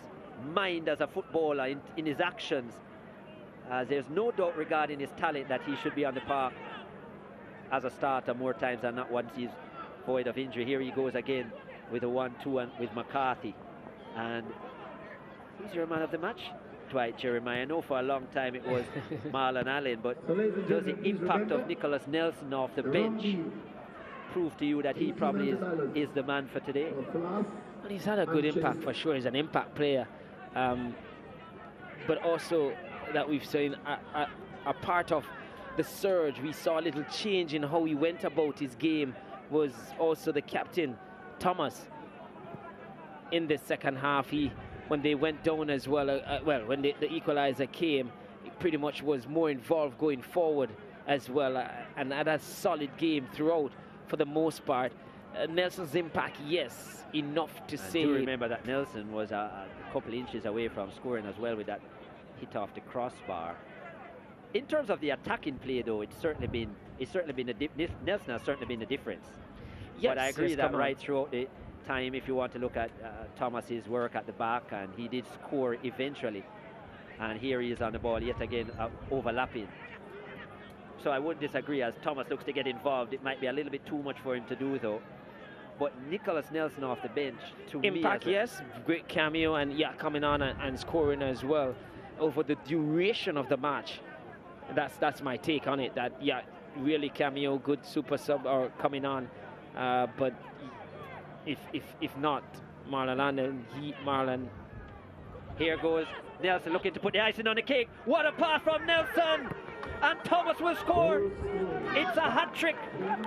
mind as a footballer, in his actions. There's no doubt regarding his talent that he should be on the park as a starter more times than not once he's void of injury. Here he goes again with a 1-2 and with McCarthy. And who's your man of the match? Dwight Jeremiah. I know for a long time it was Marlon Allen, but does the impact of Nicholas Nelson off the bench prove to you that he probably is the man for today? Well, he's had a good impact for sure. He's an impact player, but also that we've seen a part of the surge. We saw a little change in how he went about his game. Was also the captain, Thomas, in the second half. When they went down as well, when the equalizer came, he pretty much was more involved going forward as well, and had a solid game throughout for the most part. Nelson's impact, yes, enough to say. I do remember that Nelson was a couple inches away from scoring as well with that hit off the crossbar. In terms of the attacking play, though, Nelson has certainly been the difference. Yes, but I agree that right throughout the time, if you want to look at Thomas's work at the back, and he did score eventually, and here he is on the ball yet again, overlapping. So I wouldn't disagree. As Thomas looks to get involved, it might be a little bit too much for him to do, though. But Nicholas Nelson off the bench, to impact, me, yes, great cameo, and yeah, coming on and scoring as well over the duration of the match. That's my take on it. That, yeah, really cameo, good super sub or coming on, but if not Marlon Allen, Marlon. Here goes Nelson looking to put the icing on the cake. What a pass from Nelson! And Thomas will score. It's a hat-trick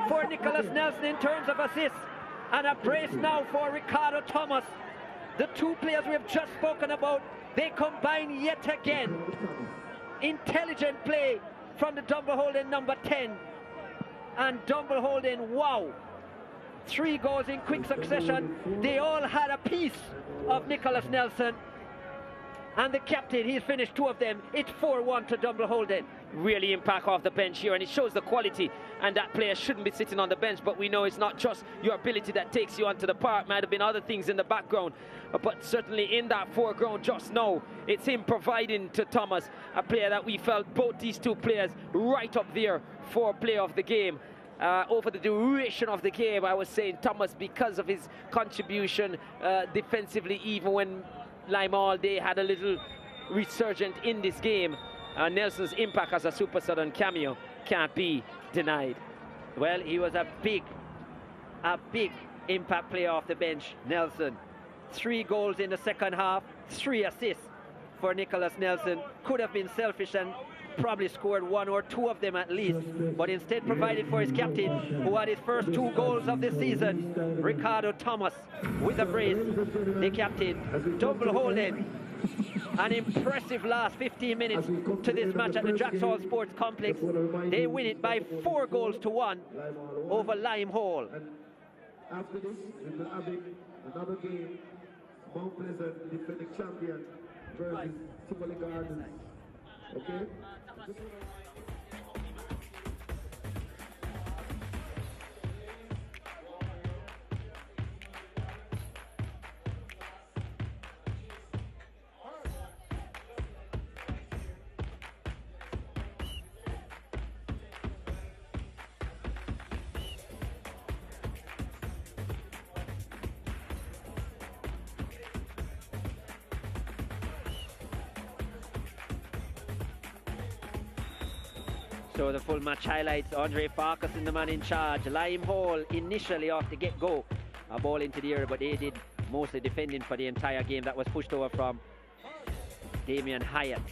for Nicholas Nelson in terms of assists. And a brace now for Ricardo Thomas. The two players we have just spoken about, they combine yet again. Intelligent play from the Dunbeholden number 10. And Dunbeholden, wow. 3 goals in quick succession. They all had a piece of Nicholas Nelson. And the captain, he's finished 2 of them. It's 4-1 to Dunbeholden. Really impact off the bench here, and it shows the quality, and that player shouldn't be sitting on the bench, but we know it's not just your ability that takes you onto the park. Might have been other things in the background, but certainly in that foreground just now, it's him providing to Thomas, a player that we felt both these 2 players right up there for player of the game. Over the duration of the game, I was saying Thomas, because of his contribution defensively, even when Lime all day had a little resurgent in this game. Nelson's impact as a super sudden cameo can't be denied. Well, he was a big impact player off the bench, Nelson. 3 goals in the second half, 3 assists for Nicholas Nelson. Could have been selfish and probably scored 1 or 2 of them at least, but instead provided for his captain, who had his first 2 goals of the season, Ricardo Thomas, with a brace. The captain, Dunbeholden. An impressive last 15 minutes to this match at the Jackson Sports Complex. They win it by 4 goals to 1 over Limehall. After this, we will have another game. Mount Pleasant defending champion versus Tivoli Gardens. Okay? So the full match highlights: Andre Farquharson, the man in charge. Lime Hall initially off the get-go, a ball into the air, but they did mostly defending for the entire game. That was pushed over from Damian Hyatt,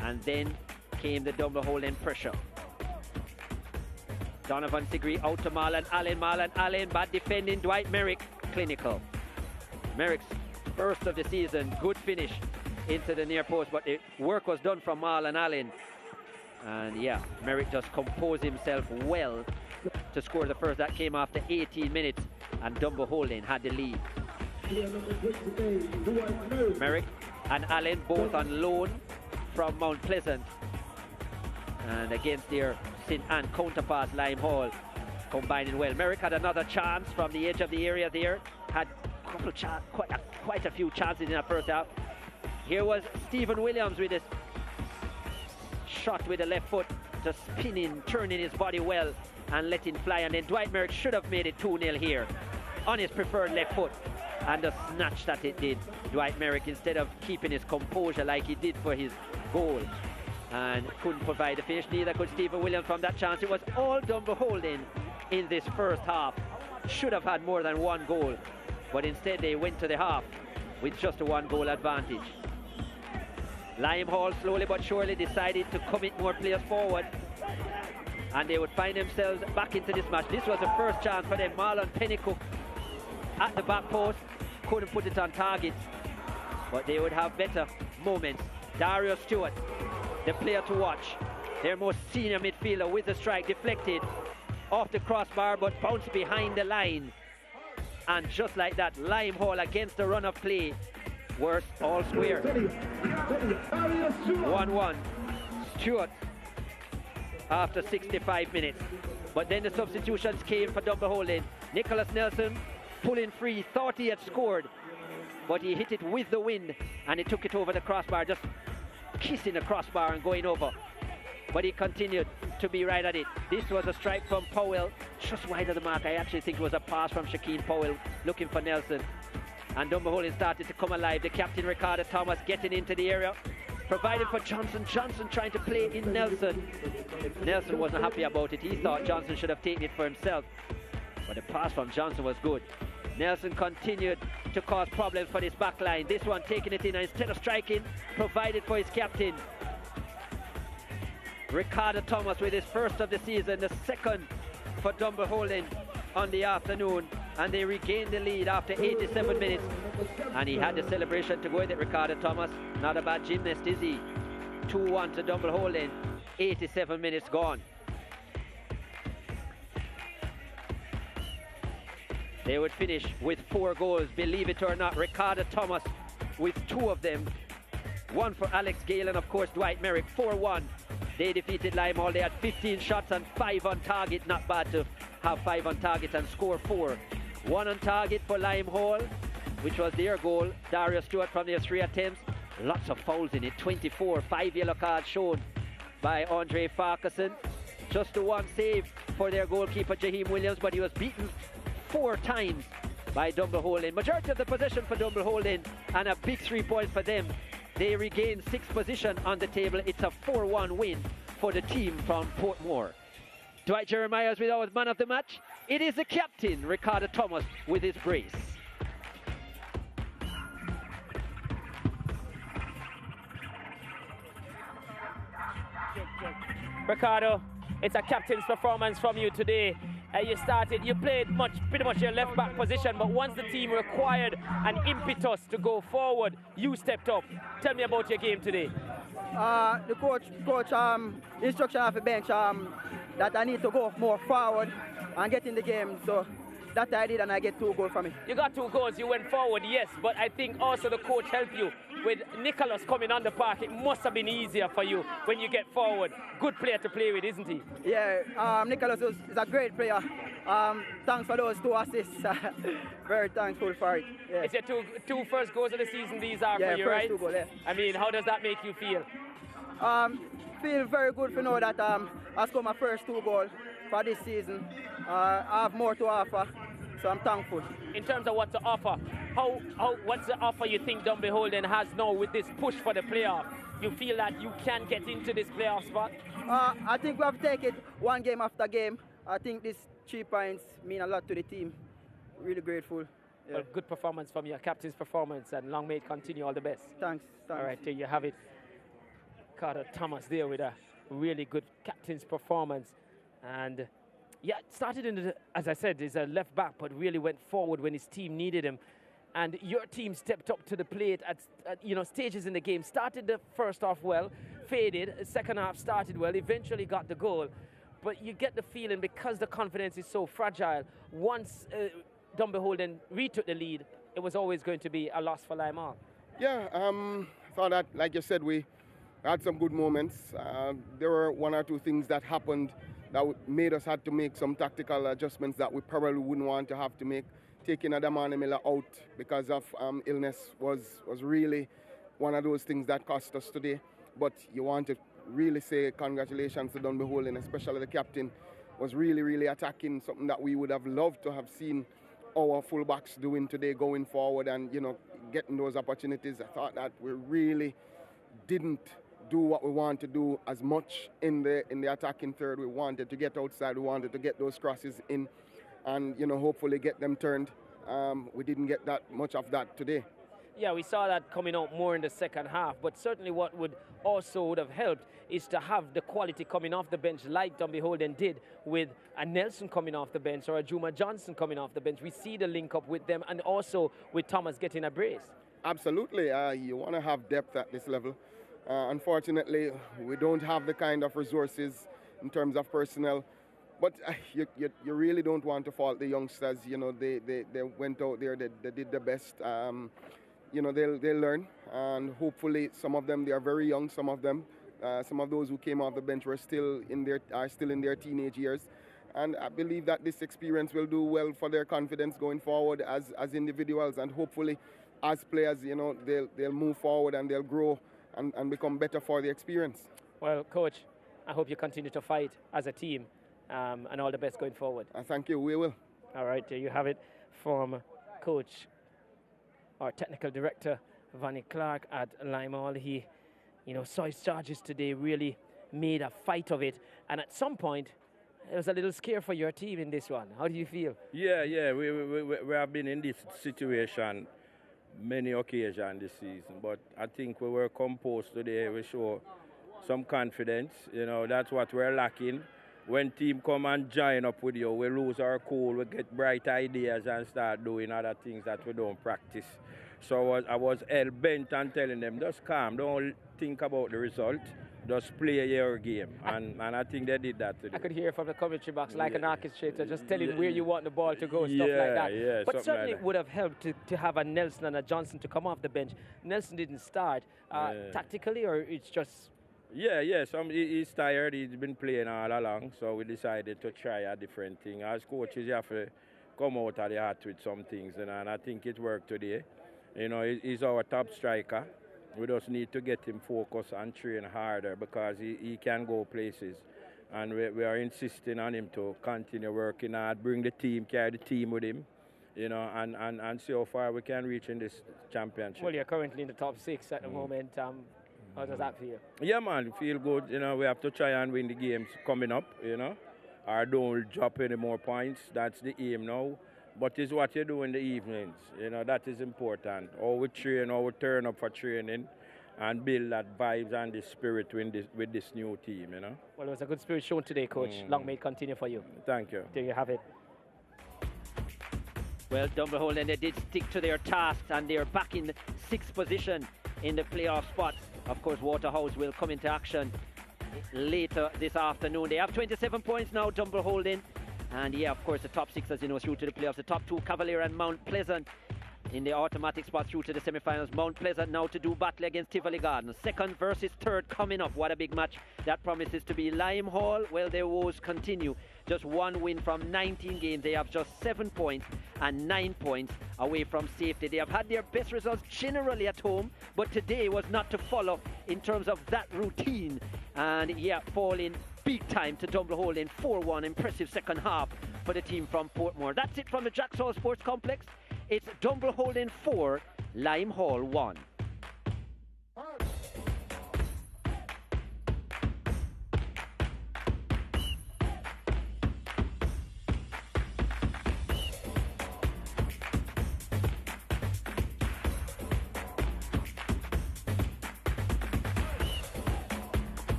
and then came the Dunbeholden pressure. Donovan Sigree out to Marlon Allen, bad defending. Dwight Merrick, clinical. Merrick's first of the season, good finish into the near post, but the work was done from Marlon Allen. And yeah, Merrick just composed himself well to score the first. That came after 18 minutes, and Dunbeholden had the lead. Merrick and Allen both on loan from Mount Pleasant, and against their St. Anne counterparts, Lime Hall, combining well. Merrick had another chance from the edge of the area there, had a couple of quite a few chances in that first half. Here was Stephen Williams with his shot with the left foot, just spinning, turning his body well and letting fly, and then Dwight Merrick should have made it 2-0 here on his preferred left foot, and the snatch that it did. Dwight Merrick, instead of keeping his composure like he did for his goal, and couldn't provide the finish. Neither could Stephen Williams from that chance. It was all Dunbeholden in this first half. Should have had more than one goal, but instead they went to the half with just a 1-goal advantage. Lime Hall slowly but surely decided to commit more players forward, and they would find themselves back into this match. This was the first chance for them. Marlon Pennycook at the back post, couldn't put it on target, but they would have better moments. Dario Stewart, the player to watch, their most senior midfielder, with the strike deflected off the crossbar but bounced behind the line, and just like that, Lime Hall against the run of play were all square. 1-1. Stewart after 65 minutes, but then the substitutions came for Dunbeholden. Nicholas Nelson pulling free, thought he had scored, but he hit it with the wind and he took it over the crossbar, just kissing the crossbar and going over, but he continued to be right at it. This was a strike from Powell, just wide of the mark. I actually think it was a pass from Shaquille Powell looking for Nelson, and Dunbeholden started to come alive. The captain, Ricardo Thomas, getting into the area, provided for Johnson. Johnson trying to play in Nelson. Nelson wasn't happy about it. He thought Johnson should have taken it for himself, but the pass from Johnson was good. Nelson continued to cause problems for this back line. This one taking it in, and instead of striking, provided for his captain, Ricardo Thomas, with his first of the season, the second for Dunbeholden on the afternoon, and they regained the lead after 87 minutes. And he had the celebration to go with it, Ricardo Thomas. Not a bad gymnast, is he? 2-1 to Dunbeholden, 87 minutes gone. They would finish with 4 goals, believe it or not. Ricardo Thomas with 2 of them. 1 for Alex Gale and of course Dwight Merrick. 4-1. They defeated Lime Hall. They had 15 shots and 5 on target. Not bad to have 5 on target and score 4. 1 on target for Lime Hall, which was their goal. Dario Stewart from their 3 attempts. Lots of fouls in it. 24. 5 yellow cards shown by Andre Farquharson. Just the 1 save for their goalkeeper Jaheim Williams, but he was beaten 4 times by Dunbeholden. Majority of the possession for Dunbeholden, and a big 3 points for them. They regain 6th position on the table. It's a 4-1 win for the team from Portmore. Dwight Jeremiah is with our man of the match. It is the captain, Ricardo Thomas, with his brace. Ricardo, it's a captain's performance from you today. You played pretty much your left back position, but once the team required an impetus to go forward, you stepped up. Tell me about your game today. The coach instruction off the bench that I need to go more forward and get in the game. So that I did, and I get 2 goals from it. You got 2 goals, you went forward, yes, but I think also the coach helped you. With Nicholas coming on the park, it must have been easier for you when you get forward. Good player to play with, isn't he? Yeah, Nicholas is a great player. Thanks for those 2 assists. Very thankful for it. Yeah. It's your two first goals of the season, these are for you, right? 2 goals, yeah. I mean, how does that make you feel? Feel very good to know that I scored my first 2 goals for this season. I have more to offer, so I'm thankful. In terms of what to offer, what's the offer you think Dunbeholden has now with this push for the playoff? you feel that you can get into this playoff spot? I think we have to take it one game after game. I think these 3 points mean a lot to the team. Really grateful. Yeah. Well, good performance from your captain's performance, and long may it continue. All the best. Thanks. All right, there you have it. Carter Thomas there with a really good captain's performance. And yeah, started as I said, is a left back, but really went forward when his team needed him. And your team stepped up to the plate at stages in the game. Started the first half well, faded. Second half started well, eventually got the goal. But you get the feeling, because the confidence is so fragile, once Dunbeholden retook the lead, it was always going to be a loss for Lime Hall. Yeah, I thought that, like you said, we had some good moments. There were 1 or 2 things that happened that made us had to make some tactical adjustments that we probably wouldn't want to have to make. Taking Adamani Miller out because of illness was really one of those things that cost us today. But you want to really say congratulations to Dunbeholden, especially the captain, was really attacking, something that we would have loved to have seen our fullbacks doing today going forward, and getting those opportunities. I thought that we really didn't do what we wanted to do as much in the attacking third. We wanted to get outside, we wanted to get those crosses in, and hopefully get them turned. We didn't get that much of that today. Yeah, we saw that coming out more in the second half, but certainly what would have helped is to have the quality coming off the bench like Dunbeholden did with a Nelson coming off the bench or a Juma Johnson coming off the bench. We see the link up with them, and also with Thomas getting a brace. Absolutely. You want to have depth at this level. Unfortunately, we don't have the kind of resources in terms of personnel. But you really don't want to fault the youngsters. They went out there, they did their best. They'll learn, and hopefully some of them, they are very young. Some of them, some of those who came off the bench are still in their teenage years, and I believe that this experience will do well for their confidence going forward as individuals, and hopefully as players, they'll move forward and they'll grow and become better for the experience. Well, Coach, I hope you continue to fight as a team, and all the best going forward. Thank you. We will. All right, there you have it from Coach, our technical director, Vanny Clark at Lime Hall. He, saw his charges today, really made a fight of it. And at some point, it was a little scare for your team in this one. How do you feel? Yeah, we have been in this situation many occasions this season, but I think we were composed today. We show some confidence. That's what we're lacking. When team come and join up with you, we lose our cool, we get bright ideas and start doing other things that we don't practice. So I was hell-bent on telling them, just calm, don't think about the result, just play your game. And I think they did that today. I could hear from the commentary box like an orchestrator, just telling where you want the ball to go, stuff like that. Yeah, but certainly like it would have helped to have a Nelson and a Johnson to come off the bench. Nelson didn't start tactically, or it's just... Yeah, he's tired. He's been playing all along, so we decided to try a different thing. As coaches, you have to come out of the heart with some things, and I think it worked today. He's our top striker. We just need to get him focused and train harder, because he can go places. And we are insisting on him to continue working hard, bring the team, carry the team with him, and see how far we can reach in this championship. Well, you're currently in the top 6 at the moment. How does that feel? Yeah, man, feel good. We have to try and win the games coming up, or don't drop any more points. That's the aim now. But it's what you do in the evenings. That is important. How we train, how we turn up for training, and build that vibes and the spirit with this new team, Well, it was a good spirit shown today, Coach. Long may it continue for you. Thank you. There you have it. Well, Dunbeholden, they did stick to their tasks, and they're back in the 6th position in the playoff spot. Of course, Waterhouse will come into action later this afternoon. They have 27 points now, Dunbeholden. And yeah, of course, the top 6, as you know, through to the playoffs. The top 2, Cavalier and Mount Pleasant, in the automatic spot through to the semi-finals. Mount Pleasant now to do battle against Tivoli Gardens. 2nd versus 3rd coming up. What a big match that promises to be. Lime Hall, well, their woes continue. Just 1 win from 19 games. They have just 7 points and 9 points away from safety. They have had their best results generally at home, but today was not to follow in terms of that routine. And yeah, falling big time to Dunbeholden, 4-1. Impressive second half for the team from Portmore. That's it from the Jack's Hall Sports Complex. It's Dunbeholden 4, Lime Hall 1.